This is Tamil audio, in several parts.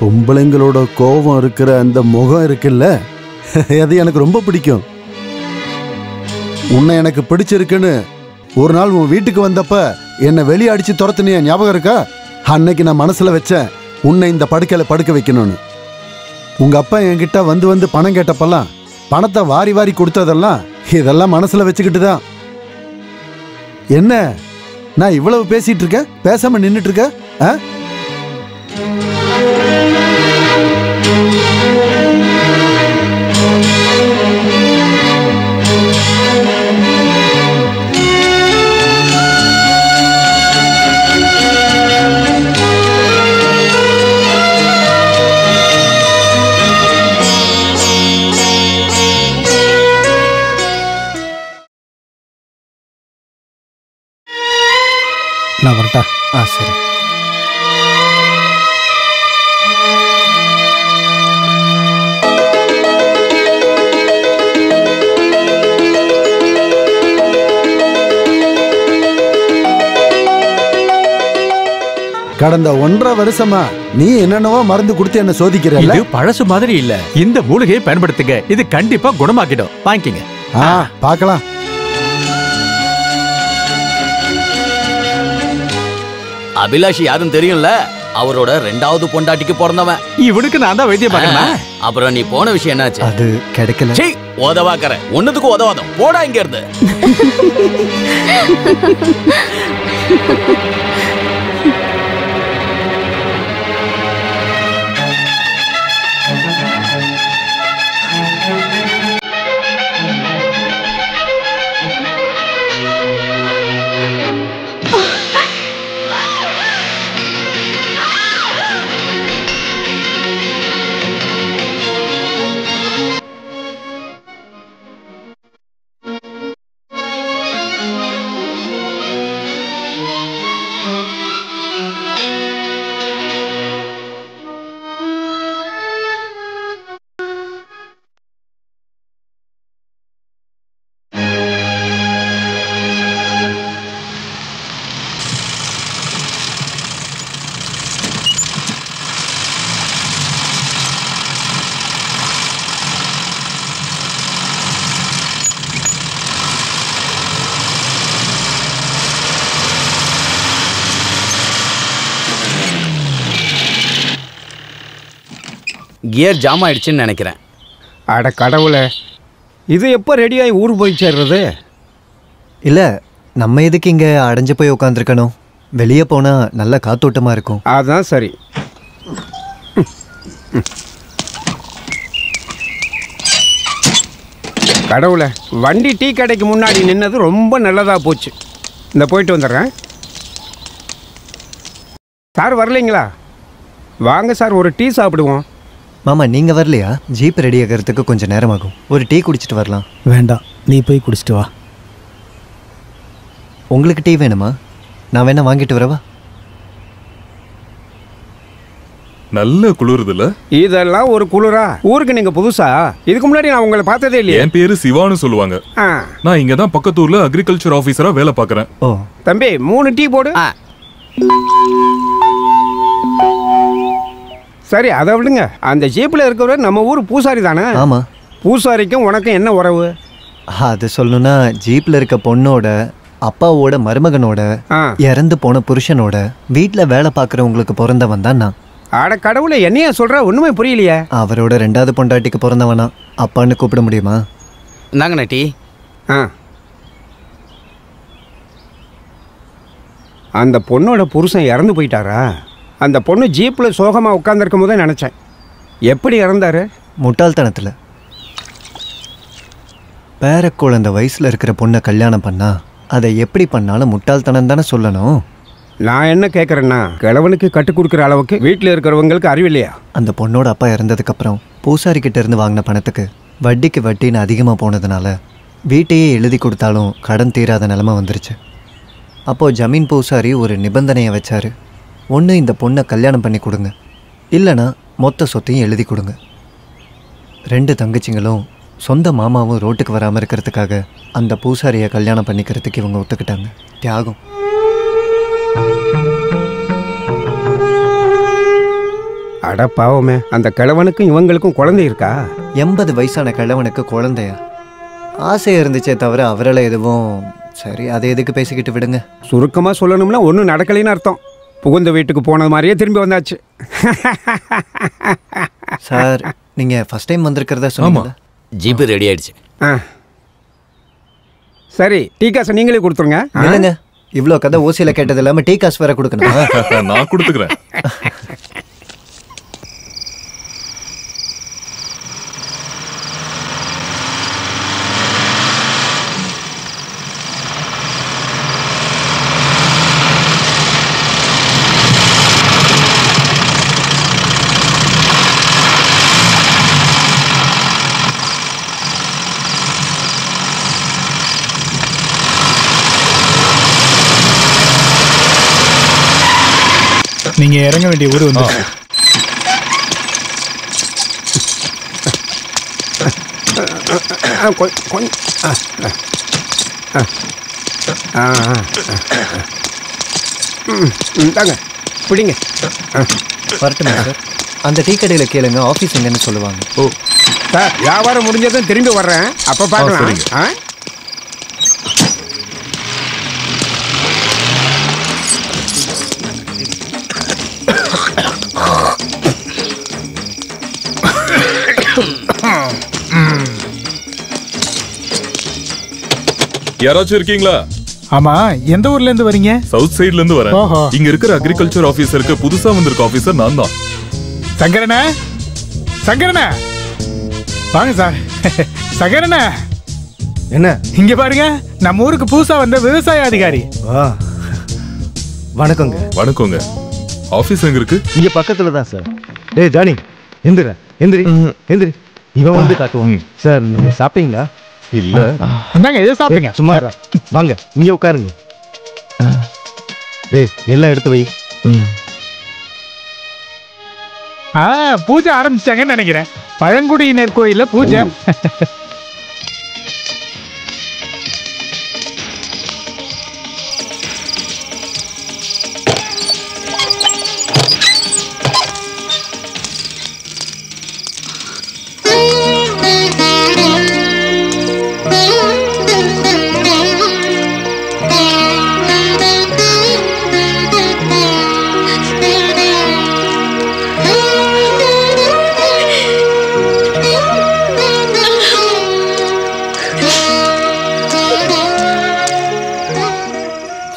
பொம்பளைங்களோட கோபம் இருக்கிற அந்த முகம் இருக்குல்ல, அது எனக்கு ரொம்ப பிடிக்கும். உன்னை எனக்கு பிடிச்சிருக்குன்னு ஒரு நாள் உன் வீட்டுக்கு வந்தப்ப என்னை வெளியே அடிச்சு துரத்துனிய ஞாபகம் இருக்கா? அன்னைக்கு நான் மனசுல வச்சேன் உன்னை இந்த படுக்கையில படுக்க வைக்கணும்னு. உங்க அப்பா என்கிட்ட வந்து வந்து பணம் கேட்டப்பெல்லாம் பணத்தை வாரி வாரி கொடுத்ததெல்லாம் இதெல்லாம் மனசுல வச்சுக்கிட்டு தான். என்ன நான் இவ்வளவு பேசிட்டு இருக்கேன், பேசாம நின்றுட்டு இருக்க? நான் வரட்டா? சரி. கடந்த 1.5 வருஷமா நீ என்னென்னவோ மருந்து கொடுத்து என்ன சோதிக்கிற. இது பழசு மாதிரி இல்ல. இந்த மூலிகையை பயன்படுத்துங்க, இது கண்டிப்பா குணமாக்கிடும். வாங்கிக்கங்க. பார்க்கலாம். அபிலாஷி யாரும் தெரியும்ல, அவரோட 2வது பொண்டாட்டிக்கு பிறந்தவன். இவனுக்கு நான் தான் வைத்தியம் பார்க்கணும். அப்புறம் நீ போன விஷயம் என்னாச்சு? அது கிடைக்கல. சீ, உதவாக்கற ஒண்ணுத்துக்கு உதவாதம். போடா இங்க இருந்து. கியர் ஜாம் ஆயிடுச்சுன்னு நினைக்கிறேன். அட கடவுளே, இது எப்போ ரெடியாகி ஊர் போய் சேர்றது? இல்லை, நம்ம எதுக்கு இங்கே அடைஞ்சு போய் உட்காந்துருக்கணும்? வெளியே போனால் நல்ல காத்தோட்டமாக இருக்கும். அதான் சரி. கடவுளே, வண்டி டீ கடைக்கு முன்னாடி நின்னது ரொம்ப நல்லதாக போச்சு. இந்த போயிட்டு வந்துடுறேன். சார் வரலைங்களா? வாங்க சார், ஒரு டீ சாப்பிடுவோம். மாமா, நீங்கள் வரலையா? ஜீப் ரெடி ஆகிறதுக்கு கொஞ்சம் நேரமாகும். ஒரு டீ குடிச்சிட்டு வரலாம். வேண்டாம், நீ போய் குடிச்சிட்டு வா. உங்களுக்கு டீ வேணுமா? நான் வேணா வாங்கிட்டு வரவா? நல்ல குளிருதுல. இதெல்லாம் ஒரு குளிரா? ஊருக்கு நீங்க புதுசா? இதுக்கு முன்னாடி நான் உங்களை பார்த்ததே இல்லையே. என் பேரு சிவான்னு சொல்லுவாங்க. நான் இங்க தான் பக்கத்தூர்ல அக்ரிகல்ச்சர் ஆபீசரா வேலை பார்க்கறேன். ஓ தம்பி, 3 டீ போடு. சரி, அதை விடுங்க. அந்த ஜீப்பில் இருக்கிறவர் நம்ம ஊர் பூசாரி தானே? ஆமாம். பூசாரிக்கும் உனக்கும் என்ன உறவு? அது சொல்லணும்னா, ஜீப்பில் இருக்க பொண்ணோட அப்பாவோட மருமகனோட இறந்து போன புருஷனோட வீட்டில் வேலை பார்க்குறவங்களுக்கு பிறந்தவன் தான் நான். ஆட கடவுளை, என்னையா சொல்ற? ஒன்றுமே புரியலையே. அவரோட 2வது பொண்டாட்டிக்கு பிறந்தவனா? அப்பான்னு கூப்பிட முடியுமா? நாங்கண்ணா டீ. அந்த பொண்ணோட புருஷன் இறந்து போயிட்டாரா? அந்த பொண்ணு ஜீப்பில் சோகமாக உட்காந்துருக்கும் போதே நினச்சேன். எப்படி இறந்தாரு? முட்டாள்தனத்தில். பேர குழந்தை வயசில் இருக்கிற பொண்ணை கல்யாணம் பண்ணா அதை எப்படி பண்ணாலும் முட்டாள்தனம் தானே சொல்லணும். நான் என்ன கேட்குறேன்னா, கிழவனுக்கு கற்றுக் கொடுக்குற அளவுக்கு வீட்டில் இருக்கிறவங்களுக்கு அறிவில்லையா? அந்த பொண்ணோட அப்பா இறந்ததுக்கப்புறம் பூசாரிக்கிட்ட இருந்து வாங்கின பணத்துக்கு வட்டிக்கு வட்டின்னு அதிகமாக போனதுனால வீட்டையே எழுதி கொடுத்தாலும் கடன் தீராத நிலைமை வந்துருச்சு. அப்போது ஜமீன் பூசாரி ஒரு நிபந்தனையை வச்சார். ஒன்று, இந்த பொண்ணை கல்யாணம் பண்ணி கொடுங்க, இல்லைனா மொத்த சொத்தையும் எழுதி கொடுங்க. 2 தங்கச்சிங்களும் சொந்த மாமாவும் ரோட்டுக்கு வராமல் இருக்கிறதுக்காக அந்த பூசாரியை கல்யாணம் பண்ணிக்கிறதுக்கு இவங்க ஒத்துக்கிட்டாங்க. தியாகம். அட பாவமே, அந்த கிழவனுக்கும் இவங்களுக்கும் குழந்தை இருக்கா? 80 வயசான கிழவனுக்கு குழந்தையா? ஆசை இருந்துச்சே தவிர அவரால் எதுவும். சரி, அதை எதுக்கு பேசிக்கிட்டு விடுங்க. சுருக்கமாக சொல்லணும்னா ஒன்றும் நடக்கலைன்னு அர்த்தம். புகுந்த வீட்டுக்கு போனது மாதிரியே திரும்பி வந்தாச்சு. சார், நீங்கள் ஃபர்ஸ்ட் டைம் வந்திருக்கிறதா சொன்னீங்க. ஜிபி ரெடி ஆயிடுச்சு. சரி, டீ காசை நீங்களே கொடுத்துருங்க. இல்லைங்க, இவ்வளோ கதை ஓசியில் கேட்டது இல்லாமல் டீ காசு வேற கொடுக்கணும். நான் கொடுத்துக்கிறேன். நீங்க இறங்க வேண்டிய ஊர் வந்து தாங்க பிடிங்க. வரட்டுமா சார்? அந்த டீ கடையில் கேளுங்க, ஆஃபீஸ் எங்கன்னு சொல்லுவாங்க. ஓ சார், வியாபாரம் முடிஞ்சதும் திரும்பி வர்றேன், அப்போ பார்க்கலாம். யாராச்சும் இருக்கீங்களா? ஆமா, எந்த ஊர்ல இருந்து வரீங்க? சவுத் சைடுல இருந்து வரேன். இங்க இருக்கிற அக்ரிகல்ச்சர் ஆபீசருக்கு புதுசா வந்திருக்க ஆபீசர் நான் தான். சங்கரண்ணா, சங்கரண்ணா வாங்க சார். சங்கரண்ணா, என்ன இங்க பாருங்க, நம்ம ஊருக்கு புதுசா வந்த விவசாய அதிகாரி. வணக்கங்க. வணக்கங்க. ஆபீஸ் எங்க இருக்கு? இங்க பக்கத்துல தான் சார். டேய் ஜானி, எந்திரா, எந்திரி எந்திரி. இவன் வந்து காட்டுவாங்க. சார், நீங்க சாப்பிட்டீங்களா? இல்ல. என்னங்க இதை சாப்பிடுங்க. சும்மா வாங்க, இங்க உட்காருங்க. டேய், எல்லாம் எடுத்து வை. பூஜை ஆரம்பிச்சிட்டாங்கன்னு நினைக்கிறேன். பழங்குடியினர் கோயில்ல பூஜை.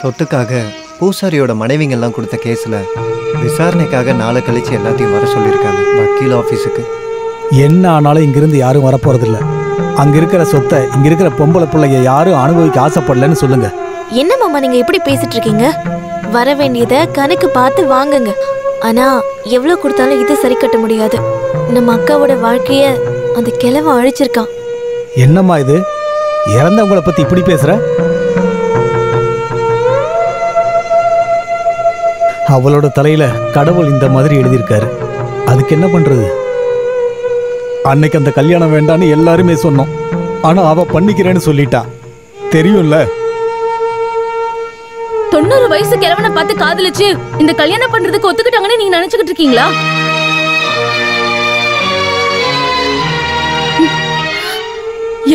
சொத்துக்காக பூசாரியோட மனைவிங்கெல்லாம் கொடுத்த கேஸில் விசாரணைக்காக நாளை கழிச்சு எல்லாத்தையும் வர சொல்லியிருக்காங்க வக்கீல் ஆஃபீஸுக்கு. என்ன ஆனாலும் இங்கிருந்து யாரும் வரப்போறதில்ல. அங்க இருக்கிற சொத்தை இங்க இருக்கிற பொம்பளை பிள்ளைங்க யாரும் அனுபவிக்க ஆசைப்படலன்னு சொல்லுங்க. என்ன மாமா நீங்க எப்படி பேசிட்டு இருக்கீங்க? வர வேண்டியதை கணக்கு பார்த்து வாங்குங்க. ஆனா எவ்வளவு கொடுத்தாலும் இதை சரி கட்ட முடியாது. நம்ம அக்காவோட வாழ்க்கைய அந்த கிழவன் அழிச்சிருக்கான். என்னம்மா இது, இறந்தவங்களை பத்தி இப்படி பேசுற? அவளோட தலையில கடவுள் இந்த மாதிரி எழுதியிருக்காரு. அதுக்கு என்ன பண்றது? அன்னைக்கு அந்த கல்யாணம் வேண்டான்னு எல்லாருமே சொன்னோம். ஆனா அவ பண்ணிக்கிறேன்னு சொல்லிட்டா. தெரியும்ல, 90 வயசு கிழவனை பார்த்து காதலிச்சு இந்த கல்யாணம் பண்றதுக்கு ஒத்துக்கிட்டாங்கன்னு நீங்க நினைச்சுக்கிட்டு இருக்கீங்களா?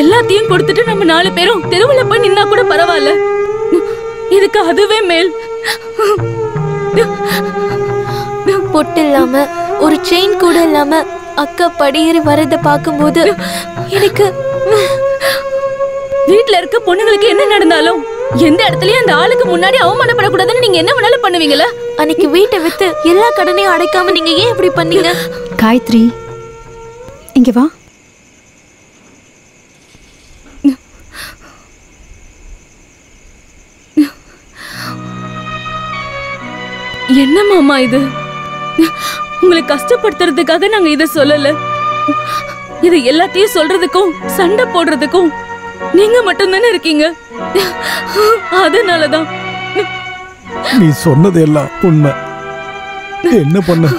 எல்லாத்தையும் கொடுத்துட்டு நம்ம 4 பேரும் தெருவுல போய் நின்னா கூட பரவாயில்ல. இதுக்கு அதுவே மேல். பொட்டு இல்லாம ஒரு செயின் கூட இல்லாம அக்கா படியேறி வரத பாக்கும்போது எனக்கு வீட்டுல இருக்க பொண்ணுங்களுக்கு என்ன நடந்தாலும் எந்த இடத்துலயும் அந்த ஆளுக்கு முன்னாடி அவமானப்படக்கூடாதுன்னு நீங்க என்ன வேணாலும் பண்ணுவீங்களா? அன்னைக்கு வீட்டை வித்து எல்லா கடனையும் அடைக்காம நீங்க ஏன் இப்படி பண்ணீங்க? காயத்ரி, இங்க வா. என்ன மாமா இது? உங்களை கஷ்டப்படுத்துறதுக்காக நாங்க இத சொல்லல. இது எல்லாத்தையும் சொல்றதுக்கும் சண்டை போடுறதுக்கும் நீங்க மட்டும் தானே இருக்கீங்க. அதனாலதான். நீ சொன்னது எல்லாம் உண்மை. என்ன பண்ண?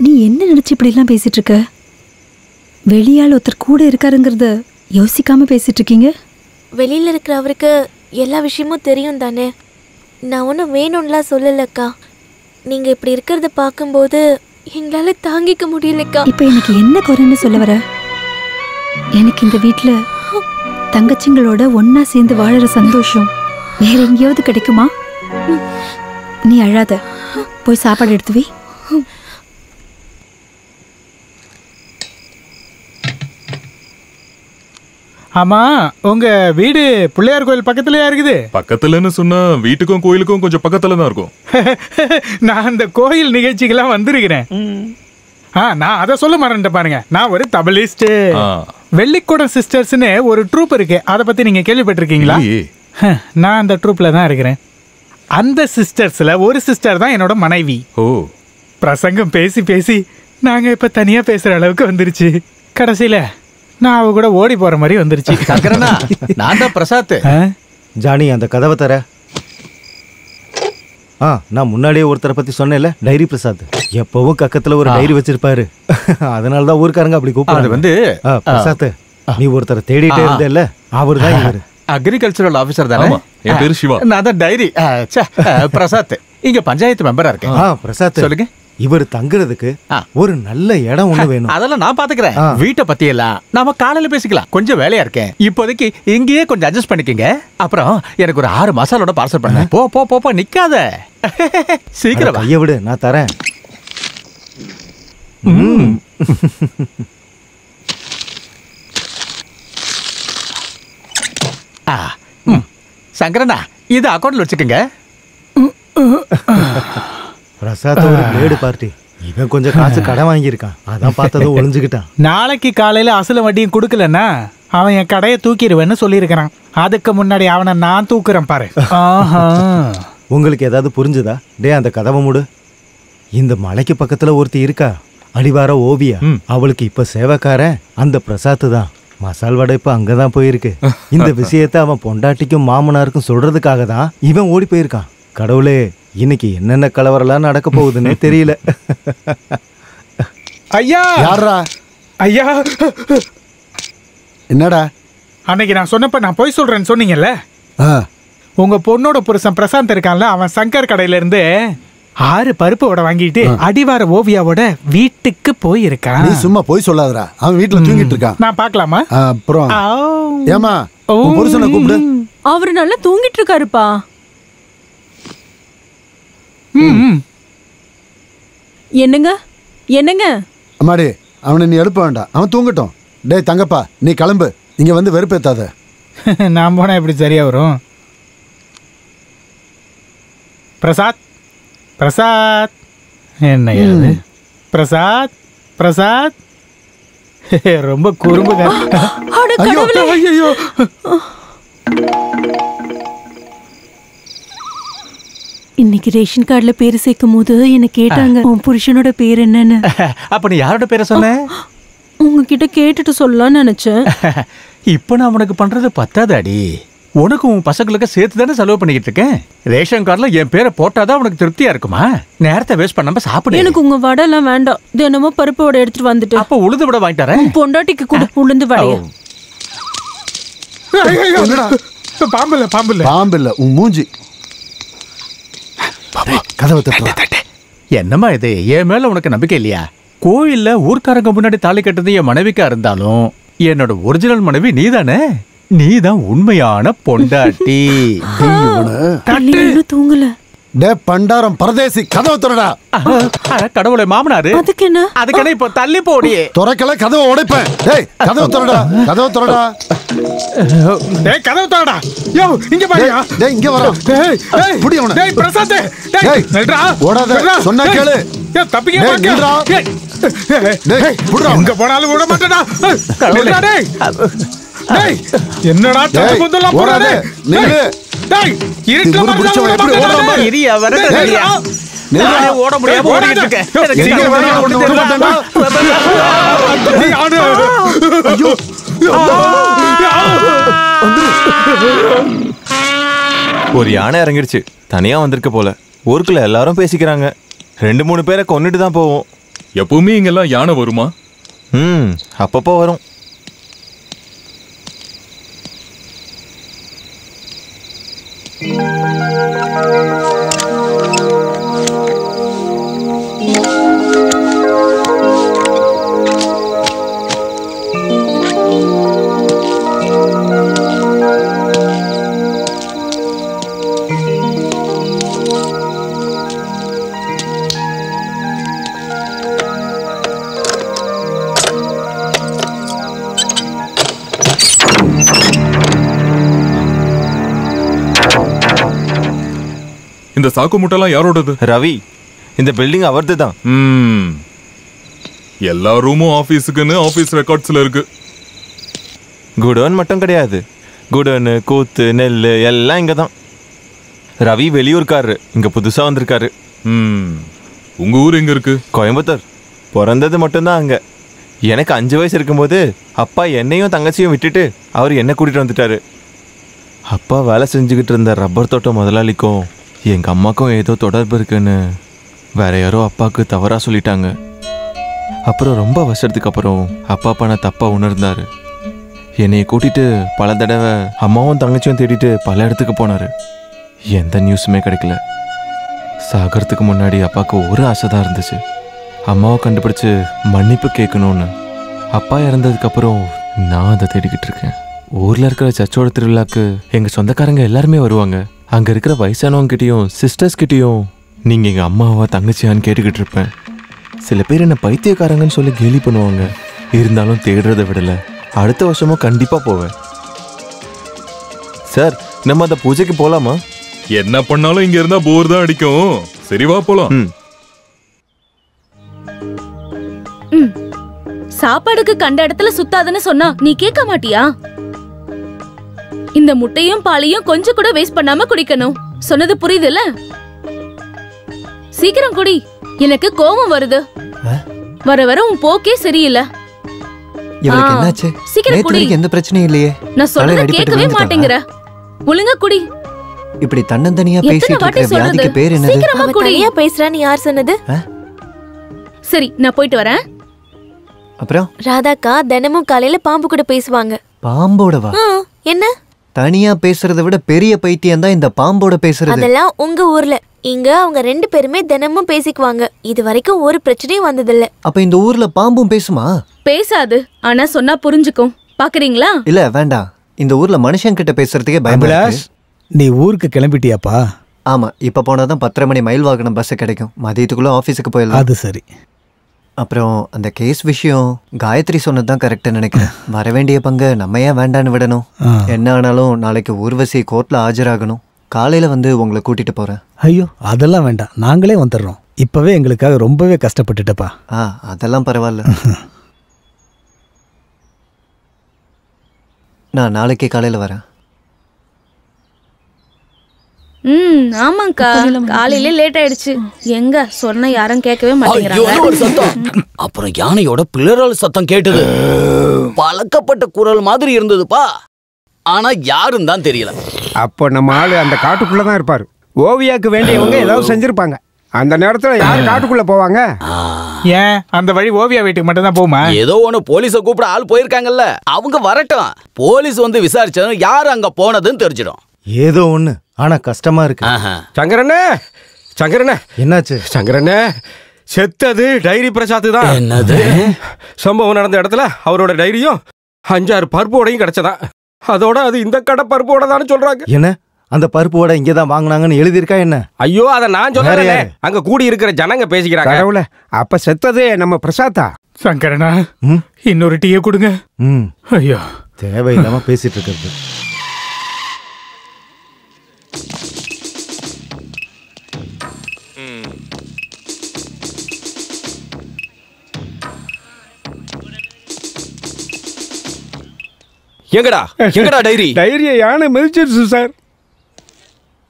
நீ என்ன நினைச்சு இப்படி எல்லாம் பேசிட்டு இருக்க? வெளியால் ஒருத்தர் கூட இருக்காருங்கிறத யோசிக்காம பேசிட்டு இருக்கீங்க. வெளியில இருக்கிற அவருக்கு எல்லா விஷயமும் தெரியும் தானே. நான் ஒன்றும் வேணும்லாம் சொல்லலக்கா. நீங்க இப்படி இருக்கிறத பார்க்கும்போது எங்களால தாங்கிக்க முடியலக்கா. இப்போ எனக்கு என்ன குறைன்னு சொல்ல வர? எனக்கு இந்த வீட்ல தங்கச்சிங்களோட ஒன்னா சேர்ந்து வாழற சந்தோஷம் வேற எங்கேயாவது கிடைக்குமா? நீ அழாத, போய் சாப்பாடு எடுத்து வை. ஆமா, உங்க வீடு பிள்ளையார் கோயில் பக்கத்துலயா இருக்குது? பக்கத்துலன்னு சொன்னா வீட்டுக்கும் கோயிலுக்கும் கொஞ்சம் பக்கத்துல தான் இருக்கும். நான் அந்த கோயில் நிகழ்ச்சிக்கெல்லாம் வந்திருக்கிறேன். நான் அதை சொல்ல மறந்துட்டேன் பாருங்க. நான் ஒரு தபலிஸ்ட். வெள்ளிக்கூடம் சிஸ்டர்ஸ்னு ஒரு ட்ரூப் இருக்கு. அதை பத்தி நீங்க கேள்விப்பட்டிருக்கீங்களா? நான் அந்த ட்ரூப்ல தான் இருக்கிறேன். அந்த சிஸ்டர்ஸ்ல ஒரு சிஸ்டர் தான் என்னோட மனைவி. பிரசங்கம் பேசி பேசி நாங்க இப்ப தனியா பேசுற அளவுக்கு வந்துருச்சு. கடைசியில நான் அவ கூட ஓடி போற மாதிரி வந்துருச்சு. சங்கரனா, நான் தான் பிரசாத். ஜானி, அந்த கதவை தர. நான் முன்னாடியே ஒருத்தரை பத்தி சொன்னேன்ல, டைரி பிரசாத். எப்பவும் கக்கத்துல ஒரு டைரி வச்சிருப்பாரு. அதனாலதான் ஊருக்காரங்க அப்படி கூப்பிடுறாங்க. பிரசாத், நீ ஒருத்தரை தேடிட்டே இருந்தேல்ல, அவரு தான் இவரு. அக்ரிகல்ச்சரல் ஆபீசர் தானே? என் பேரு சிவா. நான் தான் டைரி பிரசாத். இங்க பஞ்சாயத்து மெம்பரா இருக்கேன். பிரசாத், சொல்லுங்க. இவர் தங்குறதுக்கு ஒரு நல்ல இடம் ஒண்ணு வேணும். அதெல்லாம் நான் பாத்துக்கிறேன். வீட்டை பத்தி எல்லாம் நாம காலையில பேசிக்கலாம். கொஞ்சம் வேலையா இருக்கேன் இப்போதைக்கு. இங்கேயே கொஞ்சம் அட்ஜஸ்ட் பண்ணிக்கங்க. அப்புறம் எனக்கு ஒரு 6 மசாலோட பார்சல் பண்ண. போ போ போ போ, நிக்காத, சீக்கிரம் கைய விடு, நான் தரேன். சங்கரனா, இது அக்கௌண்ட்ல வச்சுக்கோங்க. பிரசாத் ஒரு பிளேடு பார்ட்டி. இவன் கொஞ்சம் காசு கடன் வாங்கியிருக்கான். அதான் பார்த்ததும் ஒளிஞ்சுக்கிட்டான். நாளைக்கு காலையில அசல வட்டியும் கொடுக்கலன்னா அவன் என் கடையை தூக்கிடுவேன்னு சொல்லியிருக்கிறான். அதுக்கு முன்னாடி அவனை நான் தூக்குறேன் பாரு. உங்களுக்கு ஏதாவது புரிஞ்சுதா? டே, அந்த கதவை மூடு. இந்த மலைக்கு பக்கத்துல ஒருத்தி இருக்கா, அடிவார ஓவியா. அவளுக்கு இப்ப சேவைக்காரன் அந்த பிரசாத் தான். மசால் வடை இப்ப அங்கதான் போயிருக்கு. இந்த விஷயத்த அவன் பொண்டாட்டிக்கும் மாமனாருக்கும் சொல்றதுக்காக தான் இவன் ஓடி போயிருக்கான். கடவுளே, இன்னைக்கு என்னென்ன கலவரெல்லாம் நடக்க போகுதுன்னே தெரியல. ஐயா, யாரா? ஐயா, என்னடா? அன்னைக்கு நான் சொன்னப்ப நான் போய் சொல்றேன்னு சொன்னீங்கல்ல, உங்க பொண்ணோட புருஷன் பிரசாந்த் இருக்கான்ல, அவன் சங்கர் கடையில இருந்து 6 பருப்பு வடை வாங்கிட்டு அடிவார ஓவியாவோட வீட்டுக்கு போயிருக்கான். நீ சும்மா போய் சொல்லாதடா. அவன் வீட்டுல தூங்கிட்டு இருக்கான். நான் பார்க்கலாமா? அப்புறம் ஏமா உன் புருஷனை கூப்பிடு. அவரு நல்லா தூங்கிட்டு இருக்காருப்பா. என்னங்க என்னங்க? அம்மாடி, அவனை நீ எழுப்ப வேண்டாம், அவன் தூங்கட்டும். டேய் தங்கப்பா, நீ கிளம்பு. இங்க வந்து வெறுப்பேத்தாத. நான் போனா எப்படி சரியா வரும்? பிரசாத், பிரசாத், என்ன பிரசாத், பிரசாத் ரொம்ப குறும்புங்க. ஐயோ, இன்னைக்கு ரேஷன் கார்டுல பேரு சேர்க்கும் போது என்ன கேட்டாங்க, உன் புருஷனோட பேர் என்னன்னு. அப்ப நீ யாரோட பேரை சொன்ன? உங்ககிட்ட கேட்டுட்டு சொல்லலாம்னு நினைச்சேன். இப்ப நான் உனக்கு பண்றது பத்தாது அடி. உனக்கு உன் பசங்களுக்கு சேர்த்து தானே செலவு பண்ணிக்கிட்டு இருக்கேன். ரேஷன் கார்டுல என் பேரை போட்டாதான் உனக்கு திருப்தியா இருக்குமா? நேரத்தை வேஸ்ட் பண்ணாம சாப்பிடு. எனக்கு உங்க வடை எல்லாம் வேண்டாம். தினமும் பருப்பு வடை எடுத்துட்டு வந்துட்டு. அப்ப உளுந்து வடை வாங்கிட்டாரேன். பொண்டாட்டிக்கு கூட உளுந்து வடைய. பாம்பு பாம்பு பாம்பு உன் மூஞ்சி. கதவை தட்டு. என்னம்மா இது? என் மேல உனக்கு நம்பிக்கை இல்லையா? கோயில்ல ஊர்க்காரங்க முன்னாடி தாலி கட்டுறது என் மனைவிக்கா இருந்தாலும் என்னோட ஒரிஜினல் மனைவி நீதானே. நீதான் உண்மையான பொண்டாட்டி. தூங்கல. டே பண்டாரம் பரதேசி, கதவை திறடா. கடவுளே, மாமனாரு. அதுக்கு என்ன? அதுக்கு என்ன? இப்ப தள்ளி போடியே. திறக்கல, கதவை உடைப்பேன். டேய் கதவை திறடா, கதவை திறடா. டேய் கதவை திறடா. யோ, இங்க பாருயா. டேய் இங்க வர. டேய் புடி அவன. டேய் பிரசாத், டேய் நில்றா. ஓடாத, சொன்னா கேளு. ஏ தப்பிக்க மாட்டே. நில்றா. டேய் புடிடா. எங்க போனாலும் ஓட மாட்டடா. நில்றா டேய். டேய் என்னடா தப்பு கொந்தலாம் போறானே. நில்லு. டேய் இருட்டுல புடிச்சவன் எப்படி ஓடுறான்? இரியா வரதறியா. நில்றா. ஓட முடியாம ஓடிட்டு இருக்கேன். எங்க வரணும் ஒண்ணு விட மாட்டேன்டா. நீ ஆடு. ஐயோ. ஒரு யானை இறங்கிடுச்சு. தனியா வந்திருக்க போல. ஊருக்குள்ள எல்லாரும் பேசிக்கிறாங்க. 2-3 பேரை கொன்னுட்டு தான் போவோம். எப்பவுமே இங்கெல்லாம் யானை வருமா? அப்பப்போ வரும். இந்த சாக்கு முட்டைலாம் யாரோடது? ரவி, இந்த பில்டிங் அவரது தான். எல்லா ரூமும் ஆபீஸுக்குன்னு ஆபீஸ் ரெக்கார்ட்ஸ்ல இருக்கு. குடோன் மட்டும் கிடையாது, குடோனு, கூத்து, நெல் எல்லாம் இங்க தான். ரவி வெளியூர்காரரு, இங்க புதுசா வந்திருக்காரு. உங்க ஊர் எங்க இருக்கு? கோயம்புத்தூர். பிறந்தது மட்டும்தான் அங்க. எனக்கு 5 வயசு இருக்கும்போது அப்பா என்னையும் தங்கச்சியும் விட்டுட்டு அவர் என்ன கூட்டிட்டு வந்துட்டாரு. அப்பா வேலை செஞ்சுக்கிட்டு இருந்த ரப்பர் தோட்டம் முதலாளிக்கும் எங்க அம்மாக்கும் ஏதோ தொடர்பு இருக்குன்னு வேற யாரோ அப்பாவுக்கு தவறா சொல்லிட்டாங்க. அப்புறம் ரொம்ப வருஷத்துக்கு அப்புறம் அப்பா பண்ண தப்பா உணர்ந்தாரு. என்னைய கூட்டிட்டு பல தடவை அம்மாவும் தங்கச்சியும் தேடிட்டு பல இடத்துக்கு போனாரு. எந்த நியூஸுமே கிடைக்கல. சாகிறதுக்கு முன்னாடி அப்பாவுக்கு ஒரு ஆசை தான் இருந்துச்சு, அம்மாவை கண்டுபிடிச்சு மன்னிப்பு கேட்கணும்னு. அப்பா இறந்ததுக்கப்புறம் நான் அதை தேடிக்கிட்டு இருக்கேன். ஊரில் இருக்கிற சர்ச்சோட திருவிழாக்கு எங்கள் சொந்தக்காரங்க எல்லாருமே வருவாங்க. அங்கே இருக்கிற வயசானவங்ககிட்டையும் சிஸ்டர்ஸ்கிட்டையும் நீங்கள் எங்கள் அம்மாவா தங்கச்சியான்னு கேட்டுக்கிட்டு இருப்பேன். சில பேர் என்னை பைத்தியக்காரங்கன்னு சொல்லி கேலி பண்ணுவாங்க. இருந்தாலும் தேடுறதை விடலை. அடுத்த வருஷமும் கண்டிப்பாக போவேன். சார், நம்ம அந்த பூஜைக்கு போகலாமா? என்ன பண்ணாலும் இங்க இருந்தா போர் தான் அடிக்கும். சரி வா போலாம். சாப்பாடுக்கு கண்ட இடத்துல சுத்தாதுன்னு சொன்னா நீ கேட்க மாட்டியா? இந்த முட்டையும் பாலையும் கொஞ்சம் கூட வேஸ்ட் பண்ணாம குடிக்கணும். சொன்னது புரியுதுல்ல? சீக்கிரம் குடி, எனக்கு கோபம் வருது. வர வர உன் போக்கே சரியில்லை. இவளுக்கு என்னாச்சு? சீக்கிரம் குடி. எந்த பிரச்சனையும் இல்லையே. நான் சொல்றத கேட்கவே மாட்டேங்கிற. ஒழுங்கா குடி. இப்படி தன்னந்தனியா பேசிட்டு இருக்க வியாதிக்கு பேர் என்னது? சீக்கிரமா குடி. தனியா பேசுறான்னு யார் சொன்னது? சரி, நான் போயிட்டு வரேன். அப்புறம் ராதாக்கா தினமும் காலையில பாம்பு கூட பேசுவாங்க. பாம்போடவா? என்ன? தனியா பேசுறதை விட பெரிய பைத்தியம் தான் இந்த பாம்போட பேசுறது. அதெல்லாம் உங்க ஊர்ல. இங்க அவங்க 2 பேருமே தினமும் பேசிக்குவாங்க. இது வரைக்கும் ஒரு பிரச்சனையும் வந்ததில்ல. அப்ப இந்த ஊர்ல பாம்பும் பேசுமா? பேசாது, ஆனா சொன்னா புரிஞ்சுக்கும். பாக்குறீங்களா? இல்ல வேண்டாம். இந்த ஊர்ல மனுஷன் கிட்ட பேசுறதுக்கே பயமா இருக்கு. நீ ஊருக்கு கிளம்பிட்டியாப்பா? ஆமா, இப்ப போனாதான் 10:30 மணி மயில் வாகனம் பஸ் கிடைக்கும். மதியத்துக்குள்ள ஆபீஸுக்கு போயிடலாம். அது சரி. அப்புறம் அந்த கேஸ் விஷயம் காயத்ரி சொன்னதுதான் கரெக்டா நினைக்கிறேன். வர வேண்டிய பங்கு நம்ம ஏன் வேண்டான்னு விடணும்? என்ன ஆனாலும் நாளைக்கு ஊர்வசி கோர்ட்ல ஆஜராகணும். காலையில வந்து உங்களை கூட்டிட்டு போறேன். ஐயோ, அதெல்லாம் வேண்டாம், நாங்களே வந்துடுறோம். இப்பவே எங்களுக்காக ரொம்பவே கஷ்டப்பட்டுட்டப்பா. அதெல்லாம் பரவாயில்ல. நான் நாளைக்கே காலையில வரேன். ஆமாங்கா, காலையில லேட் ஆயிடுச்சு. எங்க சொன்ன யாரும் கேட்கவே மாட்டேங்கிறாங்க. அப்புறம் யானையோட பிளறல் சத்தம் கேட்டது. பழக்கப்பட்ட குரல் மாதிரி இருந்ததுப்பா, ஆனா யாரும் தான் தெரியல. அப்போ நம்ம ஆளு அந்த காட்டுக்குள்ள தான் இருப்பாரு. ஓவியாக்கு வேண்டியவங்க ஏதாவது செஞ்சிருப்பாங்க. அந்த நேரத்துல யார் காட்டுக்குள்ள போவாங்க? ஏன் அந்த வழி ஓவியா வீட்டுக்கு மட்டும் தான் போகுமா? ஏதோ ஒண்ணு போலீஸ கூப்பிட ஆள் போயிருக்காங்கல்ல, அவங்க வரட்டும். போலீஸ் வந்து விசாரிச்சதும் யாரு அங்க போனதுன்னு தெரிஞ்சிடும். ஏதோ ஒண்ணு, ஆனா கஷ்டமா இருக்கு. சங்கரண்ணே, சங்கரண்ணே, என்னாச்சு? சங்கரண்ணே, செத்தது டைரி பிரசாத் தான். என்னது? சம்பவம் நடந்த இடத்துல அவரோட டைரியும் 5-6 பருப்போடையும் கிடைச்சதா. அதோட அது இந்த கடை பருப்போட தான் சொல்றாங்க. என்ன, அந்த பருப்போட இங்கதான் வாங்கினாங்கன்னு எழுதியிருக்கா என்ன? ஐயோ, அத நான் சொல்றேன். அங்க கூடி இருக்கிற ஜனங்க பேசிக்கிறாங்க. கடவுளே, அப்ப செத்தது நம்ம பிரசாத்தா? சங்கரனா, இன்னொரு டீயை கொடுங்க. ஐயோ, தேவையில்லாம பேசிட்டு இருக்கிறது. எங்கடா டைரி? டைரியை யானை மிதிச்சிருச்சு சார்.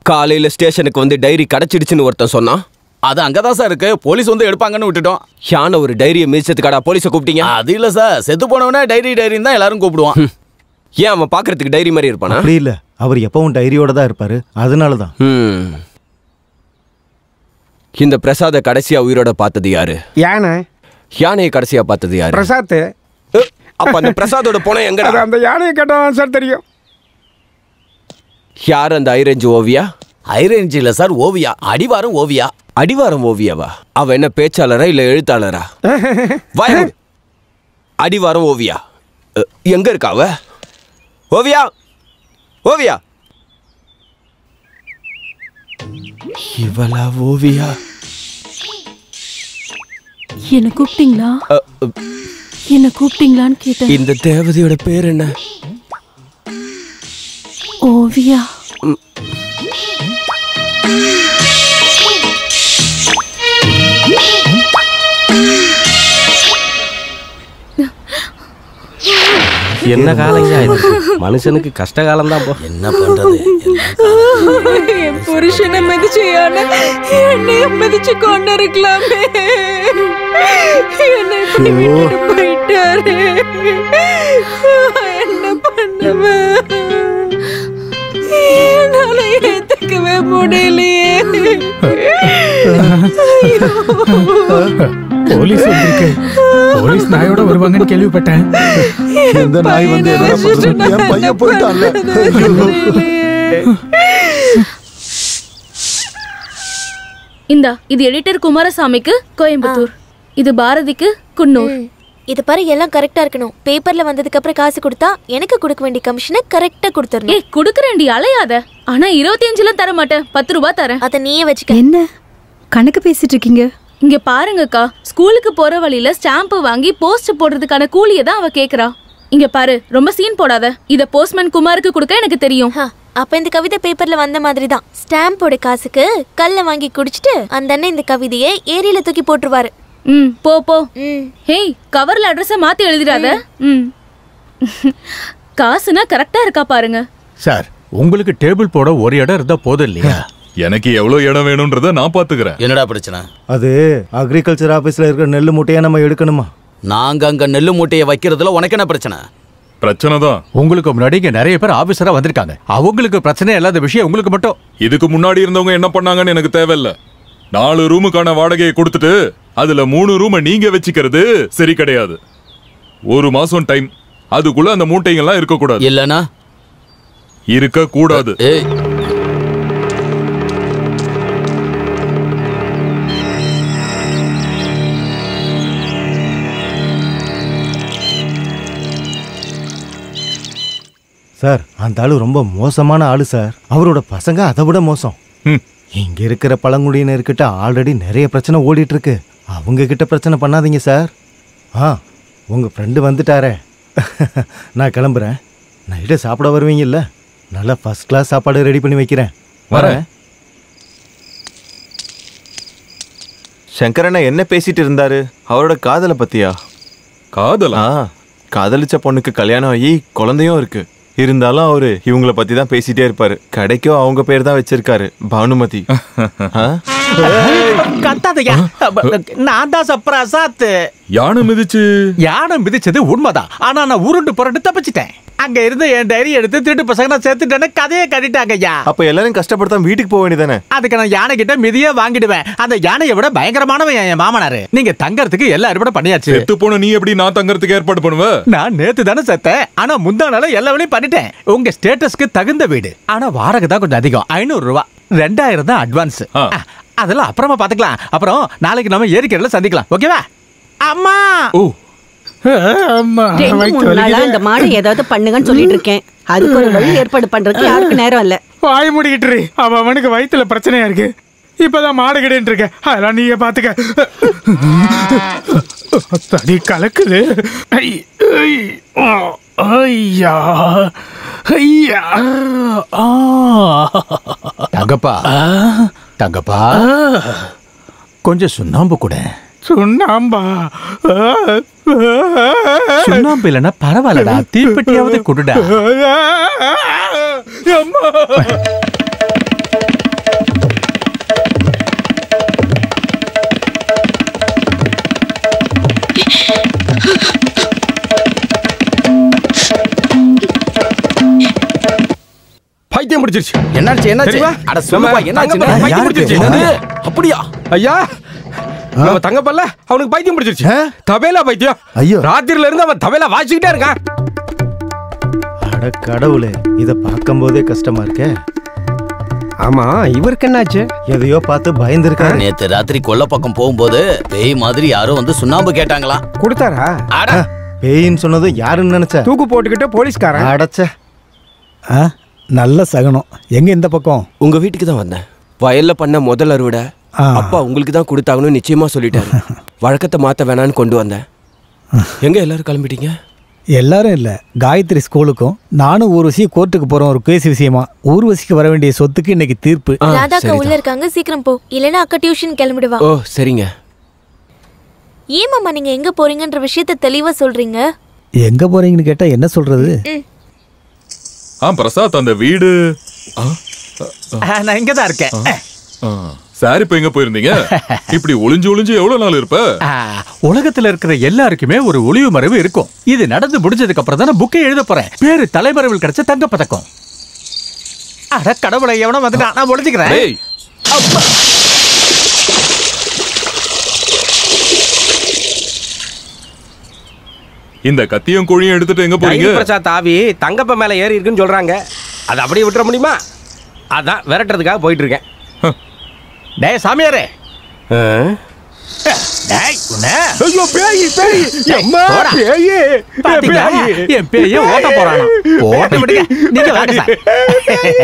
காலையில ஸ்டேஷனுக்கு வந்து டைரி கிடைச்சிடுச்சுன்னு ஒருத்தன் சொன்னான். அது அங்கதான் சார் இருக்கு. போலீஸ் வந்து எடுப்பாங்கன்னு விட்டுட்டோம். யானை ஒரு டைரியை மிதிச்சதுக்காடா போலீஸை கூப்பிட்டீங்க? அது இல்ல சார், செத்து போனவனே டைரின்னு தான் எல்லாரும் கூப்பிடுவான். ஏன் அவன் பாக்குறதுக்கு டைரி மாதிரி இருப்பானா? அப்படி இல்ல, அவர் எப்பவும் டைரியோட தான் இருப்பாரு, அதனாலதான். இந்த பிரசாத கடைசியா உயிரோட பார்த்தது யாரு? யானை. யானையை கடைசியா பார்த்தது யாரு? பிரசாத். அப்ப அந்த பிரசாதோட போன எங்கடா? அந்த யானையை கேட்டான் சார் தெரியும். யார் அந்த ஐரேஞ்ச் ஓவியா? ஐரேஞ்ச் இல்ல சார், ஓவியா. அடிவாரம் ஓவியா. அடிவாரம் ஓவியாவா? அவ என்ன பேச்சாளரா இல்ல எழுத்தாளரா? அடிவாரம் ஓவியா எங்க இருக்கா அவ? ஓவியா, ஓவியா. இவளா ஓவியா? என்ன கூப்பிட்டீங்களா? என்ன கூப்பிட்டீங்களான்னு கேட்டேன். இந்த தேவதையோட பேர் என்ன? ஓவியா. என்ன காலங்க இது? மனுஷனுக்கு கஷ்ட காலம் தான். என்ன பண்றது? என் புருஷனை மிதிச்சு என்னையும் மிதிச்சு கொண்டு இருக்கலாமே. என்னை இப்படி விட்டுட்டு போயிட்டாரு. என்ன பண்ணுவேன்? என்னால ஏத்துக்கவே முடியலையே. போலீஸ் வந்திருக்கு. போலீஸ் நாயோட வருவாங்கன்னு கேள்விப்பட்டேன். இந்த நாய் வந்து என் பையன் போயிட்டான்ல. இந்தா, இது எடிட்டர் குமாரசாமிக்கு கோயம்புத்தூர், இது பாரதிக்கு குன்னூர். இது பாரு, எல்லாம் கரெக்டா இருக்கணும். பேப்பர்ல வந்ததுக்கு அப்புறம் காசு கொடுத்தா எனக்கு கொடுக்க வேண்டிய கமிஷனை கரெக்டா கொடுத்துறணும். ஏய், குடுக்குறேன்டி, அலையாத. ஆனா 25 தர மாட்டேன், 10 ரூபாய் தரேன். அத நீயே வச்சுக்க. என்ன கணக்கு பேசிட்டு இருக்கீங்க? இங்க பாருங்கக்கா, ஸ்கூலுக்கு போற வழியில ஸ்டாம்ப் வாங்கி போஸ்ட் போடுறதுக்கான கூலியை தான் அவ கேக்குறா. இங்க பாரு, ரொம்ப சீன் போடாத. இத போஸ்ட்மேன் குமாருக்கு கொடுக்க எனக்கு தெரியும். அப்ப இந்த கவிதை பேப்பர்ல வந்த மாதிரி தான். ஸ்டாம்போட காசுக்கு கல்ல வாங்கி குடிச்சிட்டு அந்த அண்ணன் இந்த கவிதையை ஏரியில தூக்கி போட்டுருவாரு. போ போ. ஹேய், கவர்ல அட்ரஸ மாத்தி எழுதிடாத. காசுனா கரெக்டா இருக்கா பாருங்க. சார், உங்களுக்கு டேபிள் போட ஒரு இடம் இருந்தா போதும் இல்லையா? எனக்கு எவ்வளவு இடம் வேணும்ன்றத நான் பாத்துக்கிறேன். என்னடா பிரச்சனை? அது அக்ரிகல்ச்சர் ஆபீஸ்ல இருக்கிற நெல்லு மூட்டையை நம்ம எடுக்கணுமா? நாங்க அங்க நெல்லு மூட்டையை வைக்கிறதுல உனக்கு என்ன பிரச்சனை? பிரச்சனை தான். உங்களுக்கு முன்னாடி இங்க நிறைய பேர் ஆபீசரா வந்திருக்காங்க. அவங்களுக்கு பிரச்சனை இல்லாத விஷயம் உங்களுக்கு மட்டும். இதுக்கு முன்னாடி இருந்தவங்க என்ன பண்ணாங்கன்னு எனக்கு தேவையில்ல. 4 ரூமுக்கான வாடகையை கொடுத்துட்டு அதுல 3 ரூமை நீங்க வச்சுக்கிறது சரி கிடையாது. 1 மாசம் டைம், அதுக்குள்ள அந்த மூட்டைகள்லாம் இருக்க கூடாது. இல்லனா இருக்க கூடாது. சார், அந்த ஆளு ரொம்ப மோசமான ஆளு சார். அவரோட பசங்க அதை விட மோசம். இங்க இருக்கிற பழங்குடியினர்கிட்ட ஆல்ரெடி நிறைய பிரச்சனை ஓடிட்டு இருக்கு. அவங்க கிட்ட பிரச்சனை பண்ணாதீங்க சார். உங்க ஃப்ரெண்டு வந்துட்டாரே. நான் கிளம்புறேன். நைட்டு சாப்பிட வருவீங்கல்ல? நல்லா ஃபர்ஸ்ட் கிளாஸ் சாப்பாடு ரெடி பண்ணி வைக்கிறேன். வரேன். சங்கரண்ணா என்ன பேசிட்டு இருந்தாரு? அவரோட காதலை பத்தியா? காதலா? காதலிச்ச பொண்ணுக்கு கல்யாணம் ஆகி குழந்தையும் இருக்கு. இருந்தாலும் அவரு இவங்கள பத்தி தான் பேசிட்டே இருப்பாரு. கடைக்கும் அவங்க பேர் தான் வச்சிருக்காரு, பானுமதி. கத்தாதையா, நான் தான் பிரசாத். யானை மிதிச்சது உண்மைதான். ஆனா நான் உருண்டு புரண்டு தப்பிச்சிட்டேன். அங்க இருந்து என் டைரி எடுத்து திருட்டு பசங்க நான் சேர்த்துட்டேன்னு கதையை கட்டிட்டாங்க ஐயா. அப்ப எல்லாரும் கஷ்டப்படுத்தாம வீட்டுக்கு போக வேண்டியதானே? அதுக்கு நான் யானை கிட்ட மிதியே வாங்கிடுவேன். அந்த யானையை விட பயங்கரமானவன் என் மாமனாரு. நீங்க தங்கறதுக்கு எல்லா ஏற்பாடும் பண்ணியாச்சு. செத்து போன நீ எப்படி நான் தங்கறதுக்கு ஏற்பாடு பண்ணுவ? நான் நேத்து தானே செத்தேன். ஆனா முந்தா நாள எல்லா வேலையும் பண்ணிட்டேன். உங்க ஸ்டேட்டஸ்க்கு தகுந்த வீடு. ஆனா வாடகை தான் கொஞ்சம் அதிகம். 500 ரூபா, 2000 தான் அட்வான்ஸ். அதெல்லாம் அப்புறமா பாத்துக்கலாம். அப்புறம் நாளைக்கு நம்ம ஏரிக்கரையில சந்திக்கலாம், ஓகேவா? அம்மா இந்த மாடு ஏதாவது பண்ணுங்கன்னு சொல்லிட்டு இருக்கேன். அதுக்கு ஒரு வழி ஏற்பாடு பண்றதுக்கு யாருக்கு நேரம் இல்ல. வாய் முடிக்கிட்டு அவனுக்கு வயிற்றுல பிரச்சனையா இருக்கு. இப்பதான் மாடு கிடையாது இருக்க. அதெல்லாம் நீயே பாத்துக்க. தடி கலக்குது. ஐயா ஐயா. தங்கப்பா தங்கப்பா, கொஞ்சம் சுண்ணாம்பு கூட. சுண்ணாம்பா? சுண்ணாம்பு இல்லைன்னா பரவாயில்லடா, தீப்பெட்டியாவது கொடுடா. பைத்தியம் பிடிச்சிருச்சு. என்னாச்சு? அட சொல்லுப்பா, என்னாச்சு? அப்படியா ஐயா? நம்ம தங்கப்பல்ல அவனுக்கு பைத்தியம் பிடிச்சிருச்சு. தபேலா பைத்தியம். ஐயோ, ராத்திரில இருந்து அவன் தபேலா வாசிக்கிட்டே இருக்கான். அட கடவுளே, இத பார்க்கும்போதே கஷ்டமா இருக்கே. ஆமா, இவருக்கு என்னாச்சு? எதையோ பார்த்து பயந்துருக்காரு. நேத்து ராத்திரி கொல்ல பக்கம் போகும்போது பேய் மாதிரி யாரோ வந்து சுண்ணாம்பு கேட்டாங்களா? கொடுத்தாரா? பேயின்னு சொன்னதும் யாருன்னு நினைச்ச? தூக்கு போட்டுக்கிட்ட போலீஸ்காரன். அடச்சே, நல்ல சகனம். எங்க இந்த பக்கம்? உங்க வீட்டுக்கு தான் வந்தேன். வயல்ல பண்ண முதல் அறுவடை அப்பா உங்களுக்கு தான் கொடுத்தாங்கன்னு நிச்சயமா சொல்லிட்டாரு. வழக்கத்தை மாத்த வேணான்னு கொண்டு வந்தேன். எங்க எல்லாரும் கிளம்பிட்டீங்க? எல்லாரும் இல்ல, காயத்ரி ஸ்கூலுக்கும் நானும் ஊர்வசி கோர்ட்டுக்கு போறோம் ஒரு கேஸ் விஷயமா. ஊர்வசிக்கு வர வேண்டிய சொத்துக்கு இன்னைக்கு தீர்ப்பு. ராதாக்கா உள்ள இருக்காங்க, சீக்கிரம் போ, இல்லனா அக்கா டியூஷன் கிளம்பிடுவா. ஓ சரிங்க. ஏன் மாமா நீங்க எங்க போறீங்கன்ற விஷயத்தை தெளிவா சொல்றீங்க? எங்க போறீங்கன்னு கேட்டா என்ன சொல்றது? பிரசாத், அந்த வீடு நான் இங்க தான் இருக்கேன். சார், இப்ப எங்க போயிருந்தீங்க? இப்படி ஒளிஞ்சு ஒளிஞ்சு எவ்வளவு நாள் இருப்ப? உலகத்துல இருக்கிற எல்லாருக்குமே ஒரு ஒளிவு மறைவு இருக்கும். இது நடந்து முடிஞ்சதுக்கு அப்புறம் தான் புக்கை எழுத போறேன். பேரு தலைமறைவில் கிடைச்ச தங்க பதக்கம். அட கடவுளை, எவனோ வந்து நான் ஒளிஞ்சுக்கிறேன். இந்த கத்தியும் கோழியும் எடுத்துட்டு எங்க போறீங்க? பிரசாத் ஆவி தங்கப்ப மேல ஏறி இருக்குன்னு சொல்றாங்க. அதை அப்படியே விட்டுற முடியுமா? அதான் விரட்டுறதுக்காக போயிட்டு இருக்கேன். டேய் சாமியாரே,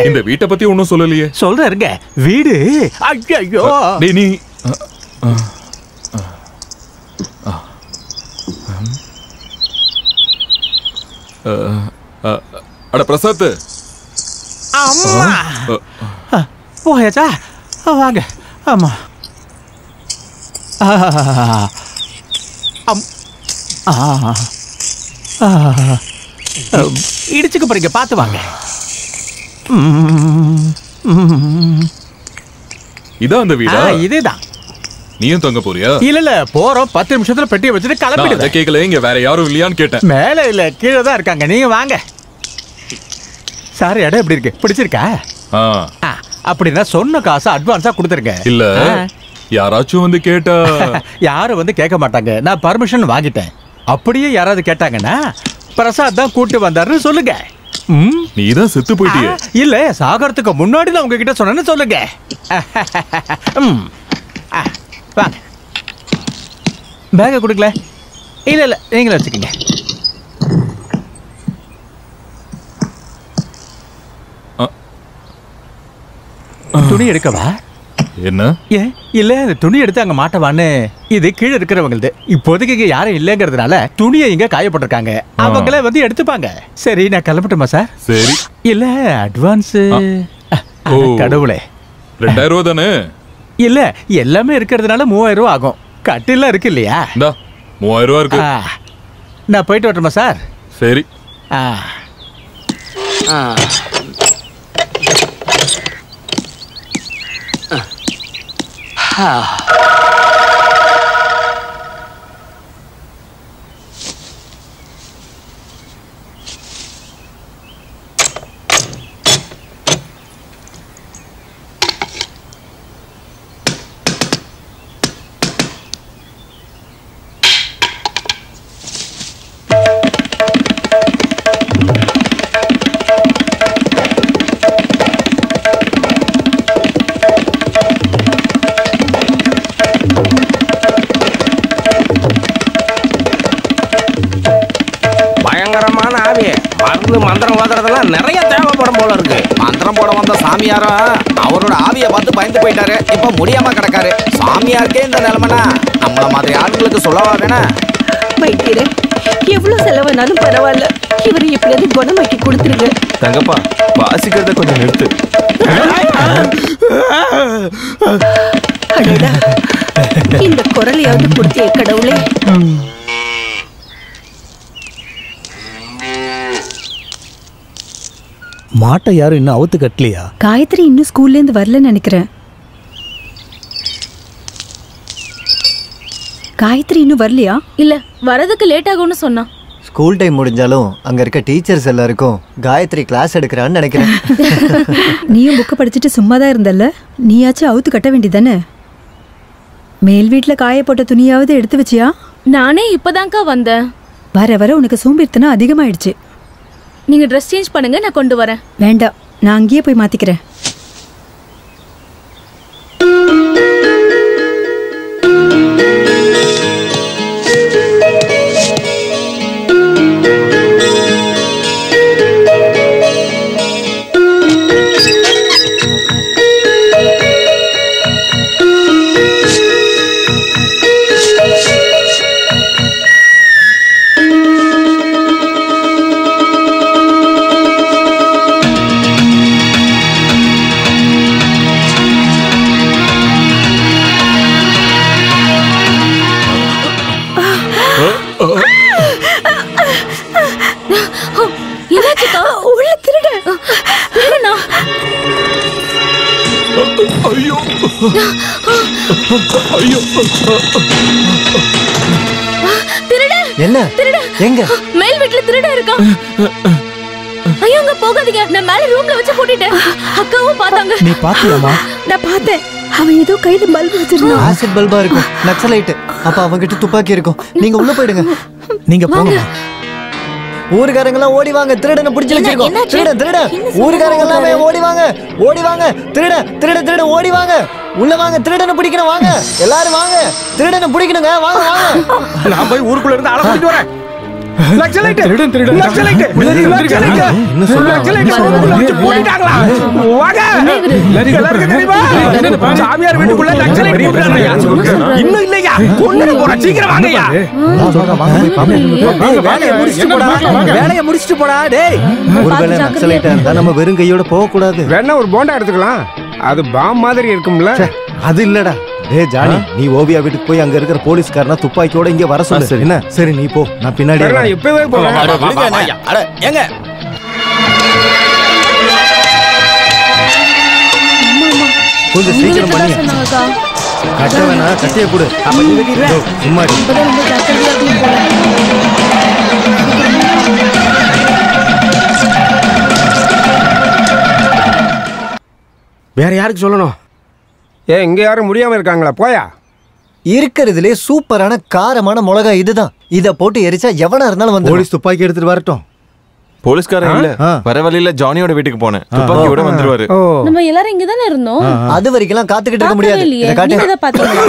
இந்த வீட்டை பத்தி ஒன்னும் சொல்லலையே. சொல்றேங்க. வீடு ஐயோ நீ அட பிரசாத், அம்மா போயாச்சா? வாங்க. ஆமா, இடிச்சுக்க போறீங்க, பார்த்து வாங்க. இதான் அந்த வீடா? இதேதான். நீயும் தங்க போறியா? இல்ல போறோம். 10 நிமிஷத்துல பெட்டியை வச்சுட்டு கிளம்பிடுங்க. கேட்கல, இங்க வேற யாரும் இல்லையான்னு கேட்டேன். மேல இல்ல, கீழே தான் இருக்காங்க. நீங்க வாங்க. சார், இடம் எப்படி இருக்கு? பிடிச்சிருக்கா? அப்படின்னா சொன்ன காசு அட்வான்ஸா கொடுத்துருங்க. இல்ல யாராச்சும் வந்து கேட்டா? யாரும் வந்து கேட்க மாட்டாங்க. நான் பர்மிஷன் வாங்கிட்டேன். அப்படியே யாராவது கேட்டாங்கன்னா பிரசாத் தான் கூட்டு வந்தாருன்னு சொல்லுங்க. நீதான் செத்து போயிட்டியே. இல்ல, சாகறதுக்கு முன்னாடி தான் உங்ககிட்ட சொன்னேன்னு சொல்லுங்க. வாங்க. பேக கொடுக்கல? இல்ல இல்ல, நீங்களே வச்சுக்கீங்க. துணி எடுக்கவா? என்ன? ஏன் இல்ல, அந்த துணி எடுத்து அங்க மாட்டவான்னு. இது கீழே இருக்கிறவங்களது. இப்போதைக்கு யாரும் இல்லைங்கிறதுனால துணியை இங்க காயப்பட்டிருக்காங்க. அவங்களே வந்து எடுத்துப்பாங்க. சரி, நான் கிளம்பட்டுமா சார்? சரி. இல்ல அட்வான்ஸ் கடவுளே 2000 ரூபா தானே? இல்ல, எல்லாமே இருக்கிறதுனால 3000 ரூபா ஆகும். கட்டிலாம் இருக்கு இல்லையா? 3000 ரூபா இருக்கு. நான் போயிட்டு வரட்டுமா சார்? சரி. மந்திரம் ஓதுறதெல்லாம் நிறைய தேவைப்படும் போல இருக்கு. மந்திரம் போட வந்த சாமியாரும் அவரோட ஆவியை பார்த்து பயந்து போயிட்டாரு. இப்ப முடியாம கிடக்காரு. சாமியாருக்கே இந்த நிலைமைனா நம்மள மாதிரி ஆட்களுக்கு சொல்லவா வேணா? வைத்தியரே, எவ்வளவு செலவானாலும் பரவாயில்ல, இவரை எப்படியாவது குணமாக்கி கொடுத்துருங்க. தங்கப்பா, வாசிக்கிறத கொஞ்சம் நிறுத்து. அடடா, இந்த குரலையாவது கொடுத்தே கடவுளே. மாட்டை யாரும் இன்னும் அவுத்து கட்டலையா? காயத்ரி இன்னும் ஸ்கூல்ல இருந்து வரலன்னு நினைக்கிறேன். காயத்ரி இன்னும் வரலையா? இல்ல, வரதுக்கு லேட் ஆகும்னு சொன்னா. ஸ்கூல் டைம் முடிஞ்சாலும் அங்க இருக்க டீச்சர்ஸ் எல்லாருக்கும் காயத்ரி கிளாஸ் எடுக்கிறான்னு நினைக்கிறேன். நீயும் புக்கை படிச்சுட்டு சும்மா தான் இருந்தல்ல, நீயாச்சும் அவுத்து கட்ட வேண்டியதானே? மேல் வீட்டில் காய போட்ட துணியாவது எடுத்து வச்சியா? நானே இப்பதான்க்கா வந்தேன். வர வர உனக்கு சோம்பேறித்தனம் அதிகமாயிடுச்சு. நீங்க ட்ரெஸ் சேஞ்ச் பண்ணுங்க, நான் கொண்டு வரேன். வேண்டாம், நான் அங்கேயே போய் மாத்திக்கிறேன். ஐயோ திருட என்ன திருட எங்க மேல் வீட்ல திருட இருக்கான். ஐயோ அங்க போகாதீங்க, நான் மேல ரூம்ல வச்சு போட்டுட்டேன். அக்காவும் பார்த்தாங்க. நீ பாத்தியாமா? நான் பார்த்தேன். அவன் ஏதோ கையில பல்பு வச்சிருந்தான். ஆசிட் பல்பா இருக்கும், நக்சலைட். அப்ப அவங்கிட்ட துப்பாக்கி இருக்கும். நீங்க உள்ள போயிடுங்க. நீங்க போங்க. ஊர்காரங்க எல்லாம் ஓடி வாங்க, திருடனை பிடிச்சு வச்சிருக்கோம். திருட ஊர்காரங்க எல்லாமே ஓடி வாங்க, ஓடி வாங்க. திருட ஓடி வாங்க, உள்ள வாங்க. திருடனை பிடிக்கணும், வாங்க எல்லாரும் வாங்க. திருடனை பிடிக்கணுங்க, வாங்க வாங்க. நான் போய் ஊருக்குள்ள இருந்து ஆள கூட்டிட்டு வரேன். நக்சலைட் திருடன் திருடன் நக்சலைட் என்ன சொல்றாங்க? போடிட்டாங்களா? வாங்க எல்லாரும் தெரியுமா? சாமியார் வீட்டுக்குள்ள நக்சலைட் போடுறாங்க. இன்னும் இல்லையா? கொன்னு போற, சீக்கிரம் வாங்கயா. வேலையை முடிச்சிட்டு போடா டேய். ஒருவேளை நக்சலைட்டா இருந்தா நம்ம வெறும் கையோட போக கூடாது. வேணா ஒரு போண்டா எடுத்துக்கலாம், அது பாம் மாதிரி இருக்கும்ல. அது இல்லடா. டேய் ஜானி, நீ ஓவியா வீட்டுக்கு போய் அங்க இருக்கிற போலீஸ்காரனா துப்பாக்கியோட இங்க வர சொல்லு. என்ன சரி நீ போ, நான் பின்னாடி நான் இப்பவே போறேன். ஏங்க கொஞ்சம் சீக்கிரம் பண்ணி. கட்ட வேணா, கட்டிய கொடு. அப்ப நீ வெட்டிடுற. சும்மா வேற யாருக்கு சொல்லணும்? இங்க யாரும் முடியாம இருக்காங்களா? போயா. இருக்கிறதுலே சூப்பரான காரமான மிளகா இதுதான். இத போட்டு எரிச்சா எவனா இருந்தாலும் வந்து. போலீஸ் துப்பாக்கி எடுத்துட்டு வரட்டும். போலீஸ்காரன் இல்ல, வர வழியில ஜானியோட வீட்டுக்கு போனேன். துப்பாக்கியோட வந்துருவாரு. நம்ம எல்லாரும் இங்க தானே இருந்தோம். அது வரைக்கும் காத்துக்கிட்டு இருக்க முடியாது. இத காட்டு. நீங்க பாத்தீங்களா?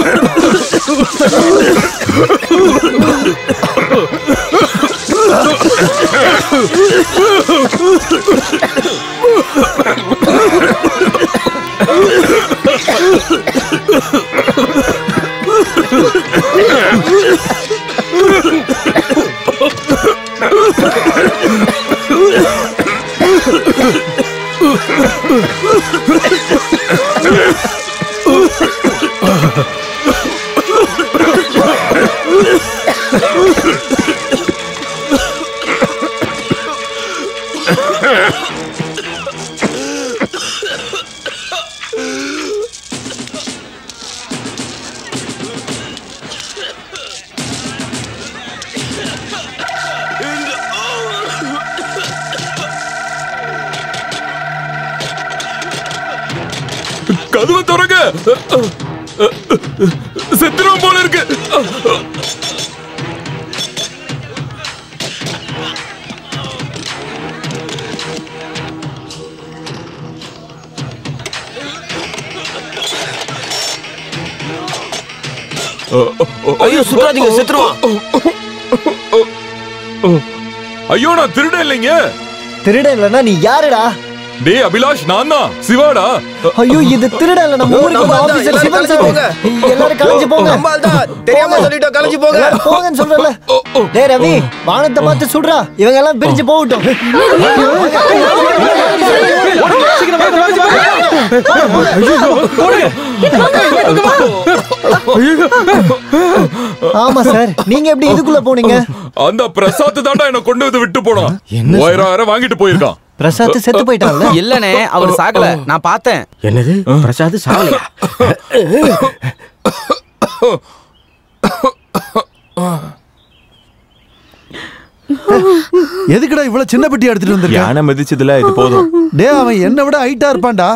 கதவை திறங்க, செத்துரும் போல இருக்கு. ஐயோ சுற்றாதீங்க, செத்துருவான். ஐயோ நான் திருட இல்லைங்க. திருட இல்லனா நீ யாருடா? டேய் அபிலாஷ், நான் தான் சிவாடா. ஐயோ இது திருட இல்ல, நம்ம ஊருக்கு ஆபீசர் சிவன் சார். எல்லாரும் கலஞ்சி போங்க. தெரியாம சொல்லிட்டோம், கலஞ்சி போங்க. போங்கன்னு சொல்றல. டேய் ரவி, வானத்தை பார்த்து சுடுறா. இவங்க எல்லாம் பிரிஞ்சு போகட்டும். ஆமா சார், நீங்க எப்படி இதுக்குள்ள போனீங்க? அந்த பிரசாத் தாண்டா என்ன கொண்டு வந்து விட்டு போனான். 1000 வாங்கிட்டு போயிருக்கான். பிரசாத் செத்து போயிட்டான்ல? இல்லனே, அவர் சாகல, நான் பார்த்தேன். என்னது பிரசாத் சாகலையா? எதுக்குடா இவ்வளவு சின்ன பெட்டி எடுத்துட்டு வந்திருக்க? யானை மிதிச்சதுல இது போதும். டேய் அவன் என்ன விட ஹைட்டா இருப்பான்டா.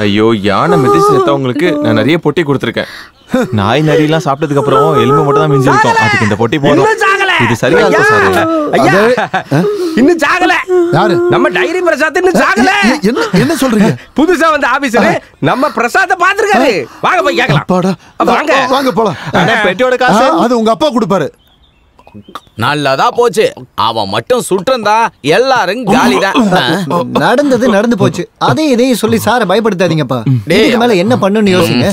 ஐயோ, யானை மிதிச்சு செத்தவங்களுக்கு நான் நிறைய பொட்டி கொடுத்துருக்கேன். நாய் நரியெல்லாம் சாப்பிட்டதுக்கு அப்புறம் எலும்பு மட்டும் தான் மிஞ்சி இருக்கும். அதுக்கு இந்த பொட்டி போதும். இது சரியா இருக்கும் சார். ஐயா இன்னும் சாகல. யாரு? நம்ம டைரி பிரசாத் இன்னும் சாகல. என்ன சொல்றீங்க? புதுசா வந்த ஆபீசர் நம்ம பிரசாத பாத்துருக்காரு. வாங்க போய் கேக்கலாம். வாங்க வாங்க போலாம். பெட்டியோட காசு அது உங்க அப்பா கொடுப்பாரு. நல்லதா போச்சு. அவன் மட்டும் சுற்றந்தா எல்லாரும் காலிதான். நடந்தது நடந்து போச்சு. அதே இதையும் சொல்லி சார பயப்படுத்தாதீங்கப்பா. இதுக்கு மேல என்ன பண்ணுன்னு யோசிங்க.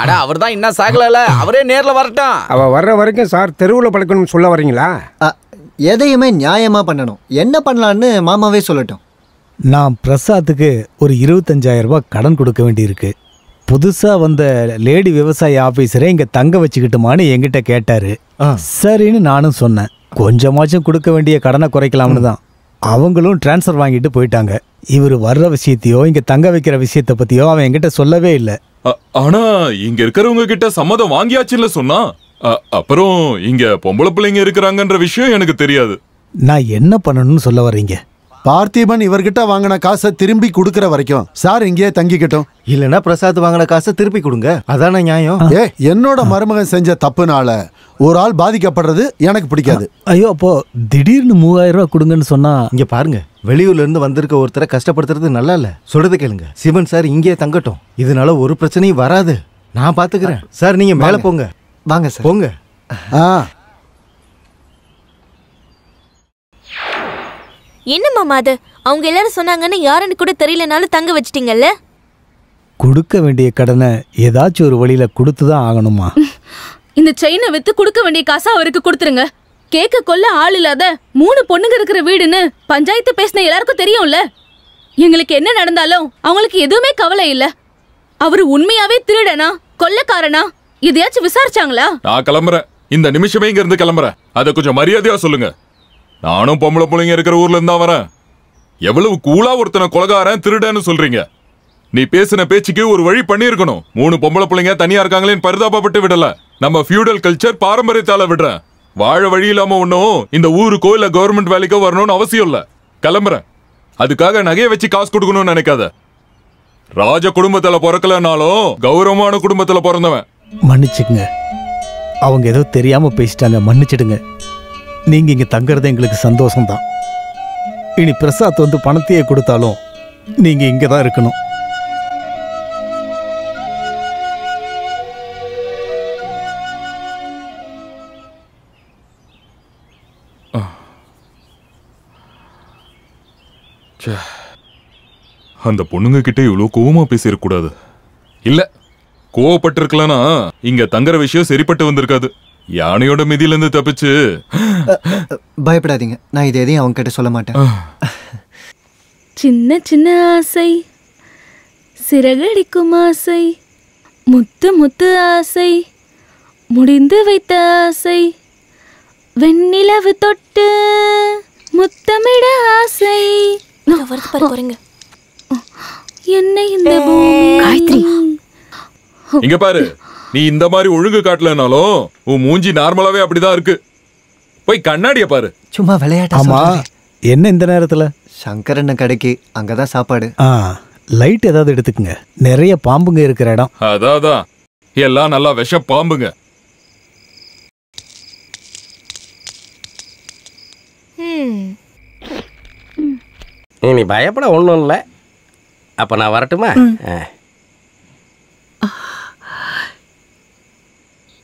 அட அவர்தான் இன்னும் சாகல, அவரே நேர்ல வரட்டும். அவ வர்ற வரைக்கும் சார் தெருவுல படுக்கணும்னு சொல்ல வரீங்களா? எதையுமே நியாயமா பண்ணணும். என்ன பண்ணலான்னு மாமாவே சொல்லட்டும். நான் பிரசாத்துக்கு ஒரு 25,000 ரூபாய் கடன் கொடுக்க வேண்டியிருக்கு. புதுசா வந்த லேடி விவசாய ஆபீசரே இங்க தங்க வச்சுக்கிட்டுமான்னு என்கிட்ட கேட்டாரு. சரின்னு நானும் சொன்னேன். கொஞ்சமாச்சும் கொடுக்க வேண்டிய கடனை குறைக்கலாம்னு தான். அவங்களும் டிரான்ஸ்ஃபர் வாங்கிட்டு போயிட்டாங்க. இவர் வர்ற விஷயத்தையோ இங்க தங்க வைக்கிற விஷயத்தை பத்தியோ அவன் என்கிட்ட சொல்லவே இல்லை. ஆனா இங்க இருக்கிறவங்க கிட்ட சம்மதம் வாங்கியாச்சுன்னு சொன்னா அப்புறம் இங்க பொம்பளை பிள்ளைங்க இருக்கிறாங்கன்ற விஷயம் எனக்கு தெரியாது. நான் என்ன பண்ணணும்னு சொல்ல வர்றீங்க? பார்த்திபன் இவர்கிட்ட வாங்கின காசை திரும்பி கொடுக்கற வரைக்கும் சார் இங்கேயே தங்கிக்கட்டும். இல்லனா பிரசாத் வாங்கின காசை திருப்பி கொடுங்க. அதானே நியாயம். என்னோட மருமகன் செஞ்ச தப்புனால ஒரு ஆள் பாதிக்கப்படுறது எனக்கு பிடிக்காது. ஐயோ, அப்போ திடீர்னு 3000 ரூபாய் கொடுங்கன்னு சொன்னா? இங்க பாருங்க, வெளியூர்ல இருந்து வந்திருக்க ஒருத்தரை கஷ்டப்படுத்துறது நல்லா இல்ல. சொல்றது கேளுங்க. சிவன் சார் இங்கே தங்கட்டும். இதனால ஒரு பிரச்சனையும் வராது. நான் பாத்துக்கிறேன். சார் நீங்க மேல போங்க. வாங்க சார். போங்க. என்ன மாமா அது? அவங்க எல்லாரும் சொன்னாங்கன்னு யாருன்னு கூட தெரியலனாலும் தங்க வச்சிட்டீங்கல்ல? கொடுக்க வேண்டிய கடனை ஏதாச்சும் ஒரு வழியில கொடுத்துதான் ஆகணுமா? இந்த செயினை வித்து கொடுக்க வேண்டிய காசை அவருக்கு கொடுத்துருங்க. கேட்க கொள்ள ஆள் இல்லாத 3 பொண்ணுங்க இருக்கிற வீடுன்னு பஞ்சாயத்து பேசின எல்லாருக்கும் தெரியும்ல. எங்களுக்கு என்ன நடந்தாலும் அவங்களுக்கு எதுவுமே கவலை இல்ல. அவரு உண்மையாவே திருடனா கொள்ளக்காரனா எதையாச்சும் விசாரிச்சாங்களா? நான் கிளம்புறேன். இந்த நிமிஷமே இங்க இருந்து கிளம்புறேன். அதை கொஞ்சம் மரியாதையா சொல்லுங்க. நானும் பொம்பளை பிள்ளைங்க இருக்கிற ஊர்ல இருந்தா வரேன். எவ்வளவு கூலா ஒருத்தனை கொலகாரன் திருடன்னு சொல்றீங்க? நீ பேசின பேச்சுக்கு ஒரு வழி பண்ணிருக்கணும். 3 பொம்பளை பிள்ளைங்க தனியா இருக்காங்களேன்னு பரிதாபப்பட்டு விடல. நம்ம ஃபியூடல் கல்ச்சர் பாரம்பரியத்தால விடுறேன். வாழ வழி இல்லாம ஒன்னும் இந்த ஊருக்கோ இல்ல கவர்மெண்ட் வேலைக்கோ வரணும்னு அவசியம் இல்ல. கிளம்புறேன். அதுக்காக நகையை வச்சு காசு கொடுக்கணும்னு நினைக்காத. ராஜ குடும்பத்துல பிறக்கலனாலும் கௌரவமான குடும்பத்துல பிறந்தவன். மன்னிச்சுக்குங்க, அவங்க ஏதோ தெரியாம பேசிட்டாங்க, மன்னிச்சிடுங்க. நீங்க இங்க தங்கறது எங்களுக்கு சந்தோஷம்தான். இனி பிரசாத் வந்து பணத்தையே கொடுத்தாலும் நீங்க இங்கதான் இருக்கணும். அந்த பொண்ணுங்க கிட்ட இவ்வளவு கோவமா பேசிடக்கூடாது. இல்ல, கோவப்பட்டிருக்கலனா இங்க தங்குற விஷயம் சரிப்பட்டு வந்திருக்காது. யானையோட மிதியில இருந்து தப்பிச்சு. பயப்படாதீங்க, நான் இது எதையும் அவங்க கிட்ட சொல்ல மாட்டேன். சின்ன சின்ன ஆசை, சிறகடிக்கும் ஆசை, முத்து முத்து ஆசை, முடிந்து வைத்த ஆசை, வெண்ணிலவு தொட்டு முத்தமிட ஆசை. என்னை இந்த பூமி. இங்க பாரு, நீ இந்த மாதிரி ஒழுங்கு காட்டலனாலும் உன் மூஞ்சி நார்மலாவே அப்படிதான் இருக்கு. போய் கண்ணாடிய பாரு. சும்மா விளையாட்டு. ஆமா, என்ன இந்த நேரத்துல? சங்கரண்ண கடைக்கு, அங்கதான் சாப்பாடு. லைட் ஏதாவது எடுத்துக்குங்க. நிறைய பாம்புங்க இருக்கிற இடம். அதான் எல்லாம் நல்லா விஷ பாம்புங்க. நீ பயப்பட ஒண்ணும் இல்ல. அப்ப நான் வரட்டுமா?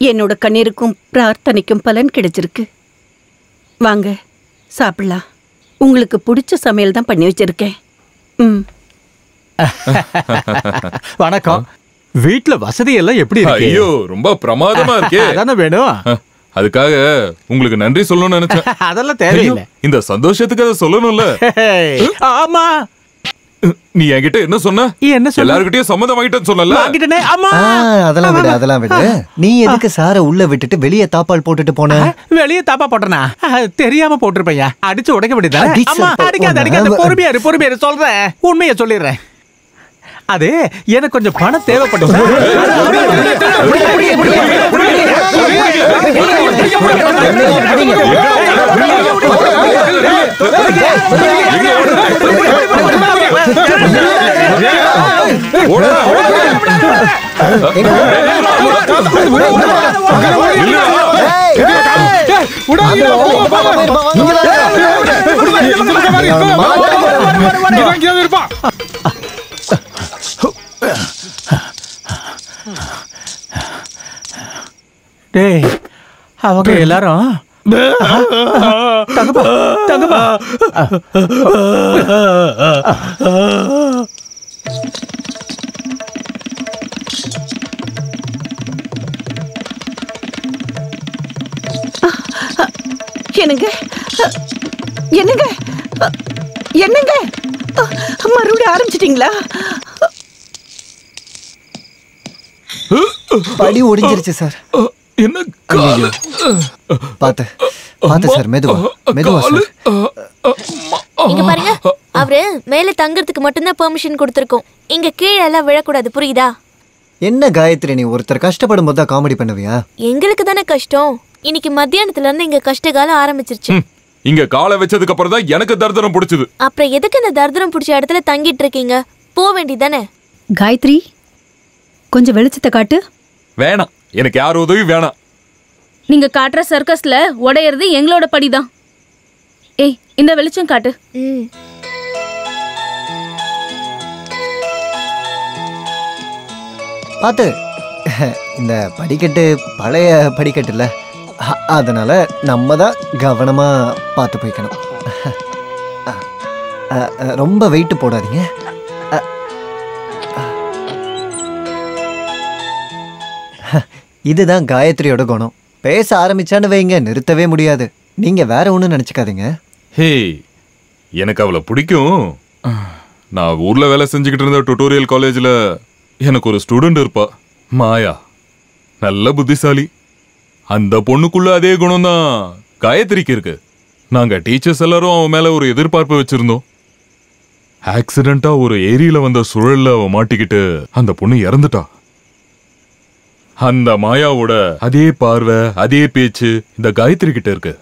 என்னோட கண்ணீருக்கும் பிரார்த்தனைக்கும் பலன் கிடைச்சிருக்கு. வாங்க சாப்பிடலாம். உங்களுக்கு பிடிச்ச சமையல் தான் பண்ணி வச்சிருக்கேன். வணக்கம். வீட்டுல வசதி எல்லாம் எப்படி இருக்கு? ஐயோ, ரொம்ப பிரமாதமா இருக்கே. அதானே வேணும். அதுக்காக உங்களுக்கு நன்றி சொல்லணும்னு நினைச்சேன். அதெல்லாம் தேவையில்லை. இந்த சந்தோஷத்துக்கு அதை சொல்லணும்ல. ஆமா, நீ என்கிட்ட என்ன சொன்ன? எல்லார்கிட்டயும் சம்மதம் வாங்கிட்டேன்னு சொன்னல. அதெல்லாம் விடு, அதெல்லாம் விடு. நீ எதுக்கு சார உள்ள விட்டுட்டு வெளியே தாப்பால் போட்டுட்டு போன? வெளியே தாப்பா போட்டனா? தெரியாம போட்டிருப்பையா. அடிச்சு உடைக்க வேண்டியது. அடிக்காத. பொறுமையா சொல்றேன். உண்மையை சொல்லிடுறேன். அது எனக்கு கொஞ்சம் பணம் தேவைப்படும். டேய், அவங்க எல்லாரும் தங்கப்பா தங்கப்பா. என்னங்க என்னங்க என்னங்க, மறுபடியும் ஆரம்பிச்சிட்டீங்களா? படி ஒடிஞ்சிருச்சு சார். என்ன பாத்து சார், மெதுவா சார். இங்க பாருங்க, அவரு மேல தங்கறதுக்கு மட்டும்தான் பெர்மிஷன் கொடுத்திருக்கோம். இங்க கீழே எல்லாம் விழக்கூடாது, புரியுதா? என்ன காயத்ரி, நீ ஒருத்தர் கஷ்டப்படும் போது தான் காமெடி பண்ணுவியா? எங்களுக்கு தானே கஷ்டம். இன்னைக்கு மத்தியானத்துல இருந்து இங்க கஷ்டகாலம் ஆரம்பிச்சிருச்சு. இங்க காலை வச்சதுக்கு அப்புறம் தான் எனக்கு தர்தரம் பிடிச்சது. அப்புறம் எதுக்கு இந்த தர்தரம் பிடிச்ச இடத்துல தங்கிட்டு இருக்கீங்க? போக வேண்டியதானே. காயத்ரி, கொஞ்சம் வெளிச்சத்தை காட்டு. வேணாம், எனக்கு யார் உதவி வேணாம். நீங்க காட்டுற சர்க்கஸ்ல உடையிறது எங்களோட படிதான். ஏய், இந்த வெளிச்சம் காட்டு. பார்த்து, இந்த படிக்கட்டு பழைய படிக்கட்டு இல்லை, அதனால நம்ம தான் கவனமாக பார்த்து போய்க்கணும். ரொம்ப வெயிட்டு போடாதீங்க. இதுதான் காயத்ரியோட குணம். பேச ஆரம்பிச்சான்னு வைங்க, நிறுத்தவே முடியாது. நீங்க வேற ஒன்றும் நினச்சிக்காதீங்க. ஹே, எனக்கு அவளை பிடிக்கும். நான் ஊர்ல வேலை செஞ்சுக்கிட்டு இருந்த டுட்டோரியல் காலேஜில் எனக்கு ஒரு ஸ்டூடெண்ட் இருப்பா, மாயா. நல்ல புத்திசாலி. அந்த பொண்ணுக்குள்ள அதே குணம் தான் காயத்ரிக்கு இருக்கு. நாங்க டீச்சர்ஸ் எல்லாரும் அவன் மேல ஒரு எதிர்பார்ப்பு வச்சிருந்தோம். ஆக்சிடென்ட்டா ஒரு ஏரியில வந்த சுழல்ல அவ மாட்டிக்கிட்டு அந்த பொண்ணு இறந்துட்டா. அந்த மாயாவோட அதே பார்வை, அதே பேச்சு இந்த காயத்ரி கிட்ட இருக்கு.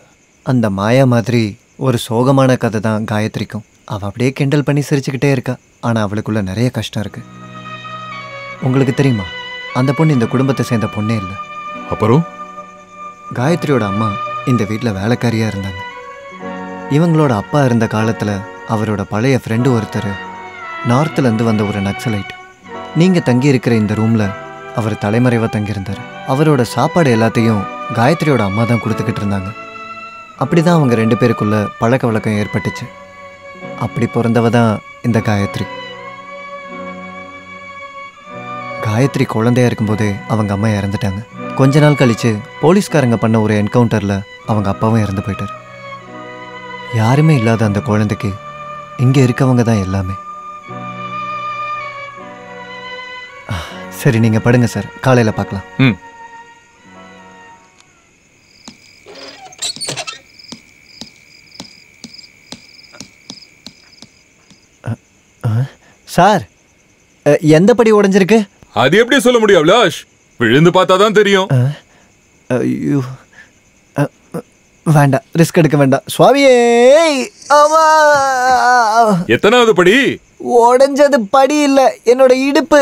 அந்த மாயா மாதிரி ஒரு சோகமான கதை தான் காயத்ரிக்கும். அவள் அப்படியே கிண்டல் பண்ணி சிரிச்சுக்கிட்டே இருக்கா. ஆனால் அவளுக்குள்ள நிறைய கஷ்டம் இருக்கு. உங்களுக்கு தெரியுமா, அந்த பொண்ணு இந்த குடும்பத்தை சேர்ந்த பொண்ணே இல்லை. அப்புறம் காயத்ரியோட அம்மா இந்த வீட்டில் வேலைக்காரியாக இருந்தாங்க. இவங்களோட அப்பா இருந்த காலத்தில் அவரோட பழைய ஃப்ரெண்டு ஒருத்தர் நார்த்துலேருந்து வந்த ஒரு நக்சலைட். நீங்கள் தங்கி இருக்கிற இந்த ரூமில் அவர் தலைமறைவாக தங்கியிருந்தார். அவரோட சாப்பாடு எல்லாத்தையும் காயத்ரியோட அம்மா தான் கொடுத்துக்கிட்டு இருந்தாங்க. அப்படி தான் அவங்க 2 பேருக்குள்ள பழக்க வழக்கம் ஏற்பட்டுச்சு. அப்படி பிறந்தவ தான் இந்த காயத்ரி. காயத்ரி குழந்தையா இருக்கும்போதே அவங்க அம்மா இறந்துட்டாங்க. கொஞ்ச நாள் கழிச்சு போலீஸ்காரங்க பண்ண ஒரு என்கவுண்டரில் அவங்க அப்பாவும் இறந்து போயிட்டார். யாருமே இல்லாத அந்த குழந்தைக்கு இங்கே இருக்கவங்க தான் எல்லாமே. சரி, நீங்கள் படுங்க சார், காலையில் பார்க்கலாம். சார், எந்த படி உடைஞ்சிருக்கு? அது எப்படி சொல்ல முடியும் அபிலாஷ்? விழுந்து பார்த்தா தான் தெரியும். ஐயோ, வேண்டாம், ரிஸ்க் எடுக்க வேண்டாம். சுவாமியே, எத்தனாவது படி? உடைஞ்சது படி இல்ல, என்னோட இடுப்பு.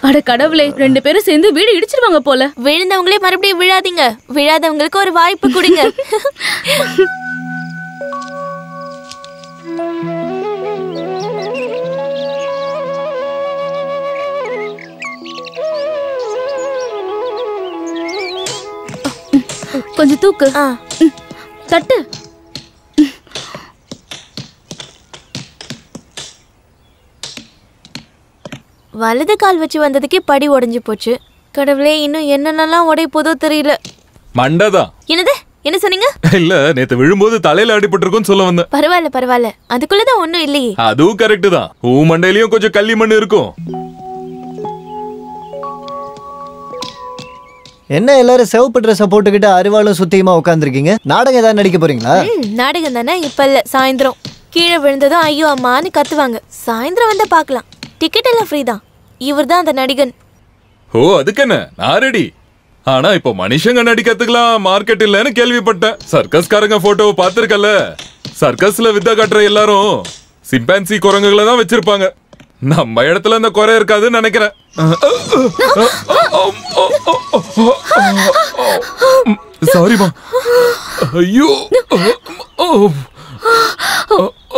அட கடவுளே, 2 பேரும் சேர்ந்து வீடு இடிச்சிருவாங்க போல. விழுந்தவங்களே மறுபடியும் விழாதீங்க. விழாதவங்களுக்கு ஒரு வாய்ப்பு கொடுங்க. கொஞ்சம் தூக்கு. தட்டு. வலது கால் வச்சு வந்ததுக்கே படி உடைஞ்சு போச்சு. கடவுளே, இன்னும் என்னென்னலாம் உடைய போதோ தெரியல. மண்டதான். என்னது? என்ன சொன்னீங்க? இல்ல, நேத்து விழும்போது தலையில அடிபட்டிருக்குன்னு சொல்ல வந்தேன். பரவாயில்ல பரவாயில்ல, அதுக்குள்ளதான் ஒண்ணும் இல்லையே. அதுவும் கரெக்ட் தான். மண்டையிலயும் கொஞ்சம் கள்ளி மண் இருக்கும். என்ன எல்லாரும் சிவப்பு ட்ரெஸ்ஸை போட்டுக்கிட்டு அருவாளும் சுத்தியுமா உட்காந்துருக்கீங்க? நாடகம் ஏதாவது நடிக்க போறீங்களா? நாடகம் தானே, இப்ப இல்ல, சாயந்தரம். கீழே விழுந்ததும் ஐயோ அம்மான்னு கத்துவாங்க. சாயந்தரம் வந்தா பாக்கலாம். டிக்கெட் எல்லாம் ஃப்ரீ தான். இவர் தான் அந்த நடிகன். ஓ, அதுக்கு என்ன, நான் ரெடி. ஆனா இப்போ மனுஷங்க நடிக்கிறதுக்கெல்லாம் மார்க்கெட் இல்லைன்னு கேள்விப்பட்டேன். சர்க்கஸ்காரங்க போட்டோவை பார்த்திருக்கல. சர்க்கஸ்ல வித்த காட்டுற எல்லாரும் சிம்பான்சி குரங்குகளை தான் வச்சிருப்பாங்க. நம்ம இடத்துல அந்த குறை இருக்காதுன்னு நினைக்கிறேன். சாரிமா. ஐயோ,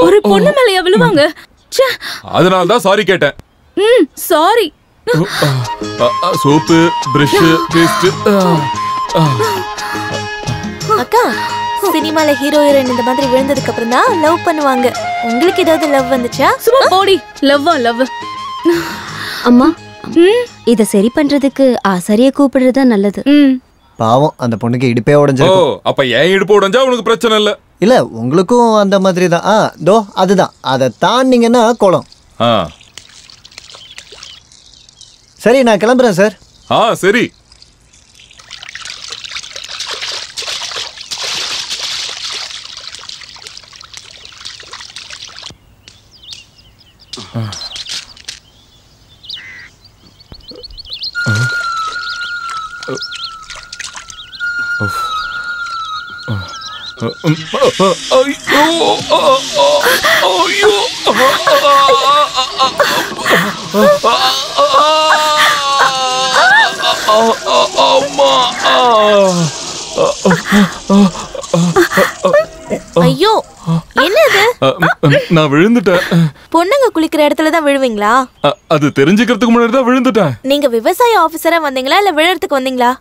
ஒரு பொண்ணு மேலயா விழுவாங்க? அதனால தான் சாரி கேட்டேன். சாரி. Soap, brush, paste. அக்கா, சினிமால ஹீரோ ஹீரோயின் இந்த மாதிரி விழுந்ததுக்கு அப்புறம் தான் லவ் பண்ணுவாங்க. உங்களுக்கு ஏதாவது லவ் வந்துச்சா? சும்மா போடி. லவ்வா லவ். அம்மா, இத சரி பண்றதுக்கு ஆசாரிய கூப்பிடுறது நல்லது. பாவம், அந்த பொண்ணுக்கு இடுப்பே உடைஞ்சிருக்கும். அப்ப ஏன் இடுப்பு உடைஞ்சா உனக்கு பிரச்சனை இல்ல? இல்ல, உங்களுக்கும் அந்த மாதிரி தான். தோ அதுதான். அதை தாண்டிங்கன்னா குளம். சரி, நான் கிளம்புறேன் சார். சரி. ஐயோ என்னது? நான் விழுந்துட்டேன். பொண்ணுங்க குளிக்கிற இடத்துல தான் விழுவீங்களா? அது தெரிஞ்சுக்கிறதுக்கு முன்னாடி தான் விழுந்துட்டேன். நீங்க விவசாய ஆபீசரா வந்தீங்களா இல்ல விழறதுக்கு வந்தீங்களா?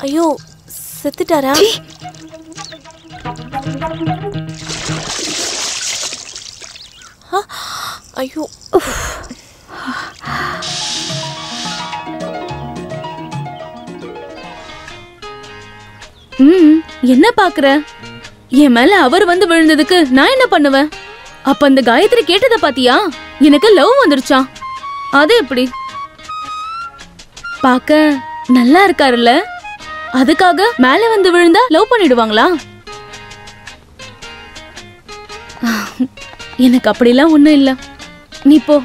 ஐயோ செத்துட்டாரா? ஐயோ என்ன பாக்குற? என் மேல அவர் வந்து விழுந்ததுக்கு நான் என்ன பண்ணுவேன்? அப்ப அந்த காயத்ரி கேட்டத பாத்தியா? எனக்கு லவ் வந்துருச்சா? அது எப்படி? பாக்க நல்லா இருக்காருல்ல, அதுக்காக மேல வந்து விழுந்தா லவ் பண்ணிடுவாங்களா? எனக்கு அப்படிலாம் ஒண்ணும் இல்ல, நீ போ.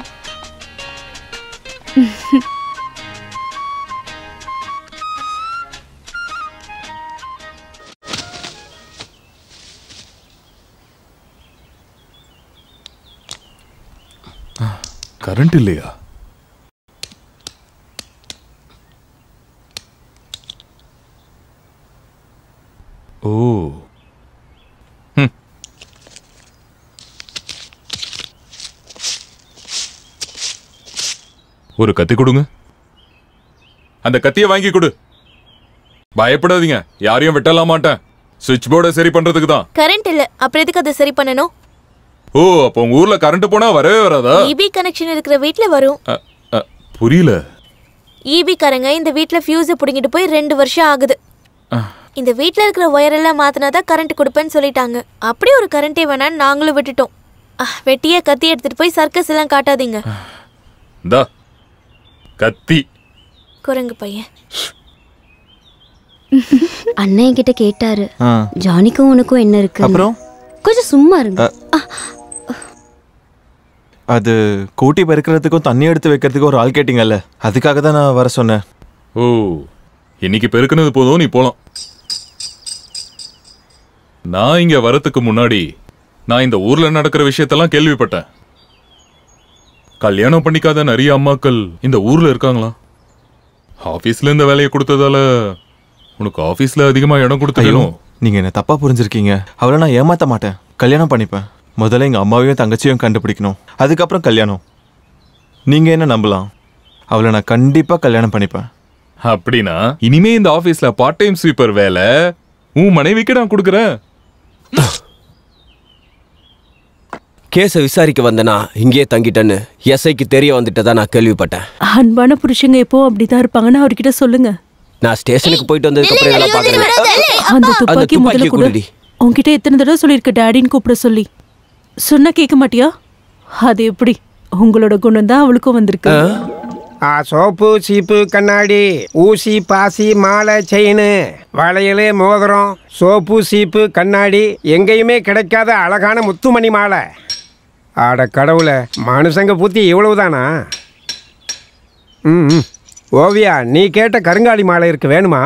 கரண்ட் இல்லையா? ஓ ஒரு கத்தி கொடுங்க. அந்த கத்தியை வாங்கி கொடு. பயப்படாதீங்க, யாரையும் வெட்டலாம் மாட்டேன். சுவிட்ச் போர்டை சரி பண்றதுக்கு தான். கரண்ட் இல்ல, அப்புறம் எதுக்கு அதை சரி பண்ணணும்? ஓ, அப்போ உங்க ஊர்ல கரண்ட் போனா வரவே வராதா? ஈபி கனெக்ஷன் இருக்கிற வீட்ல வரும். புரியல. ஈபி காரங்க இந்த வீட்ல ஃபியூஸை புடுங்கிட்டு போய் 2 வருஷம் ஆகுது. இந்த வீட்ல இருக்கிற ஒயர் எல்லாம் மாத்தினாதான் கரண்ட் கொடுப்பேன்னு சொல்லிட்டாங்க. அப்படி ஒரு கரண்டே வேணான்னு நாங்களும் விட்டுட்டோம். வெட்டியே கத்தி எடுத்துட்டு போய் சர்க்கஸ் எல்லாம் காட்டாதீங்க. கத்தி குரங்கு பையன். அண்ணன் கிட்ட கேட்டாரு, ஜானிக்கும் உனக்கும் என்ன இருக்கு? அப்புறம் கொஞ்சம் சும்மா இருங்க. அது கூட்டி பெருக்கிறதுக்கும் தண்ணி எடுத்து வைக்கிறதுக்கும் ஒரு ஆள் கேட்டிங்கல்ல, அதுக்காக தான் நான் வர சொன்னேன். ஓ, இன்னைக்கு பெருக்குனது போதும், நீ போலாம். நான் இங்க வரத்துக்கு முன்னாடி நான் இந்த ஊர்ல நடக்கிற விஷயத்தெல்லாம் கேள்விப்பட்டேன். கல்யாணம் பண்ணிக்காத நிறைய அம்மாக்கள் இந்த ஊர்ல இருக்காங்களா? ஆபீஸ்ல இந்த வேலையை கொடுத்ததால உனக்கு ஆபீஸ்ல அதிகமா இடம் கொடுத்தோம். நீங்க என்ன தப்பா புரிஞ்சிருக்கீங்க. அவளை நான் ஏமாத்த மாட்டேன், கல்யாணம் பண்ணிப்பேன். முதல்ல எங்க அம்மாவையும் தங்கச்சியும் கண்டுபிடிக்கணும், அதுக்கப்புறம் கல்யாணம். நீங்க என்ன நம்பலாம், அவளை நான் கண்டிப்பா கல்யாணம் பண்ணிப்பேன். அப்படின்னா இனிமே இந்த ஆபீஸ்ல பார்ட் டைம் ஸ்வீப்பர் வேலை உன் மனைவிக்கு நான் கொடுக்குறேன். கேஸை விசாரிக்க வந்தனா இங்கே தங்கிட்டேன்னு எஸ்ஐக்கு தெரிய வந்துட்டதா நான் கேள்விப்பட்டேன். அன்பான புருஷங்க எப்போ அப்படிதான் இருப்பாங்கன்னு அவர்கிட்ட சொல்லுங்க. நான் ஸ்டேஷனுக்கு போயிட்டு வந்ததுக்கு அப்புறம் இதெல்லாம் பாக்குறேன். அந்த துப்பாக்கி முதல்ல கூட உன்கிட்ட எத்தனை தடவை சொல்லியிருக்க டாடின்னு கூப்பிட சொல்லி. சொன்னா கேட்க மாட்டியா? அது எப்படி? உங்களோட குணம் தான் அவளுக்கும் வந்திருக்கு. சோப்பு சீப்பு கண்ணாடி ஊசி பாசி மாலை செயின் வளையல் மோதிரம் சோப்பு சீப்பு கண்ணாடி எங்கேயுமே கிடைக்காத அழகான முத்துமணி மாலை. ஆட கடவுளை, மனுஷங்க புத்தி இவ்வளவுதானா? ஓவியா, நீ கேட்ட கருங்காலி மாலை இருக்கு, வேணுமா?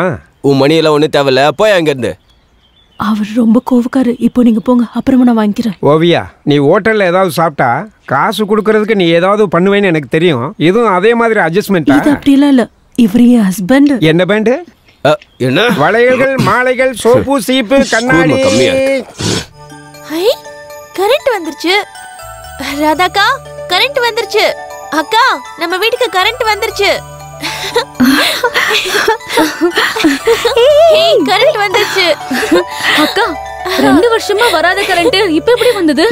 உன் மணியெல்லாம் ஒன்றும் தேவையில்ல, போய் அங்கேருந்து. அவர் ரொம்ப கோவக்காரு. இப்போ நீங்க போங்க, அப்புறமா நான் வாங்கிக்கிறேன். ஓவியா, நீ ஹோட்டல்ல ஏதாவது சாப்பிட்டா காசு கொடுக்கறதுக்கு நீ ஏதாவது பண்ணுவேன்னு எனக்கு தெரியும். இதுவும் அதே மாதிரி அட்ஜஸ்ட்மெண்ட். இது அப்படிலாம் இல்ல, இவர் என் ஹஸ்பண்ட். என்ன பேண்டு? என்ன வளையல்கள் மாலைகள் சோப்பு சீப்பு கண்ணாடி. ஹை, கரண்ட் வந்துருச்சு. ராதாக்கா, கரண்ட் வந்துருச்சு. அக்கா, நம்ம வீட்டுக்கு கரண்ட் வந்துருச்சு. கரண்ட் வந்துருச்சு. அக்கா, 2 வருஷமா வராத கரண்ட் இப்ப எப்படி வந்தது?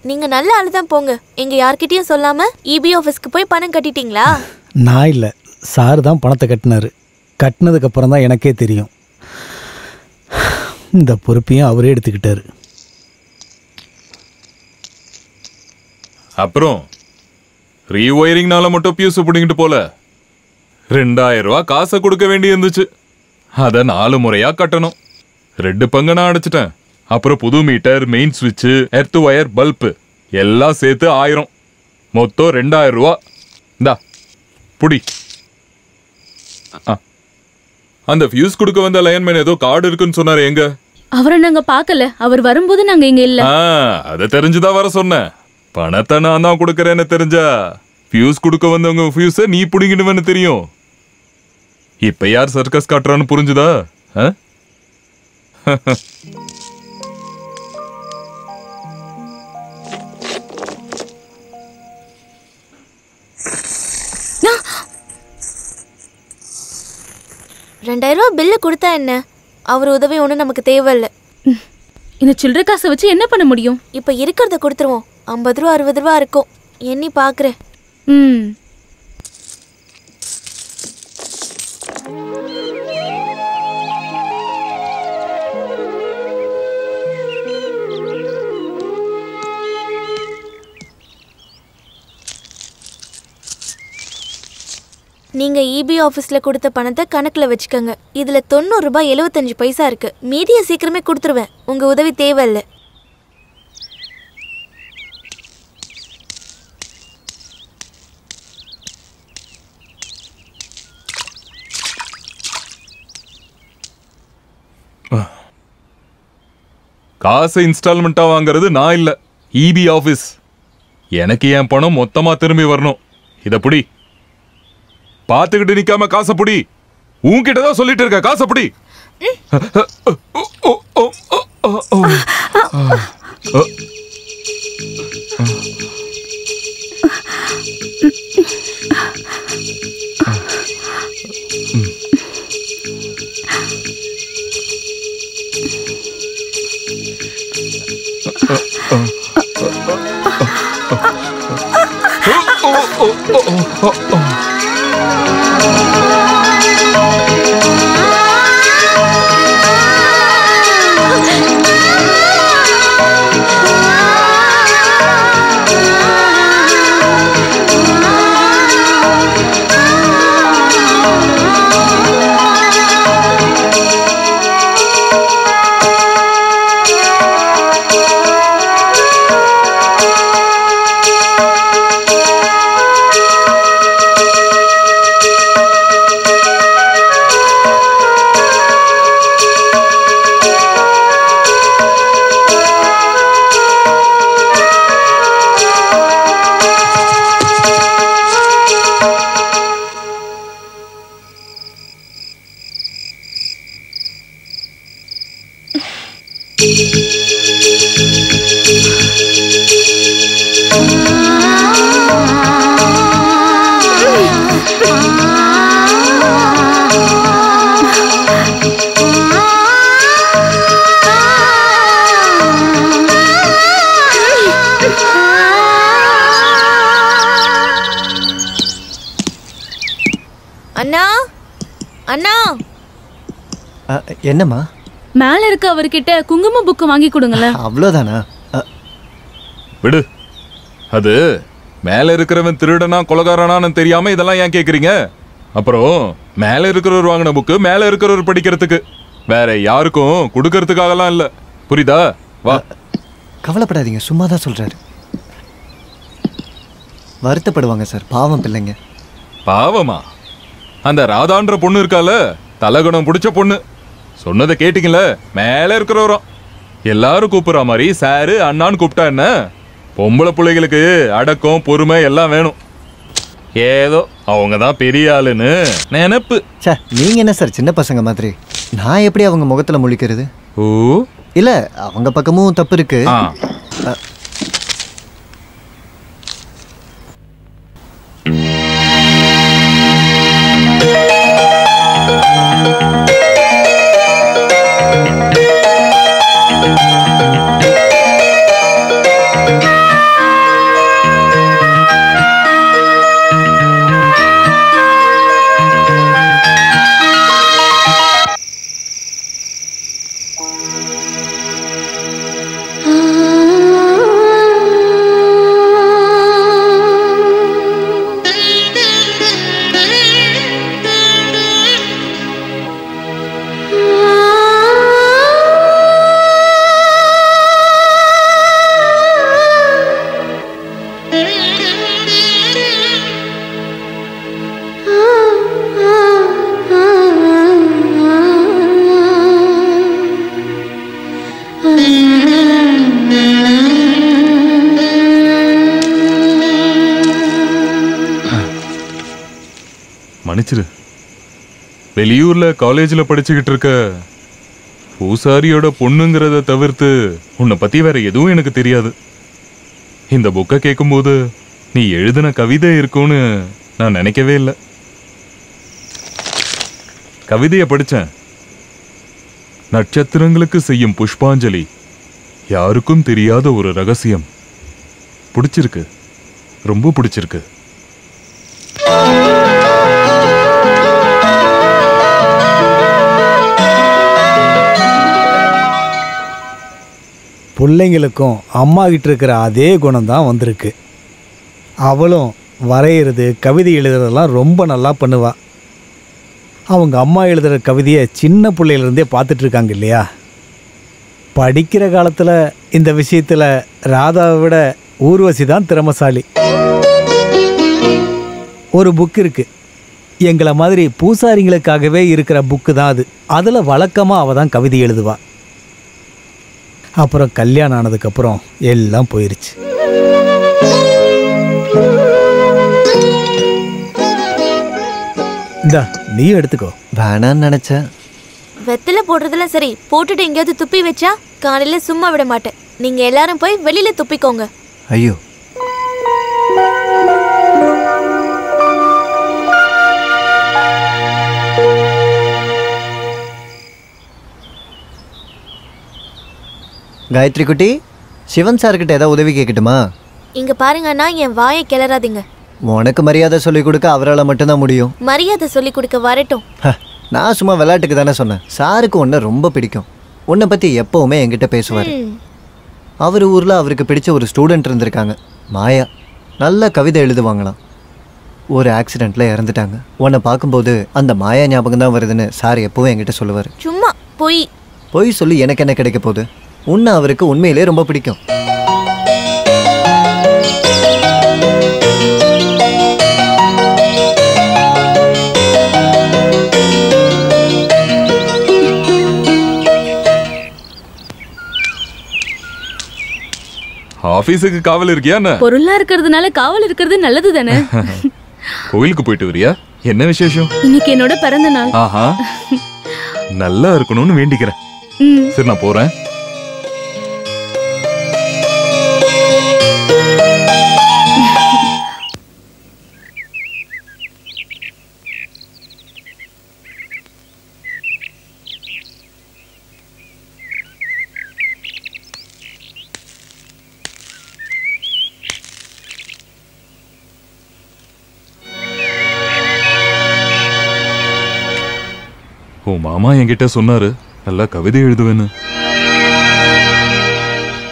நீங்க நல்ல ஆளுதான் போங்க. எங்க யார்கிட்டயும் சொல்லாம இபி ஆபீஸ்க்கு போய் பணம் கட்டிட்டீங்களா? நான் இல்லை, சார் தான் பணத்தை கட்டினாரு. கட்டினதுக்கு அப்புறம் தான் எனக்கே தெரியும். இந்த பொறுப்பையும் அவரே எடுத்துக்கிட்டாரு. அப்புறம் ரீஒயரிங்னால மட்டும் பியூஸ் பிடிங்கிட்டு போல 2000 ரூபாய் காசை கொடுக்க வேண்டி இருந்துச்சு. அதை 4 முறையா கட்டணும். 2 பங்கு நான் அடைச்சிட்டேன். அப்புறம் புது மீட்டர், மெயின் சுவிட்ச், எர்த் ஒயர், பல்பு எல்லாம் சேர்த்து 1000. மொத்தம் 2000 ரூபா. இந்தா புடி. அந்த ஃபியூஸ் கொடுக்க வந்த லைன்மேன் ஏதோ கார்டு இருக்குன்னு சொன்னாரு. எங்க? அவரை நாங்க பார்க்கல. அவர் வரும்போது நாங்க இங்க இல்ல. அதை தெரிஞ்சுதான் வர சொன்னேன். பணத்தை நான் தான் கொடுக்கறேன்னு தெரிஞ்சா ஃபியூஸ் கொடுக்க வந்தவங்க ஃபியூஸை நீ புடிங்கிடுவேன்னு தெரியும். இப்ப யார் சர்க்கஸ் காட்டுறான்னு புரிஞ்சுதா? $2000 பில்லு கொடுத்தா என்ன? அவர் உதவி ஒன்றும் நமக்கு தேவையில்லை. இந்த சில்லறை காசை வச்சு என்ன பண்ண முடியும்? இப்போ இருக்கிறத கொடுத்துருவோம். 50 ரூபா 60 ரூபா இருக்கும். எண்ணி பார்க்குறேன். நீங்க இபி ஆபீஸ்ல கொடுத்த பணத்தை கணக்குல வச்சுக்கோங்க. இதுல 90 ரூபாய் 75 பைசா இருக்கு. மீதியை சீக்கிரமே கொடுத்துருவேன். உங்க உதவி தேவையில்லை. காசை இன்ஸ்டால்மெண்டா வாங்குறது நான் இல்ல, இபி ஆபீஸ். எனக்கு என் பணம் மொத்தமா திரும்பி வரணும். இத புடி. பாத்துக்கிட்டு நிக்காம காசை புடி. உன்கிட்டதான் சொல்லிட்டு இருக்க, காசை புடி. அண்ணா அண்ணா என்னம்மா? மேல இருக்க அவர்கிட்ட குங்கும புக்கு வாங்கி கொடுங்களேன். அவ்வளோதானா? விடு. அது மேல இருக்கிறவன் திருடனா கொலகாரனான்னு தெரியாம இதெல்லாம் ஏன் கேக்குறீங்க? அப்புறம் மேல இருக்கிறவர் வாங்கின புக்கு மேல இருக்கிறவர் படிக்கிறதுக்கு, வேற யாருக்கும் கொடுக்கறதுக்காகலாம் இல்ல. புரியுதா? வா. கவலைப்படாதீங்க, சும்மா தான் சொல்றாரு. வருத்தப்படுவாங்க சார், பாவம் பிள்ளைங்க. பாவமா? அந்த ராதான்ற பொண்ணு இருக்கால, தலகுணம் பிடிச்ச பொண்ணு. சொன்னதை கேட்டீங்கள? மேல இருக்கிறவரும் எல்லாரும் கூப்பிடுற மாதிரி சாரு அண்ணான்னு கூப்பிட்டா என்ன? பொம்பளை பிள்ளைகளுக்கு அடக்கம் பொறுமை எல்லாம் வேணும். ஏதோ அவங்க தான் பெரிய ஆளுன்னு நினைப்பு. சே, நீங்க என்ன சார் சின்ன பசங்க மாதிரி? நான் எப்படி அவங்க முகத்துல முழிக்கிறது? ஓ இல்ல, அவங்க பக்கமும் தப்பு இருக்கு. Ah வெளியூர்ல காலேஜ்ல படிச்சுக்கிட்டு இருக்க பூசாரியோட பொண்ணுங்கிறத தவிர்த்து உன்னை பத்தி வேற எதுவும் எனக்கு தெரியாது. இந்த புக்கை கேட்கும்போது நீ எழுதின கவிதை இருக்கும்னு நான் நினைக்கவே இல்லை. கவிதையை படிச்சேன். நட்சத்திரங்களுக்கு செய்யும் புஷ்பாஞ்சலி, யாருக்கும் தெரியாத ஒரு ரகசியம். பிடிச்சிருக்கு, ரொம்ப பிடிச்சிருக்கு. பிள்ளைங்களுக்கும் அம்மா கிட்ட இருக்கிற அதே குணம் தான் வந்திருக்கு. அவளும் வரைகிறது கவிதை எழுதுறதெல்லாம் ரொம்ப நல்லா பண்ணுவா. அவங்க அம்மா எழுதுகிற கவிதையை சின்ன பிள்ளையிலேருந்தே பார்த்துட்டு இருக்காங்க இல்லையா. படிக்கிற காலத்தில் இந்த விஷயத்தில் ராதாவை விட ஊர்வசி தான் திறமசாலி. ஒரு புக் இருக்கு, எங்களை மாதிரி பூசாரிங்களுக்காகவே இருக்கிற புக்கு தான் அது. அதில் வழக்கமாக அவள் தான் கவிதை எழுதுவா. அப்புறம் கல்யாணம் ஆனதுக்கப்புறம் எல்லாம் போயிருச்சு. இந்தா நீயும் எடுத்துக்கோ. வேணான்னு நினைச்சேன். வெத்தலை போடுறதுல சரி, போட்டுட்டு எங்கேயாவது துப்பி வச்சா காலையில சும்மா விட மாட்டேன். நீங்க எல்லாரும் போய் வெளியில துப்பிக்கோங்க. ஐயோ, காயத்ரி குட்டி, சிவன் சார்கிட்ட ஏதாவது உதவி கேட்கட்டுமா? இங்க பாருங்கன்னா என் வாயை கிளறாதீங்க. உனக்கு மரியாதை சொல்லிக் கொடுக்க அவரால் மட்டும்தான் முடியும். மரியாதை சொல்லி கொடுக்க வரட்டும். நான் சும்மா விளையாட்டுக்கு தானே சொன்னேன். சாருக்கு உன்னை ரொம்ப பிடிக்கும். உன்னை பற்றி எப்போவுமே என்கிட்ட பேசுவார். அவர் ஊரில் அவருக்கு பிடிச்ச ஒரு ஸ்டூடெண்ட் இருந்திருக்காங்க, மாயா. நல்ல கவிதை எழுதுவாங்களாம். ஒரு ஆக்சிடெண்ட்டில் இறந்துட்டாங்க. உன்னை பார்க்கும்போது அந்த மாயா ஞாபகம் தான் வருதுன்னு சார் எப்போவும் என்கிட்ட சொல்லுவார். சும்மா பொய் சொல்லி எனக்கு என்ன கிடைக்க போகுது? உன்னை அவருக்கு உண்மையிலே ரொம்ப பிடிக்கும். ஆபீஸுக்கு காவல் இருக்கியா? பொருளா இருக்கிறதுனால காவல் இருக்கிறது நல்லது தானே. கோயிலுக்கு போயிட்டு வரியா? என்ன விசேஷம்? இன்னைக்கு என்னோட பிறந்த நாள். ஆஹா, நல்லா இருக்கணும்னு வேண்டிக்கிறேன். சரி, நான் போறேன். உன் மாமா என்கிட்ட சொன்னாரு நல்லா கவிதை எழுதுவேன்னு.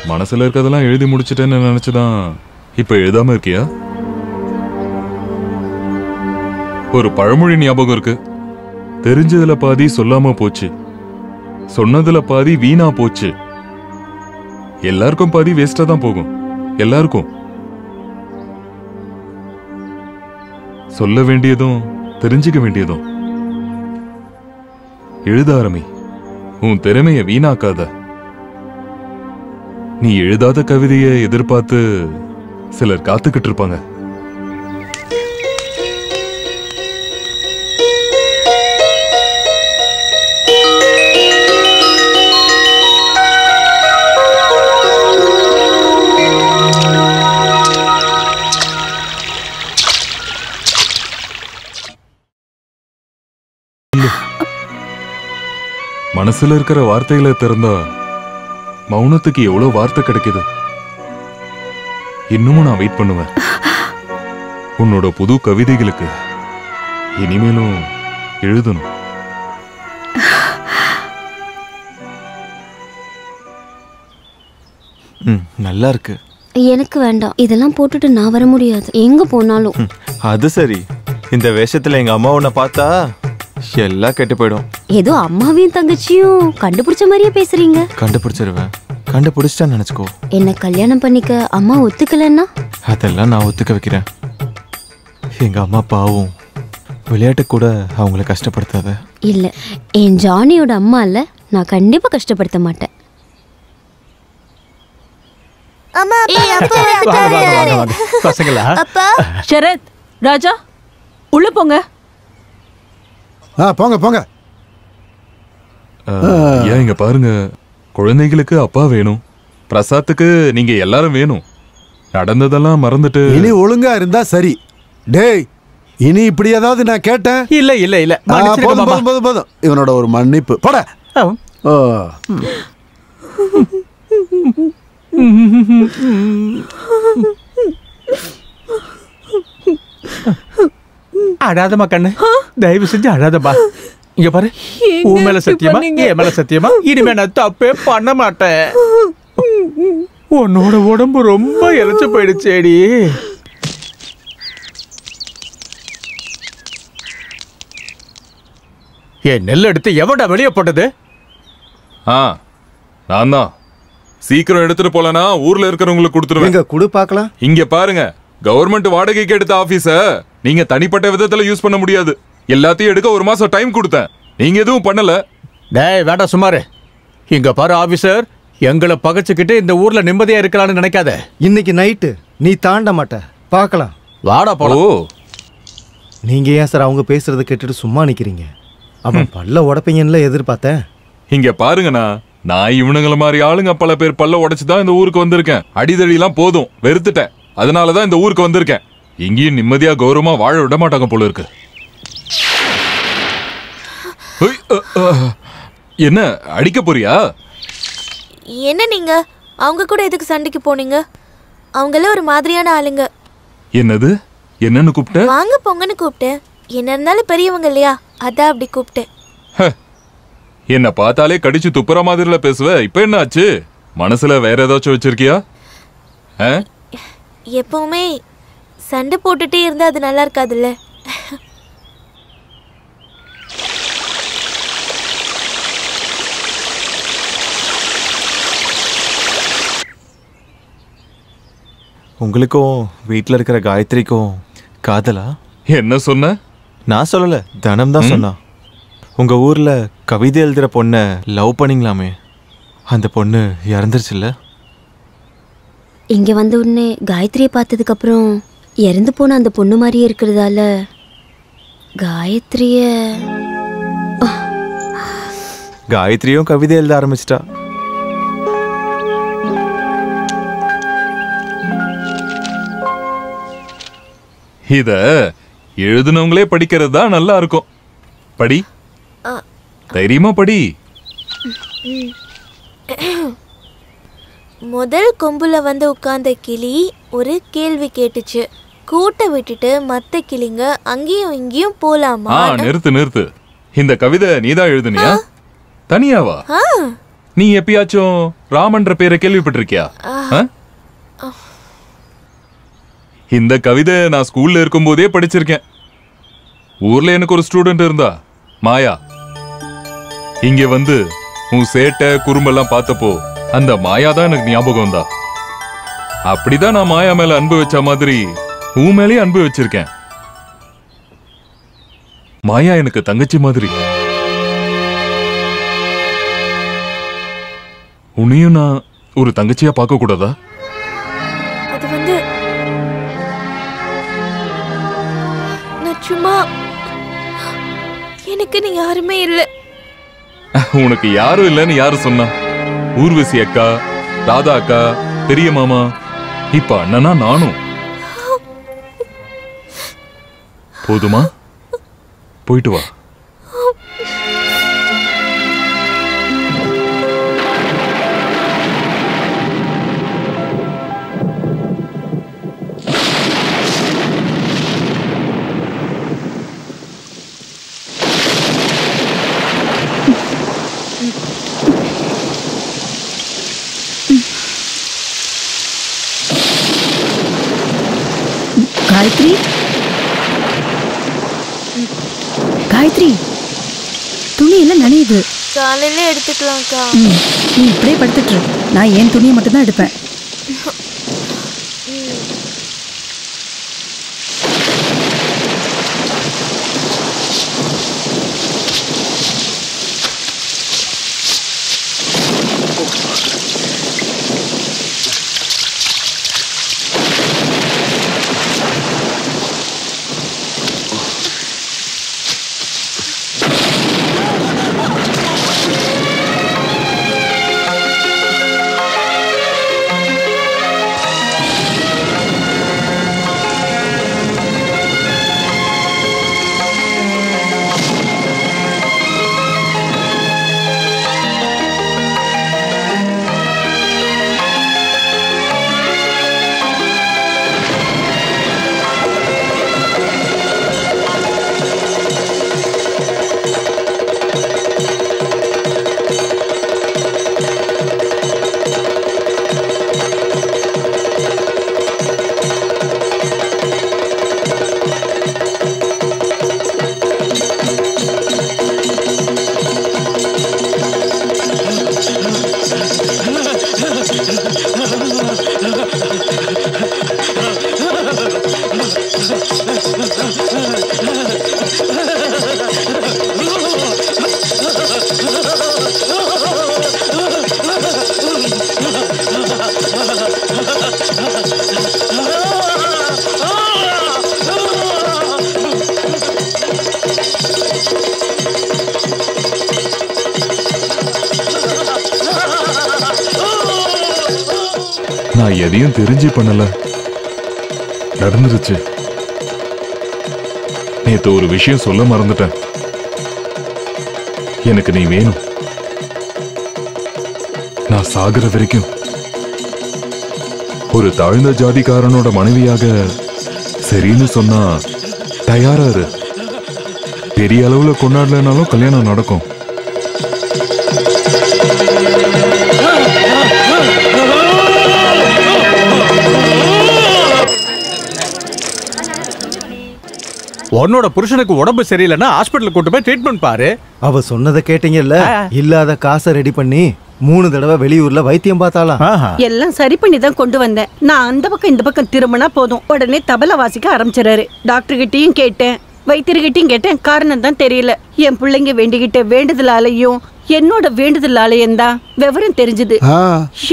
மனசுல இருக்கதெல்லாம் எழுதி முடிச்சிட்டேன்னு நினைச்சுதான் இப்ப எழுதாம இருக்கியா? ஒரு பழமொழி ஞாபகம் இருக்கு, தெரிஞ்சதுல பாதி சொல்லாம போச்சு, சொன்னதுல பாதி வீணா போச்சு. எல்லாருக்கும் பாதி வேஸ்டா தான் போகும். எல்லாருக்கும் சொல்ல வேண்டியதும் தெரிஞ்சுக்க வேண்டியதும். எழுத ஆரம்பி, உன் திறமைய வீணாக்காத. நீ எழுதாத கவிதையை எதிர்பார்த்து சிலர் காத்துக்கிட்டு இருப்பாங்க. மனசுல இருக்கிற வார்த்தைகளை திறந்தா மௌனத்துக்கு எவ்வளவு வார்த்தை கிடைக்குது. இன்னமும் நான் வெயிட் பண்ணுவேன் உன்னோட புது கவிதைகளுக்கு. இனிமேலும் எழுதணும். நல்லா இருக்கு. எனக்கு வேண்டாம், இதெல்லாம் போட்டுட்டு நான் வர முடியாது எங்க போனாலும். அது சரி, இந்த வேஷத்துல எங்க அம்மா உன்னை பார்த்தா எல்லாம் கெட்டு போயிடும். ஏதோ அம்மாவையும் தங்கச்சியும் கண்டுபிடிச்ச மாதிரியே பேசுறீங்க. கண்டுபிடிச்சிருவேன். கண்டுபிடிச்சிட்டா நினைச்சுக்கோ. என்ன கல்யாணம் பண்ணிக்க அம்மா ஒத்துக்கலன்னா? அதெல்லாம் நான் ஒத்துக்க வைக்கிறேன். எங்க அம்மா பாவம், விளையாட்டு கூட அவங்கள கஷ்டப்படுத்தாத. இல்ல, என் ஜானியோட அம்மா இல்ல, நான் கண்டிப்பா கஷ்டப்படுத்த மாட்டேன். சரத், ராஜா, உள்ள போங்க. போங்க போங்க. ஏன் இங்க பாருங்க, குழந்தைகளுக்கு அப்பா வேணும், பிரசாத்துக்கு நீங்க எல்லாரும் வேணும். நடந்ததெல்லாம் மறந்துட்டு இனி ஒழுங்கா இருந்தா சரி. டேய், இனி இப்படி ஏதாவது நான் கேட்டேன்? இல்ல இல்ல இல்ல, போதும் போதும் போதும் போதும். இவனோட ஒரு மன்னிப்பு போட. அழாதமா கண்ணு, தயவு செஞ்சு அழாதப்பா. இங்க பாரு, உன் மேல சத்தியமா, என் மேல சத்தியமா, இனிமே நான் தப்பே பண்ண மாட்டேன். உன்னோட உடம்பு ரொம்ப இழைச்சு போயிடுச்சேடி. என் நெல் எடுத்து எவன்டா வெளியே போட்டது? நான் தான். சீக்கிரம் எடுத்துட்டு போலனா ஊர்ல இருக்கிறவங்களுக்கு கொடுத்துருவேன். இங்க குடு பார்க்கலாம். இங்க பாருங்க, கவர்மெண்ட் வாடகைக்கு எடுத்த ஆபீஸ நீங்க தனிப்பட்ட விதத்துல யூஸ் பண்ண முடியாது. எல்லாத்தையும் எடுக்க ஒரு மாசம் டைம் கொடுத்தேன், நீங்க எதுவும் பண்ணல. டேய் வேண்டாம் சுமாரு. இங்க பாரு ஆபீசர், எங்களை பகைச்சுக்கிட்டு இந்த ஊர்ல நிம்மதியா இருக்கலாம்னு நினைக்காத. இன்னைக்கு நைட்டு நீ தாண்ட மாட்ட, பார்க்கலாம். வாடா போலாம். நீங்க ஏன் சார் அவங்க பேசுறத கேட்டுட்டு சும்மா நிக்கிறீங்க? அவன் பல்ல உடைப்பீங்கன்னு எதிர்பார்த்தேன். இங்க பாருங்கண்ணா, நான் இவனுங்கள மாதிரி ஆளுங்க பல பேர் பல்ல உடைச்சுதான் இந்த ஊருக்கு வந்திருக்கேன். அடிதடி எல்லாம் போதும், வெறுத்துட்டேன். அதனாலதான் இந்த ஊருக்கு வந்திருக்கேன். இங்கேயும் நிம்மதியா கௌரவமா வாழ விட மாட்டாங்க போல இருக்கு. என்ன அடிக்க போறியா? என்ன நீங்க அவங்க கூட எதுக்கு சண்டைக்கு போனீங்க? அவங்கள ஒரு மாதிரியான ஆளுங்க. என்னது? என்னன்னு கூப்பிட்ட? வாங்க பொங்கன்னு கூப்பிட்டேன். என்ன இருந்தாலும் பெரியவங்க இல்லையா, அதான் அப்படி கூப்பிட்டேன். என்ன பார்த்தாலே கடிச்சு துப்புற மாதிரில பேசுவ. இப்ப என்ன ஆச்சு? மனசுல வேற ஏதாச்சும் வச்சிருக்கியா? எப்பவுமே சண்டை போட்டுட்டே இருந்தா அது நல்லா இருக்காதுல்ல. உங்களுக்கும் வீட்டில் இருக்கிற காயத்ரிக்கும் காதலா? என்ன சொன்ன? நான் சொல்லல, தனம் தான் சொன்னா. உங்க ஊர்ல கவிதை எழுதுற பொண்ணை லவ் பண்ணீங்களாமே, அந்த பொண்ணு இறந்துருச்சுல்ல? இங்க வந்த உடனே காயத்ரியை பார்த்ததுக்கு அப்புறம் இறந்து போன அந்த பொண்ணு மாதிரியே இருக்கிறதால காயத்ரியும் கவிதை எழுத ஆரம்பிச்சிட்டா. இத எழுதுனவங்களே படிக்கிறது தான் நல்லா இருக்கும். படி, தைரியமா படி. முதல் கொம்புல வந்து உட்கார்ந்த கிளி ஒரு கேள்வி கேட்டுச்சு. கூட்ட விட்டுட்டு மத்த கிளிங்க அங்கேயும் இங்கேயும் போலாமா? நிறுத்து. இந்த கவிதை நீதான் எழுதுனியா? தனியாவா? நீ எப்பயாச்சும் ராமன்ற பேரை கேள்விப்பட்டிருக்கியா? இந்த கவிதை நான் ஸ்கூல்ல இருக்கும் போதே படிச்சிருக்கேன். ஊர்ல எனக்கு ஒரு ஸ்டூடெண்ட் இருந்தா, மாயா. இங்க வந்து உன் சேட்டை குறும்பெல்லாம் பார்த்தப்போ அந்த மாயா தான் எனக்கு ஞாபகம் தான். அப்படிதான் நான் மாயா மேல அன்பு வச்ச மாதிரி உன் மேலேயே அன்பு வச்சிருக்கேன். மாயா எனக்கு தங்கச்சி மாதிரி. உன்னையும் நான் ஒரு தங்கச்சியா பார்க்க கூடாதா? அது வந்து நான் சும்மா, எனக்கு நீ யாருமே இல்லை. உனக்கு யாரும் இல்லைன்னு யாரு சொன்னா? ஊர்வசி அக்கா, ராதா அக்கா, பெரிய மாமா, இப்ப அண்ணனா நானும். போதுமா? போயிட்டு வா. காயத்ரி, காயத்ரி, துணி எல்லாம் நனையுது. காலையில எடுத்துக்கலாம்க்கா. நீ இப்படியே படுத்துட்டு இரு. நான் என் துணியை மட்டும் தான் எடுப்பேன். நான் எதையும் தெரிஞ்சு பண்ணல, நடந்துருச்சு. நேத்து ஒரு விஷயம் சொல்ல மறந்துட்டேன். எனக்கு நீ வேணும். நான் சாகுற வரைக்கும் ஒரு தாழ்ந்த ஜாதிக்காரனோட மனைவியாக சரின்னு சொன்னா தயாரா இரு. பெரிய அளவுல கொண்டாடலனாலும் கல்யாணம் நடக்கும். உன்னோட புருஷனுக்கு உடம்பு சரியில்லைன்னா ஹாஸ்பிட்டல் கூட்டு போய் ட்ரீட்மெண்ட் பாரு. அவ சொன்னதை கேட்டீங்கல்ல, இல்லாத காசை ரெடி பண்ணி 3 தடவை வெளியூர்ல வைத்தியம் பார்த்தாலாம். எல்லாம் சரி பண்ணி தான் கொண்டு வந்தேன். நான் அந்த பக்கம் இந்த பக்கம் திரும்பினா போதும், உடனே தபல வாசிக்க ஆரம்பிச்சிடறாரு. டாக்டர் கிட்டையும் கேட்டேன், வைத்தியர்கிட்டையும் கேட்டேன். காரணம் தான் தெரியல. என் பிள்ளைங்க வேண்டிக்கிட்ட வேண்டுதலாலையும் என்னோட வேண்டுதலாலையும் தான் விவரம் தெரிஞ்சது.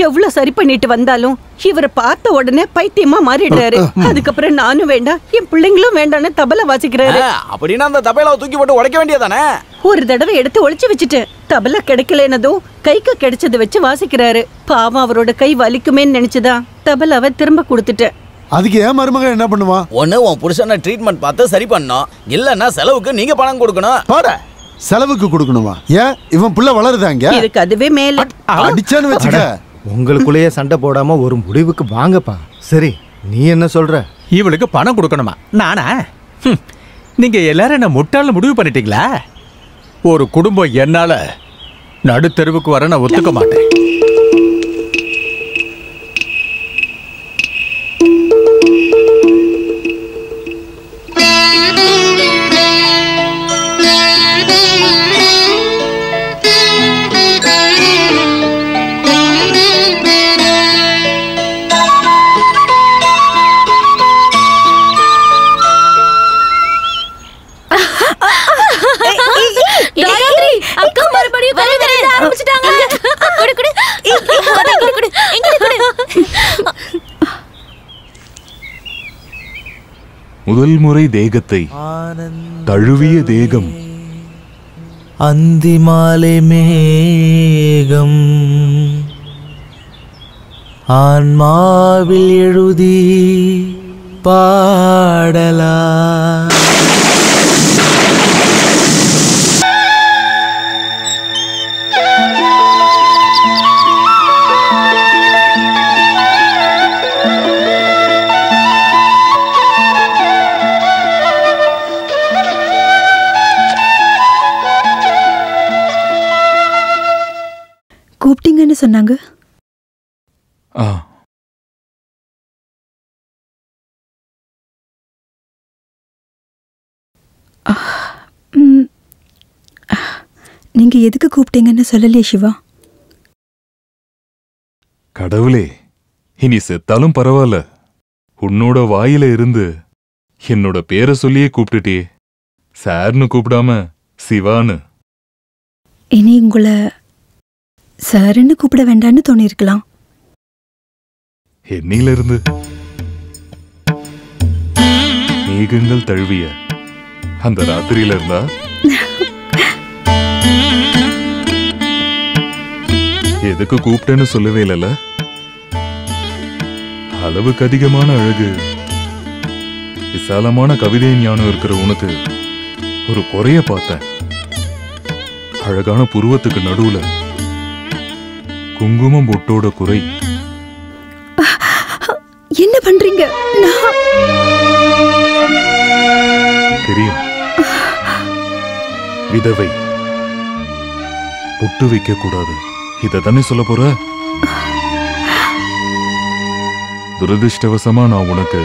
எவ்வளவு சரி பண்ணிட்டு வந்தாலும் இவரை பார்த்த உடனே பைத்தியமா மாறிடுறாரு. அதுக்கப்புறம் நானும் வேண்டாம், என் பிள்ளைங்களும் வேண்டான்னு தபல வாசிக்கிறாரு. அப்படின்னா அந்த தபலாவை தூக்கி போட்டு உடைக்க வேண்டியதானே? ஒரு தடவை எடுத்து ஒளிச்சு வச்சுட்டேன். தபல கிடைக்கலனதும் கைக்கு கிடைச்சது வச்சு வாசிக்கிறாரு. பாவம் அவரோட கை வலிக்குமேன்னு நினைச்சுதான் தபலாவை திரும்ப கொடுத்துட்டேன். அதுக்கு ஏன் மருமகன் என்ன பண்ணுவான்? ஒண்ணு உன் புருஷனை ட்ரீட்மெண்ட் பார்த்து சரி பண்ணணும், இல்லன்னா செலவுக்கு நீங்க பணம் கொடுக்கணும். பாட செலவுக்கு கொடுக்கணுமா? ஏன் இவன் புள்ள வளருதாங்க? இதுக்கு அதுவே மேல அடிச்சான்னு வச்சுக்க. உங்களுக்குள்ளேயே சண்டை போடாம ஒரு முடிவுக்கு வாங்கப்பா. சரி, நீ என்ன சொல்ற? இவளுக்கு பணம் கொடுக்கணுமா? நானா? நீங்க எல்லாரும் என்ன முட்டாள முடிவு பண்ணிட்டீங்களா? ஒரு குடும்பம் என்னால நடுத்தெருவுக்கு வர நான் ஒத்துக்க மாட்டேன். முதல் முறை தேகத்தை தழுவிய தேகம் அந்திமாலை மேகம் ஆன்மாவில் எழுதி பாடலா. கூப்பிட்டீங்கன்னு சொன்னாங்க. நீங்க எதுக்கு கூப்பிட்டீங்கன்னு சொல்லலையே சிவா? கடவுளே, இனி செத்தாலும் பரவாயில்ல, உன்னோட வாயில இருந்து என்னோட பேரை சொல்லியே கூப்பிட்டுட்டே. சார்னு கூப்பிடாம சிவான்னு. இனி உங்களை சாருன்னு கூப்பிட வேண்டான்னு தோணிருக்கலாம். என்னையில இருந்து மேகங்கள் தழுவிய அந்த ராத்திரியில இருந்தா எதுக்கு கூப்பிட்டேன்னு சொல்லவே இல்லைல்ல. அளவுக்கு அதிகமான அழகு, விசாலமான கவிதை ஞானம் இருக்கிற உனக்கு ஒரு குறைய பார்த்தேன். அழகான புருவத்துக்கு நடுவுல குங்குமம் பொட்டோட குறை. என்ன பண்றீங்க? தெரியும், விதவை பொட்டு வைக்க கூடாது, இத தானே சொல்ல போற? துரதிருஷ்டவசமா நான் உனக்கு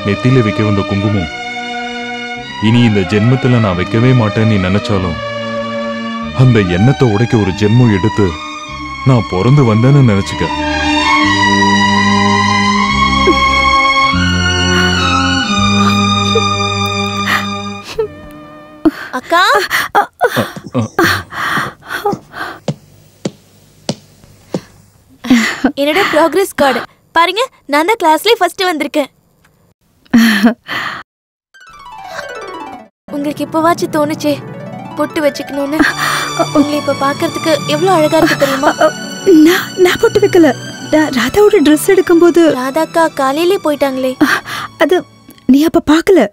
நெத்தியில வைக்க வந்த குங்குமம் இனி இந்த ஜென்மத்துல நான் வைக்கவே மாட்டேன்னு நீ நினைச்சாலும் அந்த எண்ணத்தை உடைக்க ஒரு ஜென்மம் எடுத்து நான் பிறந்து வந்தேன்னு நினைச்சுக்க. அக்கா என்னோட ப்ராக்ரஸ் கார்டு பாருங்க, நான் தான் கிளாஸ்ல ஃபர்ஸ்ட் வந்திருக்கேன். உங்களுக்கு இப்பவாச்சும் தோணுச்சே பொட்டு வச்சுக்கணும்னு? உங்களை இப்ப பாக்குறதுக்கு எவ்வளவு அழகா இருக்கு தெரியுமா? நான் பொட்டு வைக்கல. ராதாவோட ட்ரெஸ் எடுக்கும்போது ராதாக்கா காலையிலே போயிட்டாங்களே. அது நீ அப்ப பார்க்கல.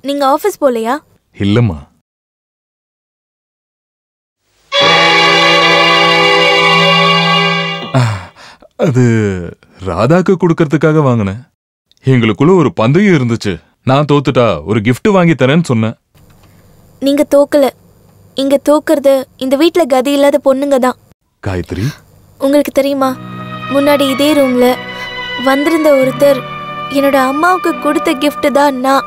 நீங்க ஆபீஸ் போலையா? இல்லம்மா. அது ராதாக்கு கொடுக்கறதுக்காக வாங்கினேன். எங்களுக்குள்ள ஒரு பந்தயம் இருந்துச்சு. நான் தோத்துட்டா ஒரு gift வாங்கி தரேன்னு சொன்னேன். நீங்க தோக்கல. இங்க தோக்குறது இந்த வீட்ல கதி இல்லாத பொண்ணுங்க தான். காயத்ரி, உங்களுக்கு தெரியுமா, முன்னாடி இதே ரூம்ல வந்திருந்த ஒருத்தர் என்னோட அம்மாவுக்கு கொடுத்த gift தான் நான்.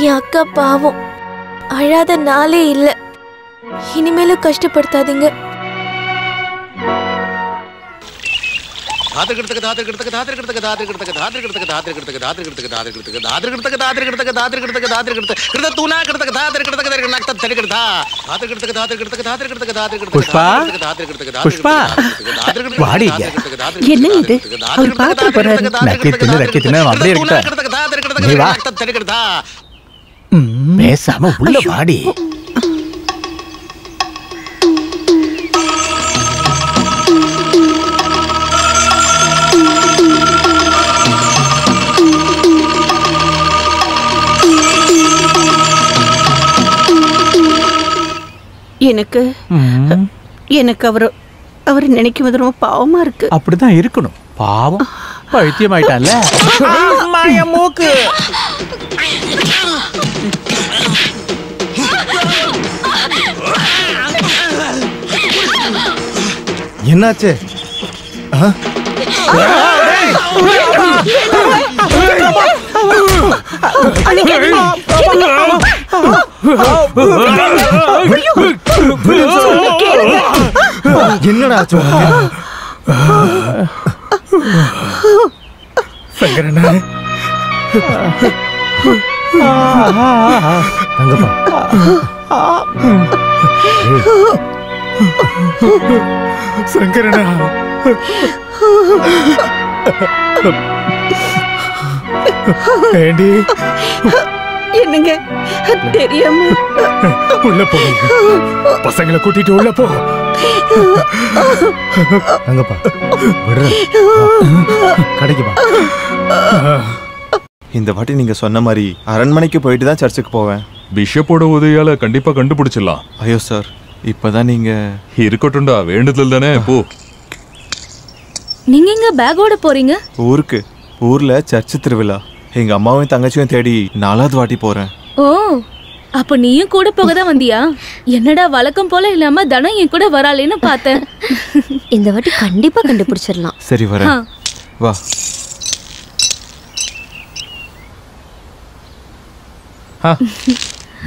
என் அக்கா பாவம், அழாத நாளே இல்ல. இனிமேலும் கஷ்டப்படுத்தாதீங்க. புஷ்பா, புஷ்பா, வாடி இங்க. என்ன இது? அவர் பாத்திர போறாரு. நக்கி தின்னு அப்படியே இருக்கட்ட. நீ வா. பேசாம உள்ள வாடி. எனக்கு அவர் நினைக்கும் போது ரொம்ப பாவமா இருக்கு. அப்படிதான் இருக்கணும். பாவம் பைத்தியமாயிட்டான்ல. மாய மூக்கு. என்னாச்சு? என்னடா சங்கரண்ணா, சங்கரண்ணா, ஏண்டி என்னங்க தெரியாம உள்ள போ. பசங்களை கூட்டிட்டு உள்ள போ. அங்கப்பா கடைக்கு வா. இந்த வாட்டி நீங்க சொன்ன மாதிரி அரண்மனைக்கு போயிட்டு தான் சர்ச்சுக்கு போவேன். பிஷப்போட உதவியால கண்டிப்பா கண்டுபிடிச்சிடலாம். ஐயோ சார், இப்பதான் நீங்க இருக்கட்டும்டா, வேண்டுதல் தானே. போ. நீங்க எங்க பேக்கோட போறீங்க? ஊருக்கு. ஊர்ல சர்ச்சு திருவிழா. எங்க அம்மாவையும் தங்கச்சியும் தேடி 4வது வாட்டி போறேன். ஓ, அப்ப நீயும் கூட போக தான் வந்தியா? என்னடா வழக்கம் போல இல்லாம தனம் என் கூட வராளேன்னு பார்த்தேன். இந்த வாட்டி கண்டிப்பா கண்டுபிடிச்சிடலாம். சரி வரேன். வா.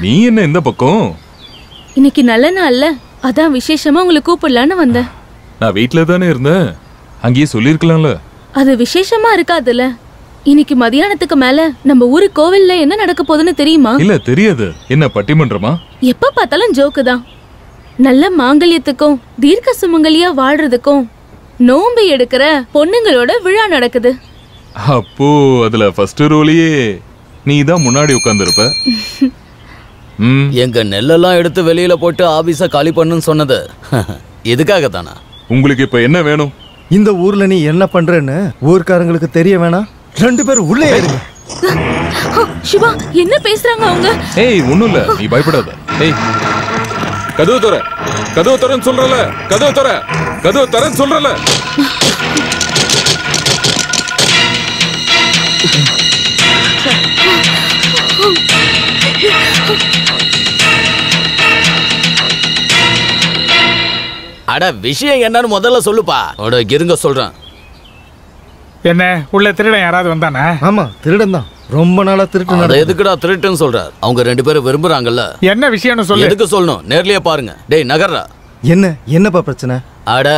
நீ என்ன இந்த பக்கம்? இன்னைக்கு நல்ல நாள்ல, அதான் விசேஷமா உங்களை கூப்பிடலான்னு வந்தேன். நான் வீட்ல தானே இருந்தேன். அங்கேயே சொல்லிருக்கலாம்ல. அது விசேஷமா இருக்காதுல்ல. இன்னைக்கு மதியானத்துக்கு மேல நம்ம ஊரு கோவில்ல என்ன நடக்க போகுதுன்னு தெரியுமா? இல்ல, தெரியாது. என்ன பட்டிமன்றமா? எப்ப பார்த்தாலும் ஜோக்கு தான். நல்ல மாங்கல்யத்துக்கும் தீர்க்க சுமங்கலியா வாழ்றதுக்கும் நோம்பு எடுக்கிற பொண்ணுங்களோட விழா நடக்குது. அப்போ அதுல ஃபர்ஸ்ட் ரோலியே நீ தான் முன்னாடி உட்கார்ந்திருப்ப. எங்க நெல்லெல்லாம் எடுத்து வெளியில போட்டு ஆபீஸ காலி பண்ணுன்னு சொன்னது எதுக்காக தானா? உங்களுக்கு இப்ப என்ன வேணும்? இந்த ஊர்ல நீ என்ன பண்றேன்னு ஊர்க்காரங்களுக்கு தெரிய வேணாம். 2 பேரும் உள்ளே ஏறுங்க. சிவா, என்ன பேசுறாங்க அவங்க? ஏய், ஒண்ணும் இல்ல, நீ பயப்படாத. ஏய், கதவு தர, கதவு தரன்னு சொல்றல, கதவு தர, கதவு தரன்னு சொல்றல. அட, விஷயம் என்னன்னு முதல்ல சொல்லுப்பா. இருங்க சொல்றேன். என்ன, உள்ள திருடன் யாராவது வந்தானா? ஆமா, திருடன் தான். ரொம்ப நாளா திருட்டு அதை எதுக்குடா திருட்டுன்னு சொல்றார்? அவங்க 2 பேரும் விரும்புறாங்கல்ல. என்ன விஷயம்னு சொல்லு. எதுக்கு சொல்லணும்? நேர்லயே பாருங்க. டேய் நகர்றா. என்னப்பா பிரச்சனை? அட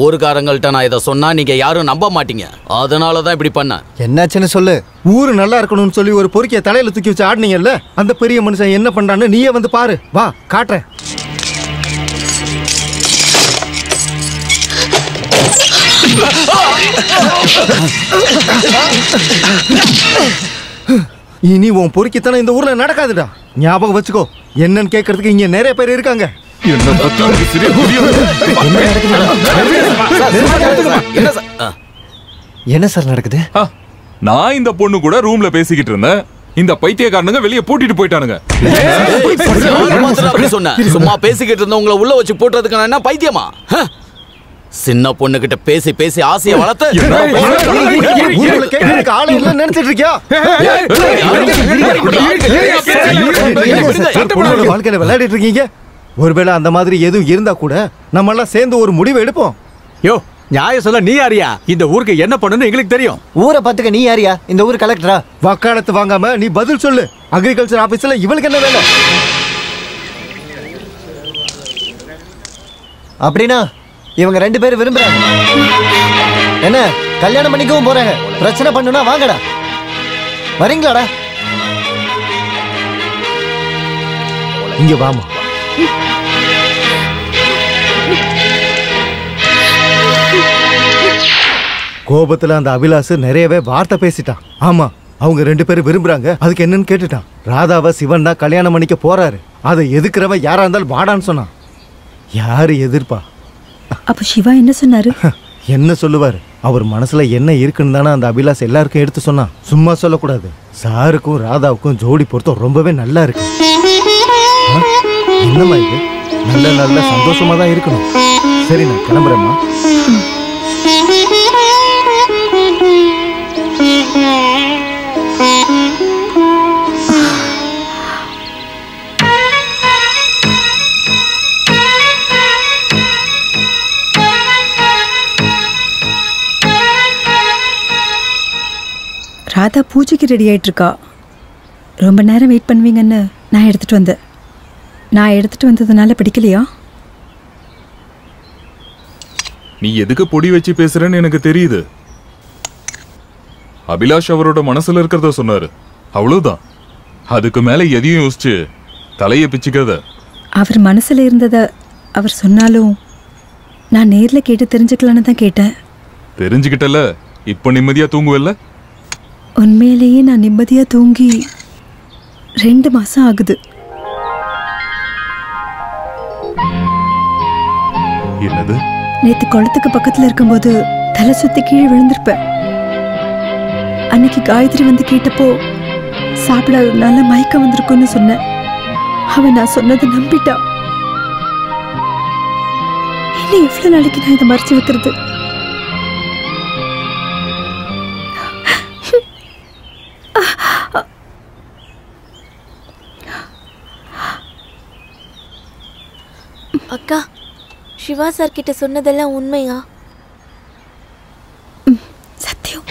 ஊருக்காரங்கள்ட்ட நான் இதை சொன்னா நீங்க யாரும் நம்ப மாட்டீங்க. அதனாலதான் இப்படி பண்ண. என்னாச்சுன்னு சொல்லு. ஊரு நல்லா இருக்கணும்னு சொல்லி ஒரு பொறுக்கிய தலையில தூக்கி வச்சு ஆடினீங்கல்ல, அந்த பெரிய மனுஷன் என்ன பண்றான்னு நீயே வந்து பாரு. வா காட்டுறேன். இனி உன் பொறுக்கித்தனம் இந்த ஊர்ல நடக்காதுடா. ஞாபகம் வச்சுக்கோ. என்னன்னு கேட்கறதுக்கு இங்க நிறைய பேர் இருக்காங்க. என்ன சார் நடக்குது? நான் இந்த பொண்ணு கூட ரூம்ல பேசிக்கிட்டு இருந்தேன். இந்த பைத்தியக்காரனுங்க வெளியே பூட்டிட்டு போயிட்டானுங்க. சும்மா பேசிக்கிட்டு இருந்த உங்களை உள்ள வச்சு போட்டுறதுக்கு நான் என்ன பைத்தியமா? சின்ன பொண்ணு கிட்ட பேசி பேசி ஆசையை வளர்த்து நினைச்சிட்டு இருக்கியா? வாழ்க்கையில விளையாடிட்டு இருக்கீங்க. ஒருவேளை அந்த மாதிரி எதுவும் இருந்தா கூட நம்ம எல்லாம் சேர்ந்து ஒரு முடிவு எடுப்போம். யோ நியாயம் சொல்ல நீ யாரியா? இந்த ஊருக்கு என்ன பண்ணணும்னு எங்களுக்கு தெரியும். ஊரை பார்த்துக்க நீ யாரியா? இந்த ஊர் கலெக்டரா? வக்காலத்து வாங்காம நீ பதில் சொல்லு. அக்ரிகல்ச்சர் ஆபீஸ்ல இவளுக்கு என்ன வேலை? அப்படின்னா இவங்க 2 பேரும் விரும்புறாங்க. என்ன கல்யாணம் பண்ணிக்கவும் போறாங்க. பிரச்சனை பண்ணுனா வாங்கடா. வரீங்களாடா? இங்க வாமா. கோபத்துல அந்த அபிலாஷ் நிறையவே வார்த்தை பேசிட்டான். ஆமா, அவங்க 2 பேரும் விரும்புறாங்க. அதுக்கு என்னன்னு கேட்டுட்டான். ராதாவை சிவன் தான் கல்யாணம் பண்ணிக்க போறாரு. அதை எதிர்க்கிறவ யாரா இருந்தாலும் வாடான்னு சொன்னான். யாரு எதிர்ப்பா? அப்ப சிவா என்ன சொன்னாரு? என்ன சொல்லுவாரு? அவர் மனசுல என்ன இருக்குன்னு தானே அந்த அபிலாஷ் எல்லாருக்கும் எடுத்து சொன்னான். சும்மா சொல்லக்கூடாது. சாருக்கும் ராதாவுக்கும் ஜோடி பொருத்தம் ரொம்பவே நல்லா இருக்கு. என்னம்மா இது? நல்ல நல்ல சந்தோஷமா தான் இருக்கணும். சரி நான் கிளம்புறேம்மா. ராதா பூஜைக்கு ரெடி ஆயிட்டு இருக்கா. ரொம்ப நேரம் வெயிட் பண்ணுவீங்கன்னு நான் எடுத்துட்டு வந்தேன். நான் எடுத்துட்டு வந்ததுனால பிடிக்கலையா? நீ எதுக்கு பொடி வச்சு பேசுறேன்னு எனக்கு தெரியுது. அபிலாஷ் அவரோட மனசுல இருக்கிறத சொன்னாரு, அவ்வளவுதான். அதுக்கு மேல எதையும் யோசிச்சு தலையை பிச்சுக்காத. அவர் மனசுல இருந்தத அவர் சொன்னாலும் நான் நேர்ல கேட்டு தெரிஞ்சுக்கலான்னு தான் கேட்டேன். தெரிஞ்சுக்கிட்டல, இப்ப நிம்மதியா தூங்குவல்ல? உண்மையிலேயே நான் நிம்மதியா தூங்கி 2 மாசம் ஆகுது. என்னது? நேத்து குளத்துக்கு பக்கத்துல இருக்கும்போது தலை சுத்தி கீழே விழுந்திருப்பேன். அன்னைக்கு காயத்ரி வந்து கேட்டப்போ சாப்பிடாததுனால மயக்கம் வந்திருக்குன்னு சொன்னேன். அவன் நான் சொன்னதை நம்பிட்டா. இன்னும் எவ்வளவு நாளைக்கு நான் இதை மறைச்சு வைக்கிறது? அக்கா, சிவா சார் கிட்ட சொன்னதெல்லாம் உண்மையா? சத்தியம்.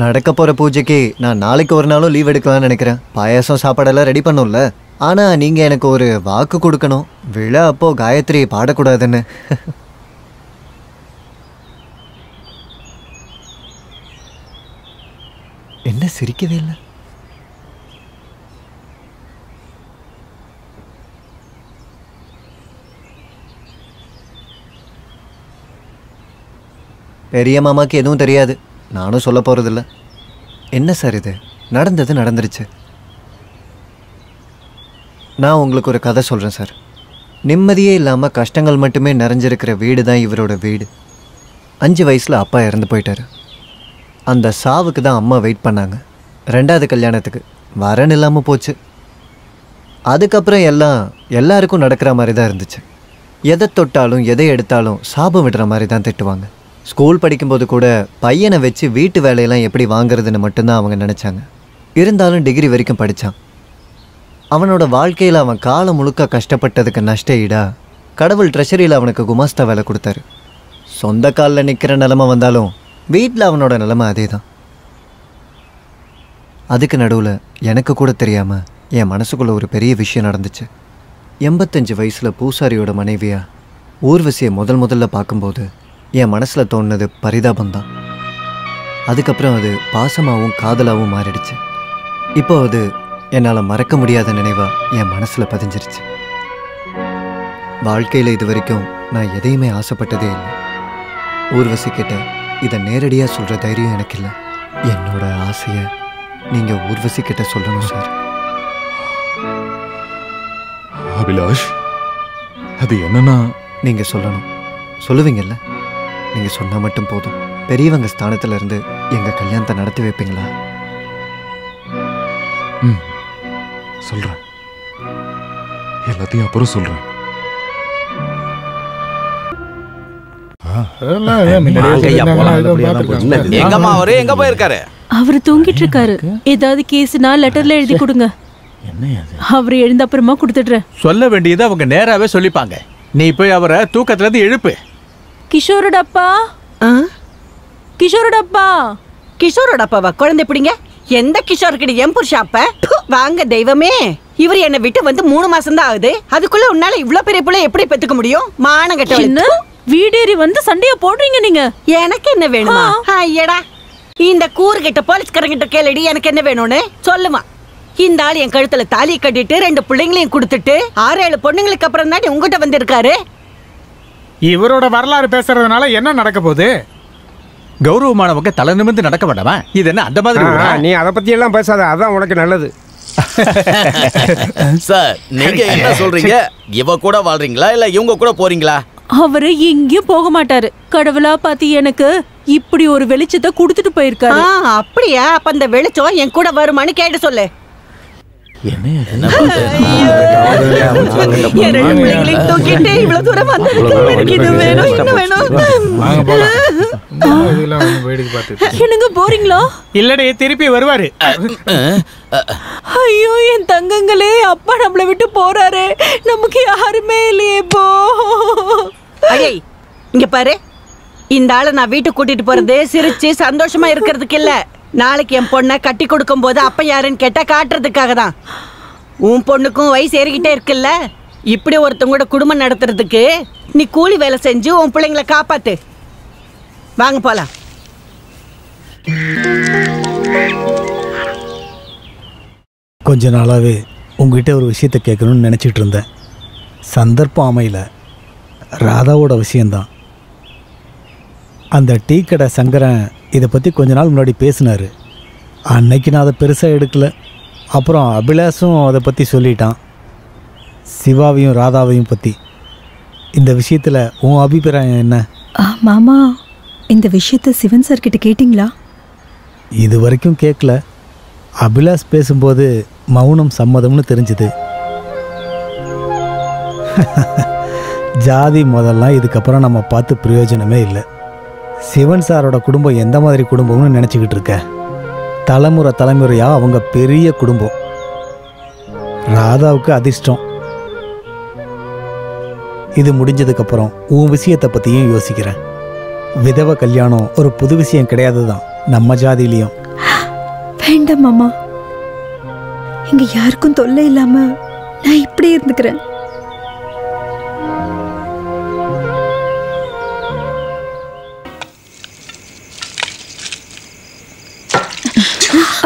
நடக்க போற பூஜைக்கு நான் நாளைக்கு ஒரு நாளும் லீவ் எடுக்கலாம்னு நினைக்கிறேன். பாயாசம் சாப்பாடெல்லாம் ரெடி பண்ணும்ல. ஆனா நீங்க எனக்கு ஒரு வாக்கு கொடுக்கணும். விழா அப்போ காயத்ரி பாடக்கூடாதுன்னு. என்ன சிரிக்கவே இல்லை? பெரிய மாமாக்கு எதுவும் தெரியாது. நானும் சொல்ல போறதில்ல. என்ன சார் இது? நடந்தது நடந்துருச்சு. நான் உங்களுக்கு ஒரு கதை சொல்கிறேன் சார். நிம்மதியே இல்லாமல் கஷ்டங்கள் மட்டுமே நிறைஞ்சிருக்கிற வீடு தான் இவரோட வீடு. 5 வயசில் அப்பா இறந்து போயிட்டார். அந்த சாவுக்கு தான் அம்மா வெயிட் பண்ணாங்க. 2வது கல்யாணத்துக்கு வரன் இல்லாமல் போச்சு. அதுக்கப்புறம் எல்லாருக்கும் நடக்கிற மாதிரி தான் இருந்துச்சு. எதை தொட்டாலும் எதை எடுத்தாலும் சாபம் விடுற மாதிரி தான் திட்டுவாங்க. ஸ்கூல் படிக்கும்போது கூட பையனை வச்சு வீட்டு வேலையெல்லாம் எப்படி வாங்குறதுன்னு மட்டும்தான் அவங்க நினச்சாங்க. இருந்தாலும் டிகிரி வரைக்கும் படித்தான். அவனோட வாழ்க்கையில் அவன் காலம் முழுக்க கஷ்டப்பட்டதுக்கு நஷ்ட ஈடா கடவுள் ட்ரெஷரியில் அவனுக்கு குமாஸ்தா வேலை கொடுத்தாரு. சொந்த காலில் நிற்கிற நிலமை வந்தாலும் வீட்டில் அவனோட நிலைமை அதே தான். அதுக்கு நடுவில் எனக்கு கூட தெரியாமல் என் மனசுக்குள்ள ஒரு பெரிய விஷயம் நடந்துச்சு. 85 வயசில் பூசாரியோட மனைவியா ஊர்வசியை முதல்ல பார்க்கும்போது என் மனசில் தோணுனது பரிதாபம்தான். அதுக்கப்புறம் அது பாசமாகவும் காதலாகவும் மாறிடுச்சு. இப்போ அது என்னால் மறக்க முடியாத நினைவா என் மனசில் பதிஞ்சிருச்சு. வாழ்க்கையில் இது வரைக்கும் நான் எதையுமே ஆசைப்பட்டதே இல்லை. ஊர்வசி கிட்ட இதை நேரடியாக சொல்கிற தைரியம் எனக்கு இல்லை. என்னோட ஆசையை நீங்கள் ஊர்வசி கிட்ட சொல்லணும் சார். அபிலாஷ், அது என்னன்னா நீங்கள் சொல்லணும். சொல்லுவீங்கல்ல? நீங்கள் சொன்னால் மட்டும் போதும். பெரியவங்க ஸ்தானத்துல இருந்து எங்கள் கல்யாணத்தை நடத்தி வைப்பீங்களா? சொல்றேன், எல்லாத்தையும் அப்புறம் சொல்றேன். எங்கம்மா அவரு எங்க போயிருக்காரு? அவரு தூங்கிட்டு இருக்காரு. ஏதாவது கேஸ்னா லெட்டர்ல எழுதி கொடுங்க. அவரு எழுந்த அப்புறமா கொடுத்துடுறேன். சொல்ல வேண்டியதை அவங்க நேராவே சொல்லிப்பாங்க. நீ போய் அவரை தூக்கத்துல இருந்து எழுப்பு. கிஷோரோடப்பா, கிஷோரோடப்பா. கிஷோரோடப்பாவா? குழந்தை பிடிங்க. எந்த கிஷோருக்கு? என் புருஷாப்ப. வாங்க தெய்வமே, இவர் என்னை விட்டு வந்து 3 மாசம் தான் ஆகுது. அதுக்குள்ள உன்னால இவ்ளோ பெரிய புள்ள எப்படி பெத்துக்க முடியும்? மானம் கட்ட வீடேறி வந்து சண்டைய போடுறீங்க நீங்க. எனக்கு என்ன வேணுமா? ஐயடா, இந்த கூறுகிட்ட போலீஸ்காரங்கிட்ட கேளடி எனக்கு என்ன வேணும்னு சொல்லுமா. இந்த ஆள் என் கழுத்துல தாலி கட்டிட்டு 2 பிள்ளைங்களையும் கொடுத்துட்டு 6-7 பொண்ணுங்களுக்கு அப்புறம் தான் உங்ககிட்ட வந்திருக்காரு. இவரோட வரலாறு பேசுறதுனால என்ன நடக்க போகுது? கௌரவமானவங்க தலை நிமிர்ந்து நடக்க வேண்டாமா? இது என்ன அந்த மாதிரி? நீ அதை பத்தி எல்லாம் பேசாத, அதான் உனக்கு நல்லது. சார், நீங்க என்ன சொல்றீங்க? இவ கூட வாழ்றீங்களா இல்ல இவங்க கூட போறீங்களா? அவரு எங்கேயும் போக மாட்டாரு. கடவுளா பாத்தி எனக்கு இப்படி ஒரு வெளிச்சத்தை கொடுத்துட்டு போயிருக்காரு. அப்படியா? அப்ப அந்த வெளிச்சம் என் கூட வருமானு கேட்டு சொல்லு. என்னங்க போறீங்களா? இல்லடே, திருப்பி வருவாரு. ஐயோ என் தங்கங்களே, அப்பா நம்மளை விட்டு போறாரு. நமக்கு யாருமே இல்லையே. போ. ஐயை, இங்க பாரு, இந்த ஆளை நான் வீட்டுக்கு கூட்டிட்டு போறது சிரிச்சு சந்தோஷமா இருக்கிறதுக்கு இல்ல. நாளைக்கு என் பொண்ணை கட்டி கொடுக்கும் போது அப்ப யாருன்னு கேட்டா காட்டுறதுக்காக தான். உன் பொண்ணுக்கும் வயசு ஏறிக்கிட்டே இருக்குல்ல. இப்படி ஒருத்தவங்களோட குடும்பம் நடத்துறதுக்கு நீ கூலி வேலை செஞ்சு உன் பிள்ளைங்களை காப்பாத்து. வாங்க போலாம். கொஞ்ச நாளாவே உங்ககிட்ட ஒரு விஷயத்தை கேட்கணும்னு நினச்சிட்டு இருந்தேன். சந்தர்ப்பம் அமையல. ராதாவோட விஷயந்தான். அந்த டீ கடை சங்கரன் இதை பற்றி கொஞ்ச நாள் முன்னாடி பேசினார். அன்னைக்கு நான் அதை பெருசாக எடுக்கல. அப்புறம் அபிலாஷும் அதை பற்றி சொல்லிட்டான், சிவாவையும் ராதாவையும் பற்றி. இந்த விஷயத்தில் உன் அபிப்பிராயம் என்ன? மாமா, இந்த விஷயத்தை சிவன் சார் கிட்ட கேட்டிங்களா? இது வரைக்கும் கேட்கல. அபிலாஷ் பேசும்போது மௌனம் சம்மதம்னு தெரிஞ்சுது. ஜாதி முதல்லாம் இதுக்கப்புறம் நம்ம பார்த்து பிரயோஜனமே இல்லை. சிவன் சாரோட குடும்பம் எந்த மாதிரி குடும்பம்னு நினச்சிக்கிட்டு இருக்க? தலைமுறையாக அவங்க பெரிய குடும்பம். ராதாவுக்கு அதிர்ஷ்டம். இது முடிஞ்சதுக்கப்புறம் உன் விஷயத்தை பற்றியும் யோசிக்கிறேன். விதவை கல்யாணம் ஒரு புது விஷயம் கிடையாது தான் நம்ம ஜாதியிலையும். வேண்டாம் மாமா, இங்க யாருக்கும் தொல்லை இல்லாம நான் இப்படி இருந்துக்கிறேன்.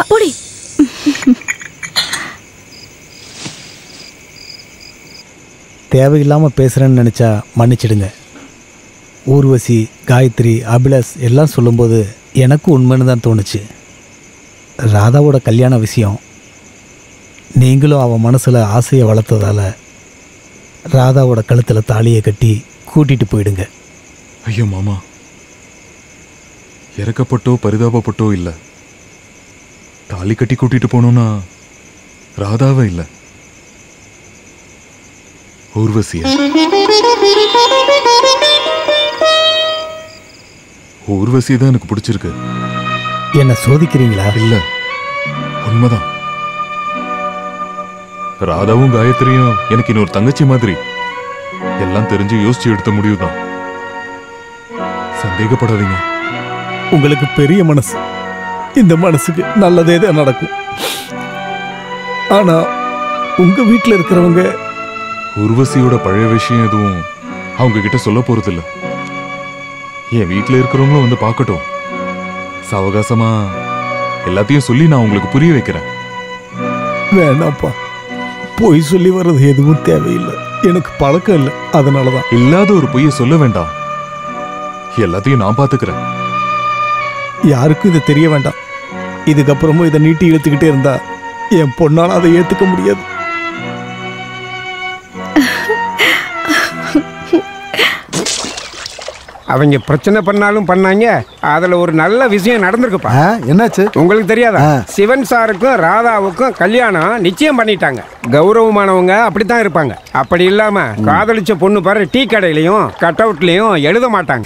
போடி. தேவையில்லாமல் பேசுகிறேன்னு நினச்சா மன்னிச்சிடுங்க. ஊர்வசி, காயத்ரி, அபிலாஷ் எல்லாம் சொல்லும்போது எனக்கும் உண்மைன்னு தான் தோணுச்சு. ராதாவோட கல்யாண விஷயம், நீங்களும் அவன் மனசில் ஆசையை வளர்த்ததால் ராதாவோட கழுத்தில் தாலியை கட்டி கூட்டிகிட்டு போயிடுங்க. ஐயோ மாமா, இறக்கப்பட்டோ பரிதாபப்பட்டோ இல்லை. தாலி கட்டி கூட்டிட்டு போனோம்னா ராதாவை இல்லை, ஊர்வசிய. ஊர்வசி தான் எனக்கு பிடிச்சிருக்கு. என்ன சோதிக்கிறீங்களா? இல்ல, உண்மைதான். ராதாவும் காயத்ரியும் எனக்கு இன்னொரு தங்கச்சி மாதிரி. எல்லாம் தெரிஞ்சு யோசிச்சு எடுத்த முடிவுதான். சந்தேகப்படாதீங்க. உங்களுக்கு பெரிய மனசு. இந்த மனசுக்கு நல்லதே தான் நடக்கும். ஆனா உங்க வீட்டுல இருக்கிறவங்க உர்வசியோட பழைய விஷயம் எதுவும் அவங்க கிட்ட சொல்ல போறது இல்ல. என் வீட்டுல இருக்கிறவங்களும் வந்து பார்க்கட்டும். சாவகாசமா எல்லாத்தையும் சொல்லி நான் உங்களுக்கு புரிய வைக்கிறேன். வேணாப்பா, பொய் சொல்லி வர்றது எதுவும் தேவையில்லை. எனக்கு பழக்கம் இல்லை, அதனாலதான். இல்லாத ஒரு பொய்ய சொல்ல வேண்டாம். எல்லாத்தையும் நான் பாத்துக்கிறேன். யாருக்கும் இது தெரிய வேண்டாம். இதுக்கப்புறமும் இதை நீட்டி இழுத்துக்கிட்டே இருந்தா என் பொண்ணால அதை ஏத்துக்க முடியாது. அவங்க பிரச்சனை பண்ணாலும் பண்ணாங்க, அதுல ஒரு நல்ல விஷயம் நடந்திருக்குப்பா. என்னாச்சு உங்களுக்கு தெரியாதா? சிவன் சாருக்கும் ராதாவுக்கும் கல்யாணம் நிச்சயம் பண்ணிட்டாங்க. கௌரவமானவங்க அப்படித்தான் இருப்பாங்க. அப்படி இல்லாம காதலிச்ச பொண்ணு பாரு டீ கடையிலயும் கட் அவுட்லயும் எழுத மாட்டாங்க.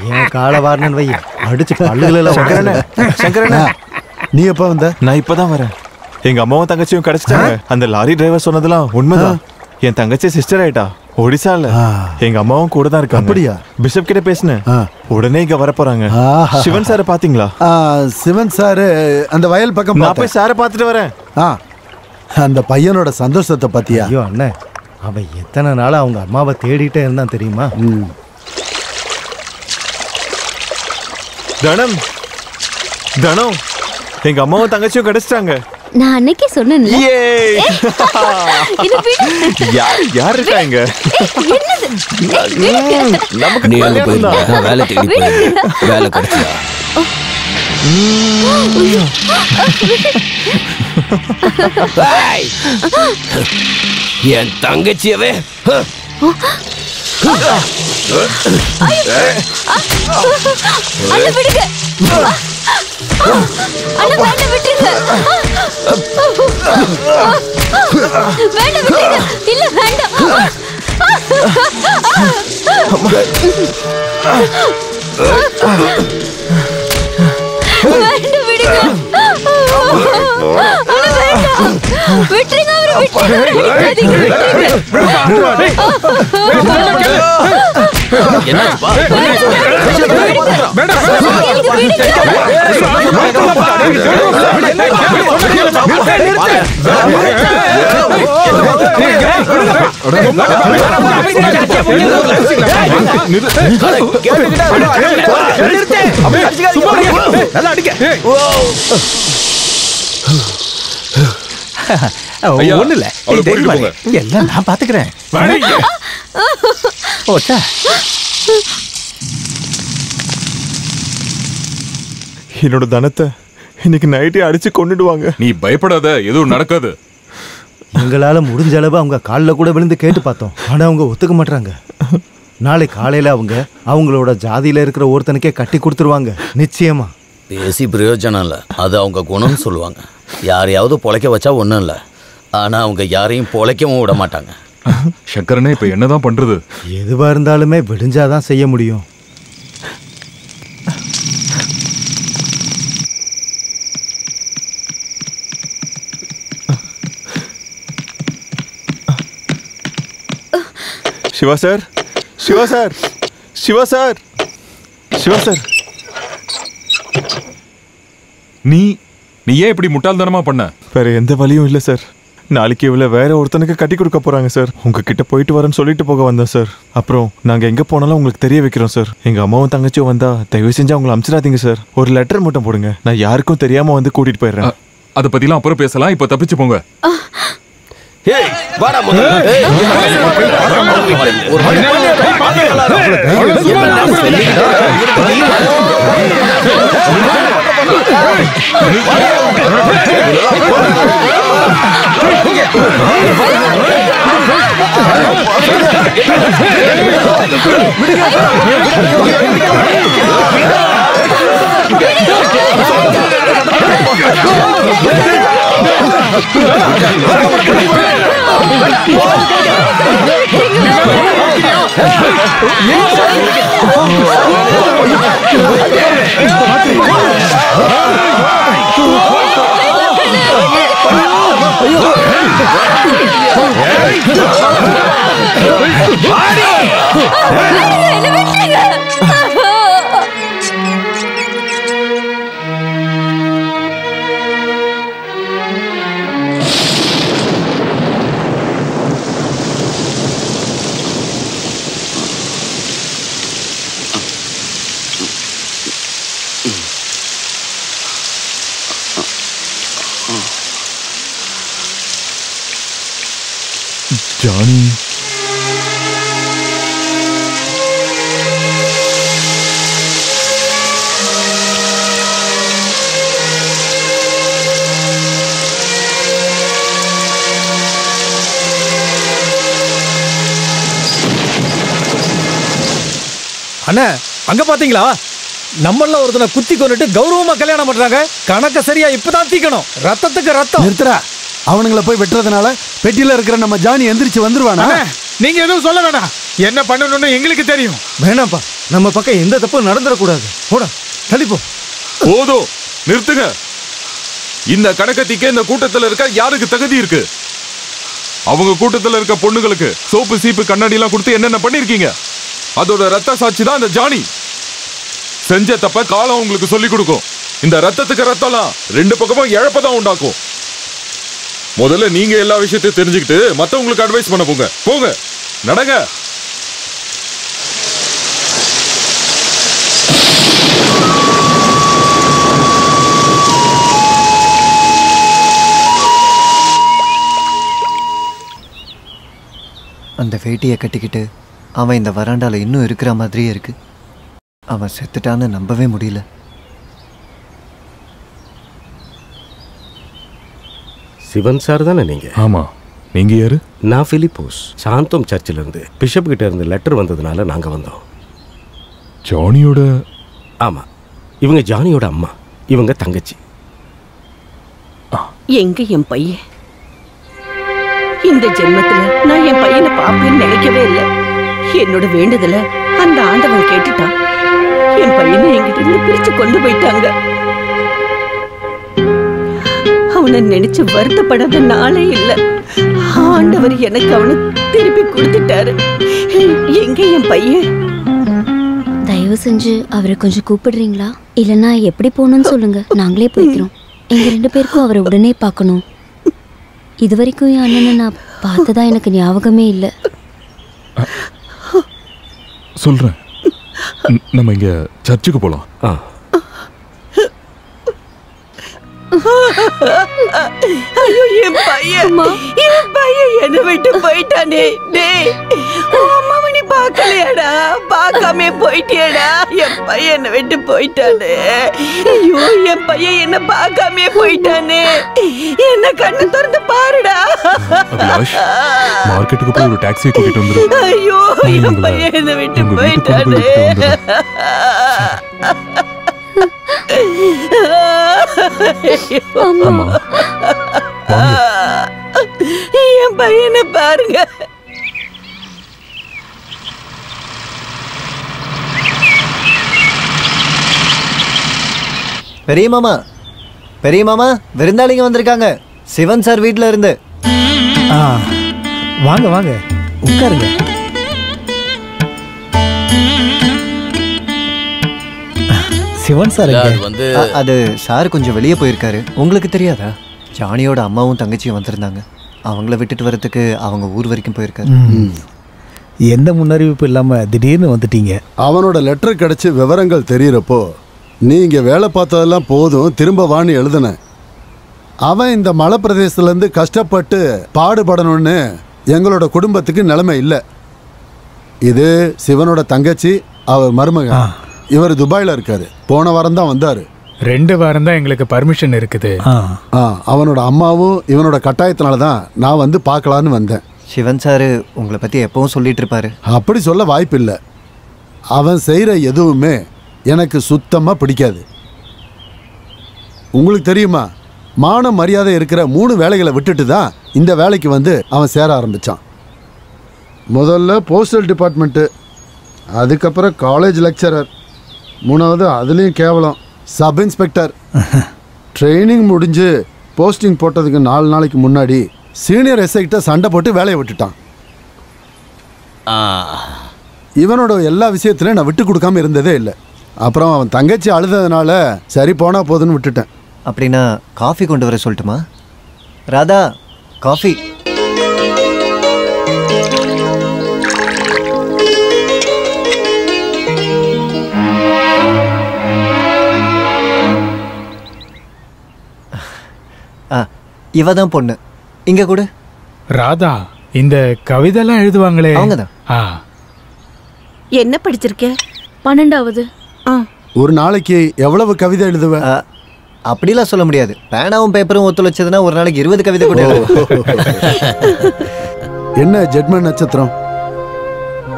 என் கால வாரணன் வை அடிச்சு சங்கரண்ணா, நீ எப்ப வந்த? நான் இப்பதான் வரேன். எங்க அம்மாவும் தங்கச்சியும் கிடைச்சிட்டாங்க. அந்த லாரி டிரைவர் சொன்னதெல்லாம் உண்மைதான். என் தங்கச்சி சிஸ்டர் ஆயிட்டா ஒடிசால. எங்க அம்மாவும் கூட தான் இருக்காங்க. அப்படியா? பிஷப் கிட்ட பேசினேன். உடனே இங்க வர போறாங்க. சிவன் சார் பாத்தீங்களா? சிவன் சாரு அந்த வயல் பக்கம் நான் போய் சாரை பார்த்துட்டு வரேன். அந்த பையனோட சந்தோஷத்தை பத்தியா? ஐயோ அண்ணன், அவன் எத்தனை நாளா அவங்க அம்மாவை தேடிட்டே இருந்தான் தெரியுமா? தனம் தனம், எங்க அம்மாவும் தங்கச்சியும் கிடைச்சிட்டாங்க. நான் அன்னைக்கே சொன்னேன்ல. யார் இருக்காங்க? நமக்கு நீ அங்க போயிருந்த, நான் வேலை தேடி போயிருந்தேன். வேலை கிடைச்சதா? என் தங்கச்சியவே ஒண்ணு இல்ல, எல்லாம் நான் பாத்துக்கிறேன். என்னோட தனத்தை இன்னைக்கு நைட்டே அடிச்சு கொண்டுடுவாங்க. நீ பயப்படாத, எதுவும் நடக்காது. எங்களால முடிஞ்ச அளவு அவங்க காலில் கூட விழுந்து கேட்டு பார்த்தோம். ஆனா அவங்க ஒத்துக்க மாட்டாங்க. நாளை காலையில அவங்களோட ஜாதியில இருக்கிற ஒருத்தனுக்கே கட்டி கொடுத்துருவாங்க நிச்சயமா. பேசி பிரயோஜனம் இல்லை, அது அவங்க குணம்னு சொல்லுவாங்க. யாரையாவது பொழைக்க வச்சா ஒன்றும் இல்லை, ஆனால் அவங்க யாரையும் பொழைக்கவும் விட மாட்டாங்க. சக்கரனே இப்போ என்னதான் பண்றது? எதுவா இருந்தாலுமே விடிஞ்சாதான் செய்ய முடியும். Siva sir, Siva sir, Siva sir, Siva sir, நீ ஏன் இப்படி முட்டாள்தனமா பண்ண? வேற எந்த வழியும் இல்லை சார். நாளைக்கு இவ்வளோ வேற ஒருத்தனுக்கு கட்டி கொடுக்க போறாங்க சார். உங்ககிட்ட போயிட்டு வரேன்னு சொல்லிட்டு போக வந்தேன் சார். அப்புறம் நாங்கள் எங்கே போனாலும் உங்களுக்கு தெரிய வைக்கிறோம் சார். எங்கள் அம்மாவும் தங்கச்சியும் வந்தா தயவு செஞ்சு அவங்களை அனுப்பிச்சிடாதீங்க சார். ஒரு லெட்டர் மட்டும் போடுங்க, நான் யாருக்கும் தெரியாம வந்து கூட்டிட்டு போயிடுறேன். அதை பத்திலாம் அப்புறம் பேசலாம், இப்போ தப்பிச்சு போங்க. ஜானி அண்ணா அங்க பாத்தீங்களா நம்மள ஒருத்தனை குத்தி கொண்டுட்டு கௌரவமா கல்யாணம் பண்றாங்க. கணக்க சரியா இப்பதான் தீக்கணும். ரத்தத்துக்கு ரத்தம். நிறுத்துறா. அவனுங்களை போய் வெட்டுறதுனால பெட்டியில இருக்கிற நம்ம ஜானி எந்திரிச்சு வந்துருவானா? நீங்க எதுவும் சொல்ல வேணாம். என்ன பண்ணணும்னு எங்களுக்கு தெரியும். வேணாம்ப்பா, நம்ம பக்கம் எந்த தப்பும் நடந்துடக்கூடாது. போடா தள்ளிப்போ. போதும், நிறுத்துங்க. இந்த கணக்கத்திக்க இந்த கூட்டத்தில் இருக்க யாருக்கு தகுதி இருக்கு? அவங்க கூட்டத்தில் இருக்க பொண்ணுங்களுக்கு சோப்பு சீப்பு கண்ணாடி எல்லாம் கொடுத்து என்னென்ன பண்ணிருக்கீங்க? அதோட ரத்த சாட்சி தான் இந்த ஜானி. செஞ்ச தப்ப காலம் உங்களுக்கு சொல்லி கொடுக்கும். இந்த ரத்தத்துக்கு ரத்தம்லாம் ரெண்டு பக்கமும் இழப்பதான் உண்டாக்கும். முதல்ல நீங்க எல்லா விஷயத்தையும் தெரிஞ்சுக்கிட்டு மத்தவங்களுக்கு அட்வைஸ் பண்ண போங்க. போங்க, நடங்க. அந்த வேட்டியை கட்டிக்கிட்டு அவன் இந்த வராண்டால இன்னும் இருக்கிற மாதிரியே இருக்கு. அவன் செத்துட்டான்னு நம்பவே முடியல. சிவன் சார் தானே நீங்க? ஆமா. நீங்க யாரு? நான் பிலிப்போஸ், சாந்தோம் சர்ச்சில் இருந்து. பிஷப் கிட்ட இருந்து லெட்டர் வந்ததுனால நாங்க வந்தோம். ஜானியோட? ஆமா, இவங்க ஜானியோட அம்மா, இவங்க தங்கச்சி. எங்க என் பையன்? இந்த ஜென்மத்துல நான் என் பையனை பாப்பேன்னு நினைக்கவே இல்லை. என்னோட வேண்டுதல அந்த ஆண்டவன் கேட்டுட்டான். என் பையனை என்கிட்ட இருந்து பிரிச்சு கொண்டு போயிட்டாங்க. அவனை நினைச்சு வருத்தப்படாத நாளே இல்ல. ஆண்டவர் எனக்கு அவனை திருப்பி கொடுத்துட்டாரு. எங்க என் பையன்? தயவு செஞ்சு அவரை கொஞ்சம் கூப்பிடுறீங்களா? இல்லைன்னா எப்படி போகணும்னு சொல்லுங்க, நாங்களே போய்க்கிறோம். எங்க 2 பேருக்கும் அவரை உடனே பார்க்கணும். இது வரைக்கும் என் அண்ணனை நான் பார்த்ததா எனக்கு ஞாபகமே இல்லை. சொல்றேன், நம்ம இங்க சர்ச்சுக்கு போலாம். ஐயோ, என் பையன் என்னை விட்டு போயிட்டானே. டேய், அம்மாவை நீ பார்க்கலையாடா? பார்க்காம போயிட்டியடா. என் பையன் என்னை விட்டு போயிட்டானே. ஐயோ, என் பையன் என்ன பார்க்காம போயிட்டானே. என்ன கண்ணு திறந்து பாருடா. அபிலாஷ், மார்க்கெட்டுக்கு போய் ஒரு டாக்ஸியை கூட்டிட்டு வந்துரு. ஐயோ, என் பையன் என்னை விட்டு போயிட்டானே. என் பையனை பாருங்க. பெரிய மாமா, பெரிய மாமா, விருந்தாளிங்க வந்திருக்காங்க. சிவன் சார் வீட்டில் இருந்து. வாங்க வாங்க, உட்காருங்க. சிவன் சார் அது சார் கொஞ்சம் வெளியே போயிருக்காரு. உங்களுக்கு தெரியாதா? ஜானியோட அம்மாவும் தங்கச்சியும் வந்திருந்தாங்க. அவங்கள விட்டுட்டு வரதுக்கு அவங்க ஊர் வரைக்கும் போயிருக்காரு. எந்த முன்னறிவிப்பு இல்லாம திடீர்னு வந்துட்டீங்க. அவனோட லெட்டர் கிடைச்சி விவரங்கள் தெரியறப்போ நீங்க வேலை பார்த்ததெல்லாம் போதும், திரும்ப வான்னு எழுதுன. அவன் இந்த மலை பிரதேசத்துலேருந்து கஷ்டப்பட்டு பாடுபடணும்னு எங்களோட குடும்பத்துக்கு நிலைமை இல்லை. இது சிவனோட தங்கச்சி, அவர் மருமகன். இவர் துபாயில் இருக்காரு. போன வாரம் தான் வந்தாரு. 2 வாரம் தான் எங்களுக்கு பர்மிஷன் இருக்குது. அவனோட அம்மாவும் இவனோட கட்டாயத்தினால தான் நான் வந்து பார்க்கலான்னு வந்தேன். சிவன் சார் உங்களை பற்றி எப்பவும் சொல்லிட்டு இருப்பாரு. அப்படி சொல்ல வாய்ப்பு இல்லை. அவன் செய்கிற எதுவுமே எனக்கு சுத்தமாக பிடிக்காது. உங்களுக்கு தெரியுமா, மான மரியாதை இருக்கிற 3 வேலைகளை விட்டுட்டு தான் இந்த வேலைக்கு வந்து அவன் சேர ஆரம்பித்தான். முதல்ல போஸ்டல் டிபார்ட்மெண்ட்டு, அதுக்கப்புறம் காலேஜ் லெக்சரர், 3வது அதுலேயும் கேவலம் சப் இன்ஸ்பெக்டர். ட்ரைனிங் முடிஞ்சு போஸ்டிங் போட்டதுக்கு 4 நாளைக்கு முன்னாடி சீனியர் எஸ்ஐக்கிட்ட சண்டை போட்டு வேலையை விட்டுட்டான். இவனோட எல்லா விஷயத்துலையும் நான் விட்டு கொடுக்காம இருந்ததே இல்லை. அப்புறம் அவன் தங்கச்சி அழுததுனால சரி போனா போதுன்னு விட்டுட்டேன். அப்படின்னா காஃபி கொண்டு வர சொல்லட்டுமா? ராதா, காஃபி. இவ தான் பொண்ணு. இங்க கூட. ராதா, இந்த கவிதைலாம் எழுதுவாங்களே அவங்கதான். என்ன படிச்சிருக்க? 12வது. ஒரு நாளைக்கு எவ்வளவு கவிதை எழுதுவ? அப்படிலாம் சொல்ல முடியாது. பேனாவும் பேப்பரும் ஒத்துழைச்சதுன்னா ஒரு நாளைக்கு 20 கவிதை கூட எழுதுவேன். என்ன ஜென்ம நட்சத்திரம்?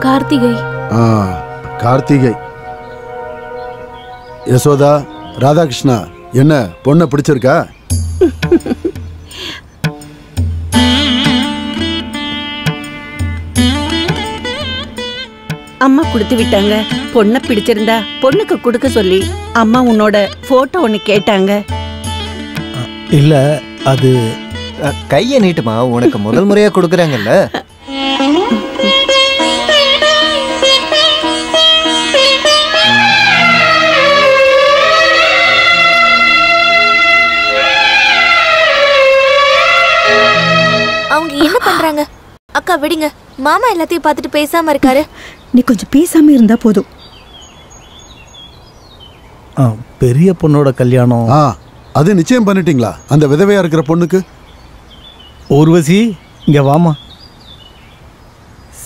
கார்த்திகை. கார்த்திகை. யசோதா, ராதாகிருஷ்ணா, என்ன பொண்ணை பிடிச்சிருக்கா? அம்மா கொடுத்து விட்டாங்க. பொண்ணை பிடிச்சிருந்தா பொண்ணுக்கு கொடுக்க சொல்லி அம்மா உன்னோட போட்டோ ஒன்னு கேட்டாங்க. இல்ல அது கையை நீட்டுமா, உனக்கு முதல் முறையா கொடுக்குறாங்கல்ல. அவங்க என்ன பண்றாங்க? அக்கா விடுங்க, மாமா எல்லாத்தையும் பார்த்துட்டு பேசாம இருக்காரு. நீ கொஞ்சம் பேசாம இருந்தா போதும். பெரிய பொண்ணோட கல்யாணம் அது நிச்சயம் பண்ணிட்டீங்களா? அந்த விதவையா இருக்கிற பொண்ணுக்கு? ஊர்வசி இங்க வாமா.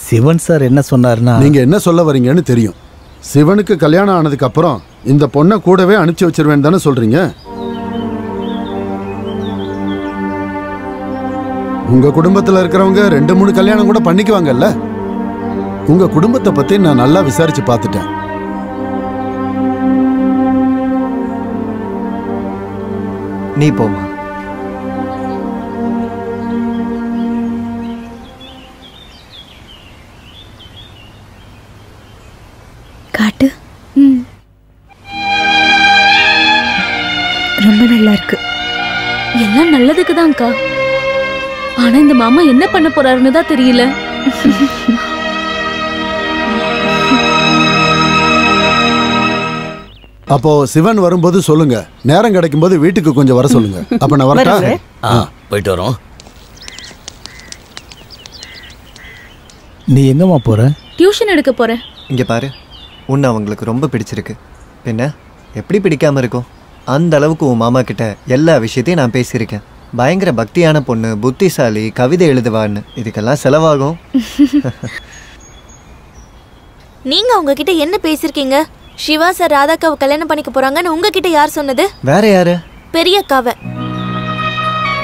சிவன் சார் என்ன சொன்னார்னா, நீங்க என்ன சொல்ல வரீங்கன்னு தெரியும். சிவனுக்கு கல்யாணம் ஆனதுக்கு அப்புறம் இந்த பொண்ணை கூடவே அனுப்பிச்சு வச்சிருவேன்னு தானே சொல்றீங்க? உங்க குடும்பத்துல இருக்கிறவங்க 2-3 கல்யாணம் கூட பண்ணிக்குவாங்கல்ல. உங்க குடும்பத்தை பத்தி நான் நல்லா விசாரிச்சு பார்த்துட்டேன். நீ போமா. காட்டு. ரொம்ப நல்லா இருக்கு. எல்லாம் நல்லதுக்கு தான்க்கா. ஆனா இந்த மாமா என்ன பண்ண போறாருன்னு தான் தெரியல. அப்போ சிவன் வரும்போது சொல்லுங்க. நேரம் கிடைக்கும் போது வீட்டுக்கு கொஞ்சம் வர சொல்லுங்க. அப்ப நான் வரட்டா? போயிட்டு வரோம். நீ எங்கம்மா போற? டியூஷன் எடுக்க போறேன். இங்க பாரு, உன்னை அவங்களுக்கு ரொம்ப பிடிச்சிருக்கு. பின்ன எப்படி பிடிக்காம இருக்கும்? அந்த அளவுக்கு உன் மாமா கிட்ட எல்லா விஷயத்தையும் நான் பேசியிருக்கேன். பயங்கர பக்தியான பொண்ணு, புத்திசாலி, கவிதை எழுதுவான்னு. இதுக்கெல்லாம் செலவாகும். நீங்க உங்ககிட்ட என்ன பேசிருக்கீங்க? சிவா சார் ராதாக்காவை கல்யாணம் பண்ணிக்க போறாங்கன்னு உங்ககிட்ட யார் சொன்னது? வேற யாரு? பெரியக்காவை.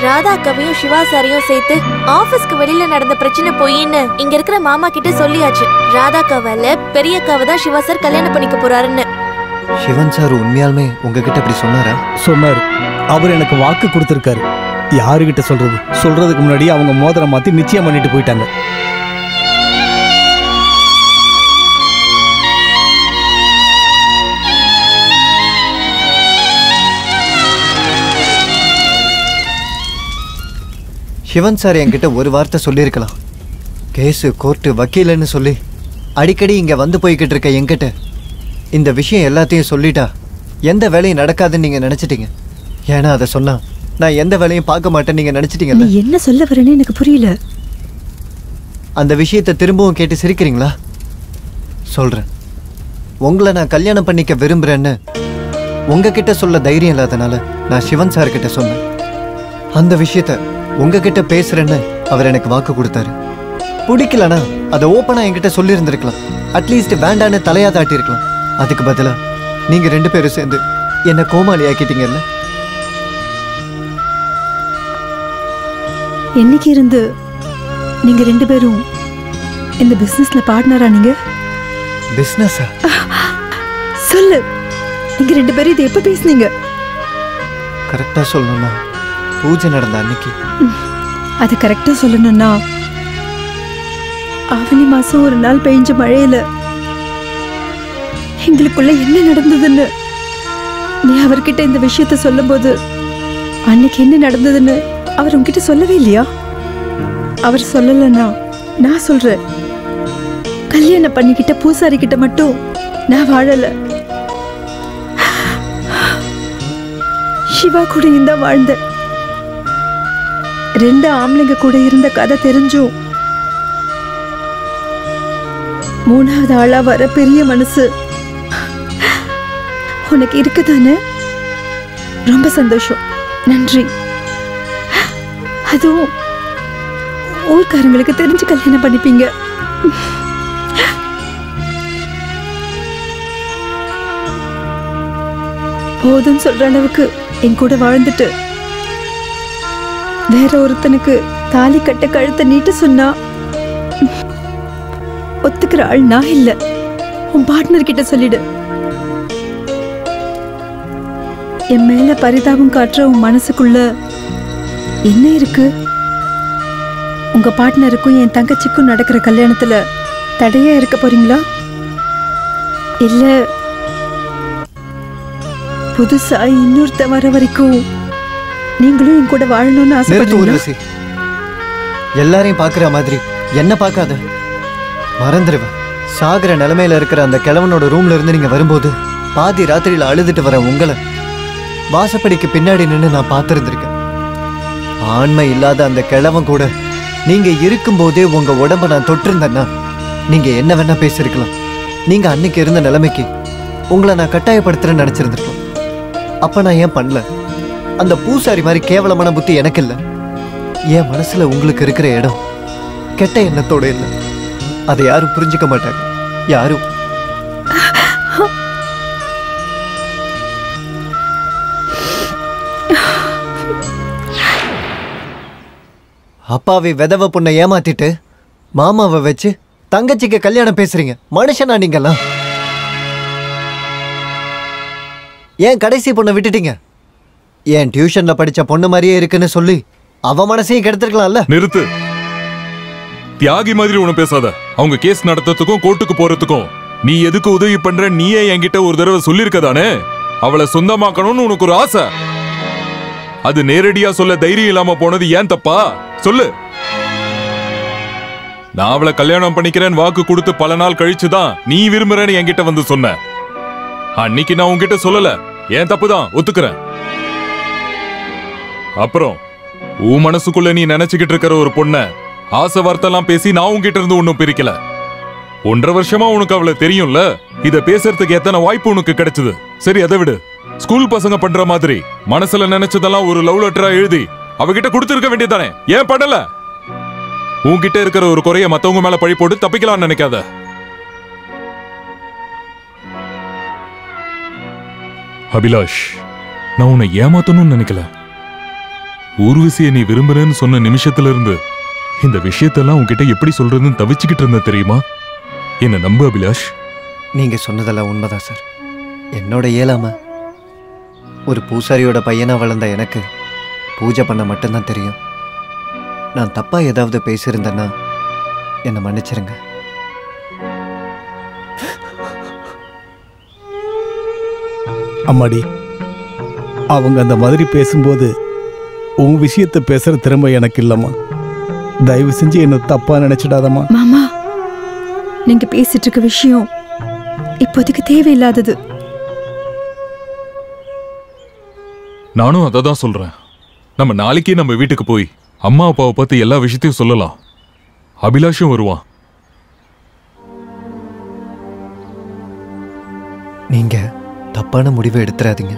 ராதாக்காவையும் சிவா சாரையும் சேர்த்து ஆபீஸ்க்கு வெளியில நடந்த பிரச்சனை போயின்னு இங்க இருக்கிற மாமா கிட்ட சொல்லியாச்சு. ராதாக்காவால பெரியக்காவை தான் சிவா சார் கல்யாணம் பண்ணிக்க போறாருன்னு. சிவன் சார் உண்மையாலுமே உங்ககிட்ட அப்படி சொன்னாரா? சொன்னாரு. அவர் எனக்கு வாக்கு கொடுத்திருக்காரு. யாருகிட்ட சொல்றது? சொல்றதுக்கு முன்னாடி அவங்க மோதிரம் மாத்தி நிச்சயம் பண்ணிட்டு போயிட்டாங்க. சிவன் சார் என்கிட்ட ஒரு வார்த்தை சொல்லியிருக்கலாம். கேஸு, கோர்ட்டு, வக்கீலன்னு சொல்லி அடிக்கடி இங்க வந்து போய்கிட்டு இருக்க என்கிட்ட இந்த விஷயம் எல்லாத்தையும் சொல்லிட்டா எந்த வேலையும் நடக்காதுன்னு நீங்க நினைச்சிட்டீங்க. ஏன்னா அதை சொன்னா நான் எந்த வேலையும் பார்க்க மாட்டேன்னு நீங்க நினைச்சிட்டீங்கல்ல. நீ என்ன சொல்ல வரேன்னு எனக்கு புரியல. அந்த விஷயத்தை திரும்பவும் கேட்டு சிரிக்கிறீங்களா? சொல்றேன். உங்களை நான் கல்யாணம் பண்ணிக்க விரும்புறேன்னு உங்ககிட்ட சொல்ல தைரியம் இல்லாதனால நான் சிவன் சார் கிட்ட சொன்னேன். அந்த விஷயத்த உங்ககிட்ட பேசுறேன்னு அவர் எனக்கு வாக்கு கொடுத்தாரு. பிடிக்கலனா அதை ஓப்பனா என்கிட்ட சொல்லி இருந்திருக்கலாம். அட்லீஸ்ட் வேண்டான்னு தலையா தாட்டி இருக்கலாம். அதுக்கு பதிலா நீங்க 2 பேரும் சேர்ந்து என்ன கோமாளி ஆக்கிட்டீங்கல்ல. என்னைக்கு இருந்து நீங்க 2 பேரும் இந்த பிசினஸ்ல பார்ட்னரா? நீங்க பிசினஸா? சொல்லு. நீங்க 2 பேரும் இதை எப்ப பேசுனீங்க? கரெக்டா சொல்லணும்னா பூஜை நடந்த அன்னைக்கு. அது கரெக்டா சொல்லணும்னா ஆவணி மாசம் ஒரு நாள் பெய்ஞ்ச மழையில எங்களுக்குள்ள என்ன நடந்ததுன்னு நீ அவர்கிட்ட இந்த விஷயத்த சொல்லும்போது அன்னைக்கு என்ன நடந்ததுன்னு அவர் உங்ககிட்ட சொல்லவே இல்லையா? அவர் சொல்லலன்னா நான் சொல்றேன். கல்யாணம் பண்ணிக்கிட்ட பூசாரி கிட்ட மட்டும் நான் வாழல, சிவா கூட இருந்தா வாழ்ந்த. 2 ஆம்பளைங்க கூட இருந்த கதை தெரிஞ்சும் 3வது ஆளா வர பெரிய மனசு உனக்கு இருக்குதானே? ரொம்ப சந்தோஷம். நன்றி. அதுவும் ஊர்க்காரங்களுக்கு தெரிஞ்சு கல்யாணம் பண்ணிப்பீங்க. போதும் சொல்ற அளவுக்கு என் கூட வாழ்ந்துட்டு வேற ஒருத்தனுக்கு தாலி கட்ட கழுத்தை நீட்டு சொன்னா ஒத்துக்கிற ஆள் நான் இல்ல. உன் பார்ட்னர் கிட்ட சொல்லிடு. என் மேல பரிதாபம் காட்டுற உன் மனசுக்குள்ள என்ன இருக்கு? உங்க பார்ட்னருக்கும் என் தங்கச்சிக்கும் நடக்கிற கல்யாணத்துல தடையா இருக்க போறீங்களா? இல்ல புதுசா இன்னொருத்த வர வரைக்கும் நீங்களும் என் கூட வாழணும்னு ஆசைப்படுறீங்களா? எல்லாரையும் பாக்குற மாதிரி என்ன பார்க்காத. மறந்துடுவேன். சாகிற நிலைமையில இருக்கிற அந்த கிழவனோட ரூம்ல இருந்து நீங்க வரும்போது பாதி ராத்திரியில அழுதுட்டு வர உங்களை வாசப்படிக்கு பின்னாடி நின்று நான் பார்த்திருந்திருக்கேன். ஆண்மை இல்லாத அந்த கிழவன் கூட நீங்க இருக்கும்போதே உங்க உடம்ப நான் தொட்டிருந்தேன்னா நீங்க என்ன வேணா பேசிருக்கலாம். நீங்க அன்னைக்கு இருந்த நிலைமைக்கு உங்களை நான் கட்டாயப்படுத்துறேன்னு நினைச்சிருந்திருக்கலாம். அப்ப நான் ஏன் பண்ணல? அந்த பூசாரி மாதிரி கேவலமான புத்தி எனக்கு இல்லை. என் மனசுல உங்களுக்கு இருக்கிற இடம் கெட்ட எண்ணத்தோட இல்லை. அதை யாரும் புரிஞ்சுக்க மாட்டாங்க. யாரும். அப்பாவை விதவ பொண்ணை ஏமாத்திட்டு மாமாவை வச்சு தங்கச்சிக்கு கல்யாணம் பேசுறீங்க. மனுஷனா நீங்கெல்லாம்? ஏன் கடைசி பொண்ணை விட்டுட்டீங்க? ஏன் டியூஷன்ல படிச்ச பொண்ணு மாதிரியே இருக்குன்னு சொல்லி அவ மனசையும் கெடுத்துருக்கலாம்ல. நிறுத்து. தியாகி மாதிரி ஒண்ணு பேசாத. அவங்க கேஸ் நடத்துறதுக்கும் கோர்ட்டுக்கு போறதுக்கும் நீ எதுக்கு உதவி பண்ற நீயே என்கிட்ட ஒரு தடவை சொல்லிருக்கதானே. அவளை சொந்தமாக்கணும்னு உனக்கு ஒரு ஆசை. அது நேரடியா சொல்ல தைரியம் இல்லாம போனது ஏன் தப்பா? சொல்லு. நான் அவளை கல்யாணம் பண்ணிக்கிறேன்னு வாக்கு கொடுத்து பல நாள் கழிச்சுதான் நீ விரும்புறேன்னு என்கிட்ட வந்து சொன்ன. அன்னைக்கு நான் உன்கிட்ட சொல்லல. ஏன் தப்புதான், ஒத்துக்கிறேன். அப்புறம் உன் மனசுக்குள்ள நீ நினைச்சுக்கிட்டு இருக்கிற ஒரு பொண்ண ஆசை வார்த்தைலாம் பேசி நான் உன்கிட்ட இருந்து ஒன்னும் பிரிக்கல. 1.5 வருஷமா உனக்கு அவளை தெரியும்ல. இத பேசுறதுக்கு எத்தனை வாய்ப்பு உனக்கு கிடைச்சது? சரி, அதை விடு. ஸ்கூல் பசங்க பண்ற மாதிரி மனசுல நினைச்சதெல்லாம் ஒரு லவ் லெட்டரா எழுதி அவகிட்ட கொடுத்திருக்க வேண்டியதானே. ஏன் பண்ணல? உன்கிட்ட இருக்கிற ஒரு குறைய மத்தவங்க மேல பழி போட்டு தப்பிக்கலாம்னு நினைக்காத. அபிலாஷ், நான் உன்னை ஏமாத்தணும்னு நினைக்கல. ஊர்வசியை நீ விரும்புறேன்னு சொன்ன நிமிஷத்துல இருந்து இந்த விஷயத்தெல்லாம் உன்கிட்ட எப்படி சொல்றதுன்னு தவிச்சுக்கிட்டு இருந்த தெரியுமா? என்ன நம்பு அபிலாஷ். நீங்க சொன்னதெல்லாம் உண்மைதான் சார். என்னோட இயலாம ஒரு பூசாரியோட பையனா வளர்ந்த எனக்கு பூஜை பண்ண மட்டும்தான் தெரியும். நான் தப்பா ஏதாவது பேசியிருந்தேன்னா என்னை மன்னிச்சிருங்க. அம்மாடி, அவங்க அந்த மாதிரி பேசும்போது உன் விஷயத்தை பேசுற திறமை எனக்கு இல்லம்மா. தயவு செஞ்சு என்ன தப்பா நினைச்சிடாதம்மா. மாமா, நீங்க பேசிட்டு இருக்க விஷயம் இப்போதைக்கு தேவையில்லாதது. நானும் அதை தான் சொல்றேன். நம்ம நாளைக்கே நம்ம வீட்டுக்கு போய் அம்மா அப்பாவை பார்த்து எல்லா விஷயத்தையும் சொல்லலாம். அபிலாஷும் வருவான். நீங்க தப்பான முடிவை எடுத்துறாதீங்க.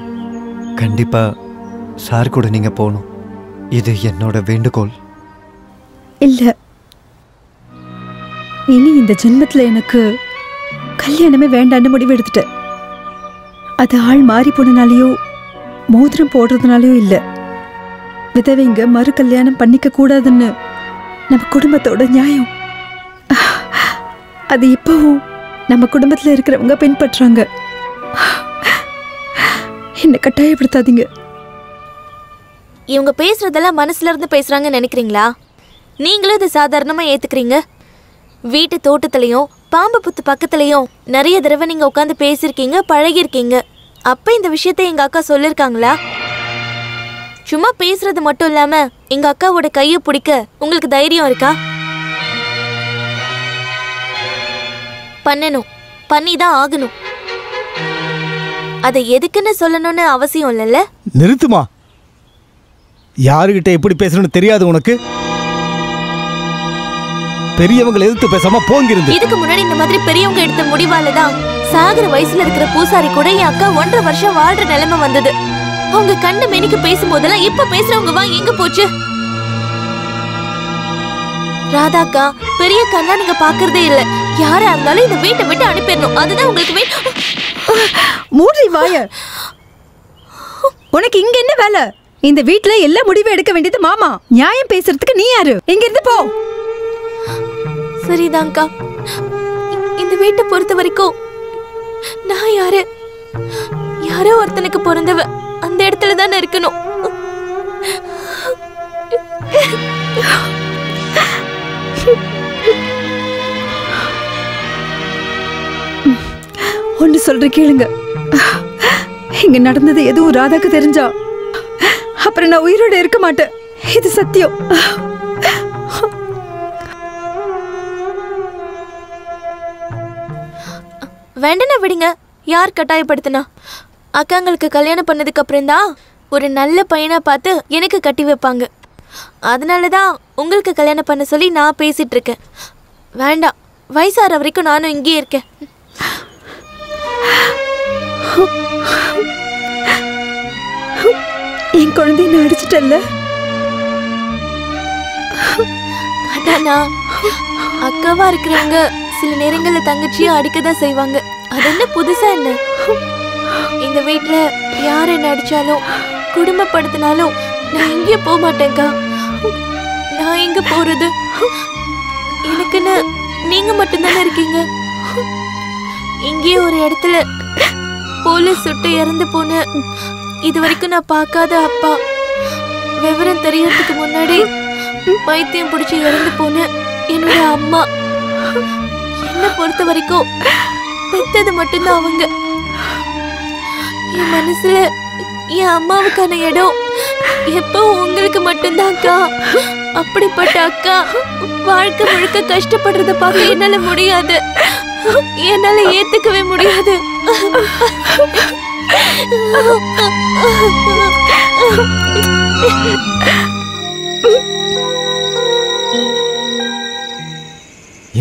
கண்டிப்பா சார் கூட நீங்க போகணும். இது என்னோட வேண்டுகோள். இல்ல, இனி இந்த ஜென்மத்துல எனக்கு கல்யாணமே வேண்டான்னு முடிவு எடுத்துட்டேன். அது ஆள் மாறி போனனாலேயோ மோதிரம் போடுறதுனாலயோ இல்ல. விதவைங்க மறு கல்யாணம் பண்ணிக்க கூடாதுன்னு நம்ம குடும்பத்தோட நியாயம். அது இப்பவும் நம்ம குடும்பத்துல இருக்கிறவங்க பின்பற்றாங்க. என்ன கட்டாயப்படுத்தாதீங்க. இவங்க பேசுறதெல்லாம் மனசுல இருந்து பேசுறாங்கன்னு நினைக்கிறீங்களா? நீங்களும் இதை சாதாரணமா ஏத்துக்கிறீங்க. வீட்டு தோட்டத்திலையும் பாம்பு புத்து பக்கத்துலயும் நிறைய தடவை நீங்க உட்காந்து பேசிருக்கீங்க, பழகிருக்கீங்க. அப்ப இந்த விஷயத்தை எங்க அக்கா சொல்லிருக்காங்களா? சும்மா பேசுறது மட்டும் இல்லாம எங்க அக்காவோட கையை பிடிக்க உங்களுக்கு தைரியம் இருக்கா? பண்ணணும், பண்ணிதான் ஆகணும். அதை எதுக்குன்னு சொல்லணும்னு அவசியம் இல்லைல்ல. நிறுத்துமா. யாருகிட்ட எப்படி பேசணும்னு தெரியாது உனக்கு? பெரியவங்களை எதிர்த்து பேசாம போங்கிருந்து. இதுக்கு முன்னாடி இந்த மாதிரி பெரியவங்க எடுத்த முடிவாலதான் சாகர வயசுல இருக்கிற பூசாரி கூட என் அக்கா 1.5 வருஷம் வாழ்ற நிலைமை வந்தது. அவங்க கண்ணு மெனிக்கு பேசும்போதெல்லாம் இப்ப பேசுறவங்க வா எங்க போச்சு? ராதாக்கா பெரிய கண்ணா நீங்க பாக்குறதே இல்ல. யாரா இருந்தாலும் இந்த வீட்டை விட்டு அனுப்பிடணும். அதுதான் உங்களுக்கு மூடி வாய. உனக்கு இங்க என்ன வேலை? இந்த வீட்ல எல்லா முடிவும் எடுக்க வேண்டியது மாமா. நியாயம் பேசுறதுக்கு நீ யாரு? இங்க இருந்து போ. சரிதான்க்கா. இந்த வீட்டை பொறுத்த வரைக்கும் நான் யாரோ ஒருத்தனுக்கு பிறந்தவ. அந்த இடத்துல தானே இருக்கணும். ஒன்னு சொல்ற கேளுங்க. இங்க நடந்தது எதுவும் ராதாக்கு தெரிஞ்சா அப்புறம் நான் உயிரோட இருக்க மாட்டேன். இது சத்தியம். வேண்டனா விடுங்க. யார் கட்டாயப்படுத்தினா? அக்காங்களுக்கு கல்யாணம் பண்ணதுக்கு அப்புறம் தான் ஒரு நல்ல பையனா பார்த்து எனக்கு கட்டி வைப்பாங்க. அதனாலதான் உங்களுக்கு கல்யாணம் பண்ண சொல்லி நான் பேசிட்டு இருக்கேன். வேண்டாம், வயசாற வரைக்கும் நானும் இங்கேயே இருக்கேன். என் குழந்தைய நான் அடிச்சிட்டல்ல. அதானா அக்காவா இருக்கிறவங்க சில நேரங்கள்ல தங்கச்சியும் அடிக்கதான் செய்வாங்க. அது என்ன புதுசா என்ன? இந்த வீட்டுல யார் என்ன அடிச்சாலும் குடும்பப்படுத்தினாலும் நான் எங்கேயும் போக மாட்டேன்க்கா. நான் எங்க போறது? எனக்குன்னு நீங்க மட்டும்தானே இருக்கீங்க. இங்கே ஒரு இடத்துல போலீஸ் சுட்டு இறந்து போன இது வரைக்கும் நான் பார்க்காத அப்பா, விவரம் தெரியறதுக்கு முன்னாடி பைத்தியம் பிடிச்சி இறந்து போன என்னோட அம்மா, என்னை பொறுத்த வரைக்கும் பெத்தது மட்டும்தான் அவங்க. என் மனசுல என் அம்மாவுக்கான இடம் எப்போ உங்களுக்கு மட்டும்தான் அக்கா. அப்படிப்பட்ட அக்கா வாழ்க்கை முழுக்க கஷ்டப்படுறத பார்க்க என்னால முடியாது. என்னால ஏத்துக்கவே முடியாது.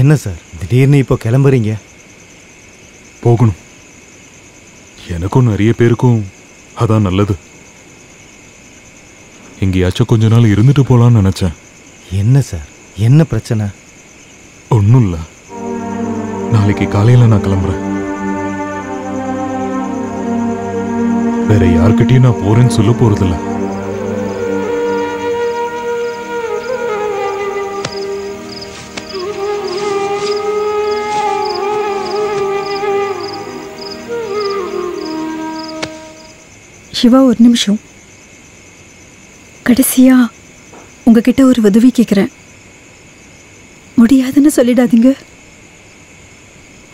என்ன சார் திடீர்னு இப்போ கிளம்புறீங்க? போகணும். எனக்கும் நிறைய பேருக்கும் அதான் நல்லது. எங்கேயாச்சும் கொஞ்ச நாள் இருந்துட்டு போலான்னு நினைச்சேன். என்ன சார், என்ன பிரச்சனை? ஒன்றும் இல்லை. நாளைக்கு காலையில் நான் கிளம்புறேன். வேற யார்கிட்டயும் நான் போறேன்னு சொல்ல போறதில்ல. சிவா, ஒரு நிமிஷம். கடைசியா உங்ககிட்ட ஒரு உதவி கேட்குறேன். முடியாதுன்னு சொல்லிடாதீங்க.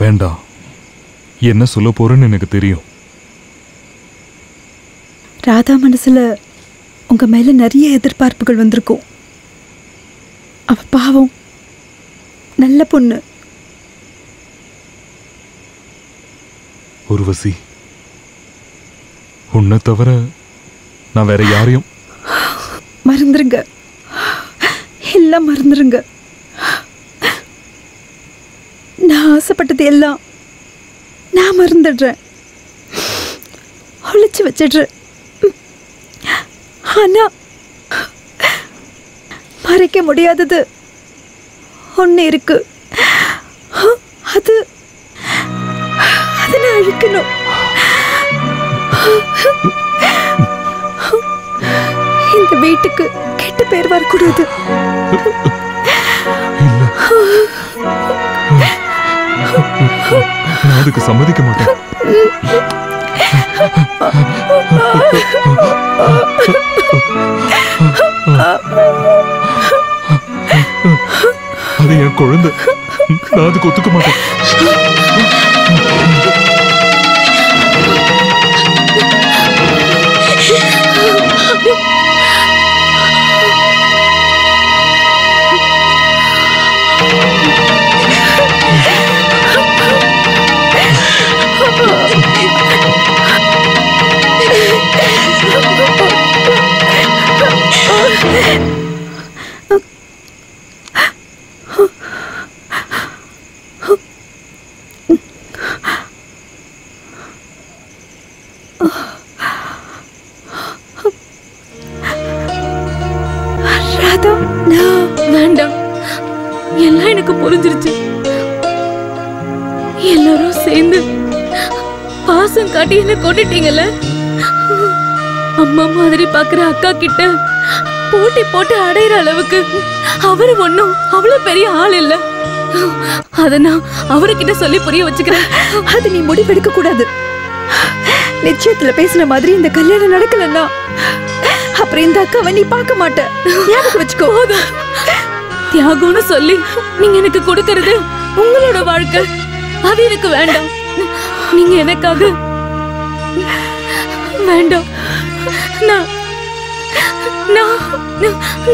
வேண்டாம், என்ன சொல்ல போறேன்னு எனக்கு தெரியும். ராதா மனசுல உங்க மேல நிறைய எதிர்பார்ப்புகள் வந்திருக்கும். அவ பாவம், நல்ல பொண்ணு. உர்வசி, உன்னை தவிர நான் வேற யாரையும் மறந்துருங்க. எல்லாம் மறந்துருங்க. நான் ஆசைப்பட்டது எல்லாம் நான் மறந்துடுறேன், ஒழிச்சு வச்சிடுறேன். ஆனா மறைக்க முடியாதது ஒண்ணு இருக்கு. அது நான் அழிக்கணும். இந்த வீட்டுக்கு கெட்ட பேர் வரக்கூடாது. நான் அதுக்கு சம்மதிக்க மாட்டேன். அது என் குழந்தை, நான் அதுக்கு ஒத்துக்க மாட்டேன். புரிஞ்சிருச்சு. எல்லாரும் சேர்ந்து பாசம் காட்டி என்ன கொண்டுட்டீங்கல்ல. அம்மா மாதிரி பாக்குற அக்கா கிட்ட போட்டி போட்டு அடையிற அளவுக்கு அவரு ஒண்ணும் அவ்வளவு பெரிய ஆள் இல்ல. அத நான் அவர்கிட்ட சொல்லி புரிய வச்சுக்கிறேன். அது நீ முடிவெடுக்க கூடாது. நிச்சயத்துல பேசின மாதிரி இந்த கல்யாணம் நடக்கலன்னா அப்புறம் இந்த அக்காவை நீ பார்க்க மாட்ட. ஞாபகம் வச்சுக்கோ. தியாகம்னு சொல்லி நீங்க எனக்கு கொடுக்கறது உங்களோட வாழ்க்கை, அது எனக்கு வேண்டாம். நீங்க எனக்காக வேண்டாம்.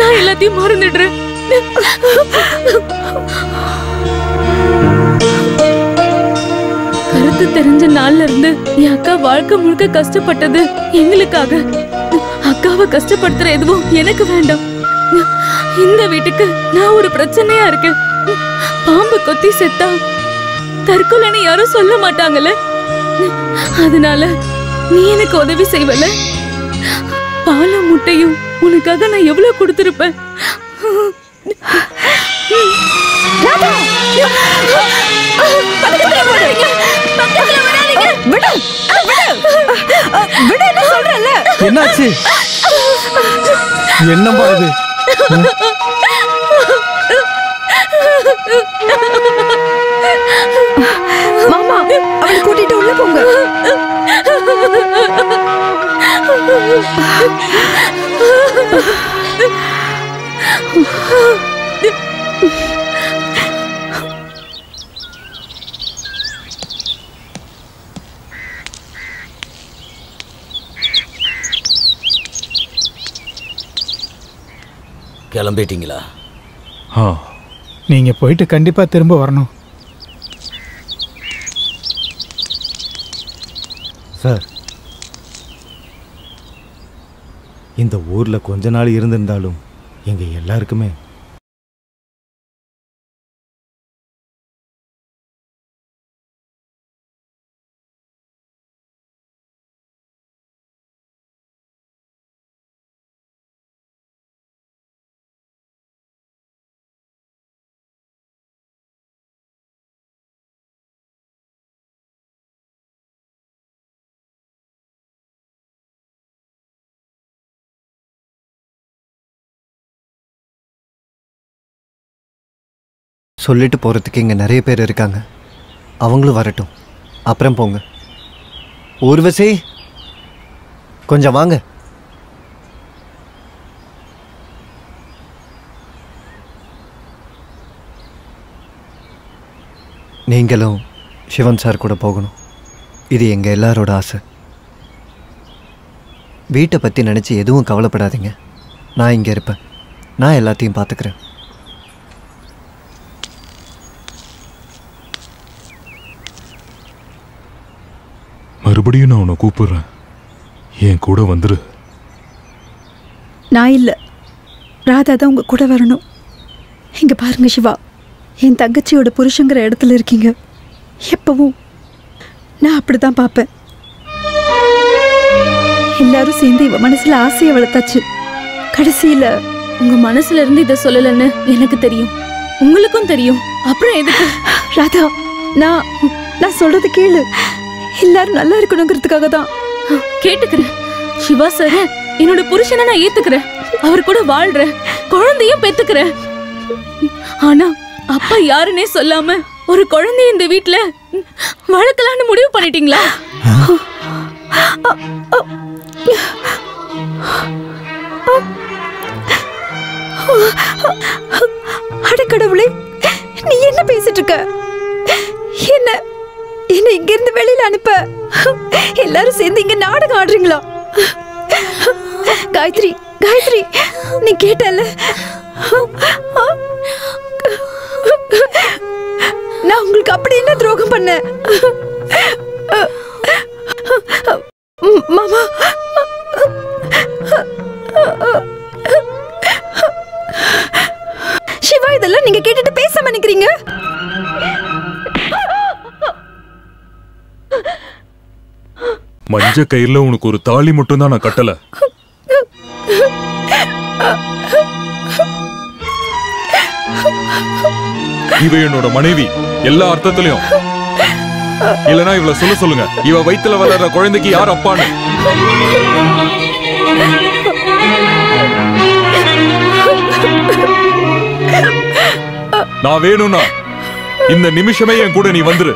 நான் எல்லாத்தையும் மறந்துடுறேன். கருத்து தெரிஞ்ச நாள்ல இருந்து என் அக்கா வாழ்க்கை முழுக்க கஷ்டப்பட்டது எங்களுக்காக. அக்காவை கஷ்டப்படுத்துற எதுவும் எனக்கு வேண்டாம். இந்த வீட்டுக்கு நான் ஒரு பிரச்சனையா இருக்கேன். பாம்பு கொத்தி செத்தா தற்கொலைன்னு யாரும் சொல்ல மாட்டாங்கல்ல. அதனால நீ எனக்கு உதவி செய்வல. பாலும் முட்டையும் உனக்காக நான் எவ்வளவு கொடுத்திருப்பேன். என்னாச்சு? என்னம்மா இது? மாமா, அவனை கூட்டிட்டு உள்ள போங்க. கிளம்பிட்டீங்களா? நீங்க போயிட்டு கண்டிப்பா திரும்ப வரணும். சார், இந்த ஊர்ல கொஞ்ச நாள் இருந்திருந்தாலும் எங்க எல்லாருக்குமே சொல்லிட்டு போகிறதுக்கு இங்கே நிறைய பேர் இருக்காங்க. அவங்களும் வரட்டும், அப்புறம் போங்க. ஊர்வசி, கொஞ்சம் வாங்க. நீங்களும் சிவன் சார் கூட போகணும். இது எங்கள் எல்லாரோட ஆசை. வீட்டை பற்றி நினச்சி எதுவும் கவலைப்படாதீங்க. நான் இங்கே இருப்பேன். நான் எல்லாத்தையும் பார்த்துக்கிறேன். மறுபடியும் நான் உன்னை கூப்பிடுறேன், என் கூட வந்துரு. நான் இல்லை, ராதா தான் உங்க கூட வரணும். இங்க பாருங்க சிவா, என் தங்கச்சியோட புருஷங்கிற இடத்துல இருக்கீங்க. எப்பவும் நான் அப்படிதான் பார்ப்பேன். எல்லாரும் சேர்ந்து இவ மனசுல ஆசையை வளர்த்தாச்சு. கடைசியில உங்க மனசுல இருந்து இதை சொல்லலன்னு எனக்கு தெரியும், உங்களுக்கும் தெரியும். அப்புறம் எதுக்கு? ராதா, நான் சொல்றது கேளு. எல்லாரும் நல்லா இருக்கணுங்கிறதுக்காக தான். கேட்டுக்கிறேன் சிவா சார், என்னோட புருஷனை நான் ஏத்துக்கிறேன். அவர் கூட வாழ்றேன், குழந்தையும் பெத்துக்கிறேன். ஆனா அப்பா யாருன்னே சொல்லாம ஒரு குழந்தைய இந்த வீட்டுல வளர்க்கலான்னு முடிவு பண்ணிட்டீங்களா? அடக்கடவுளே, நீ என்ன பேசிட்டு இருக்க? என்ன இங்க இருந்து வெளியில அனுப்ப எல்லாரும் சேர்ந்து இங்க நாடகம் ஆடுறீங்களா? காயத்ரி, காயத்ரி, நீ கேட்டல, நான் உங்களுக்கு அப்படி என்ன துரோகம் பண்ண? மாமா, சிவா, இதெல்லாம் நீங்க கேட்டுட்டு பேசாம நிக்கிறீங்க. மஞ்ச கயிறுல உனக்கு ஒரு தாலி மட்டும் தான் நான் கட்டல. இவ என்னோட மனைவி எல்லா அர்த்தத்திலையும். இல்லனா இவள சொல்லுங்க, இவ வயித்துல வளர்ற குழந்தைக்கு யார் அப்பான்னு. நான் வேணும்னா இந்த நிமிஷமே என் கூட நீ வந்துரு.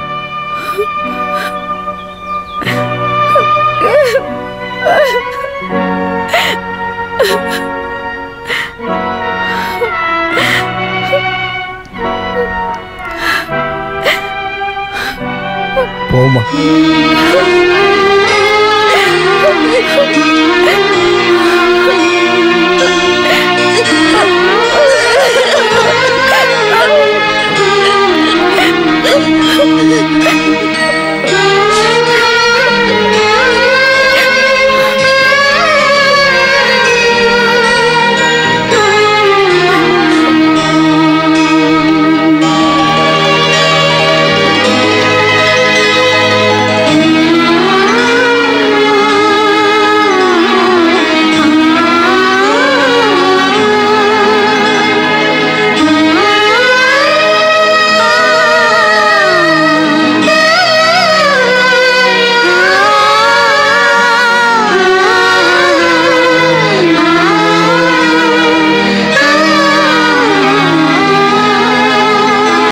போமா.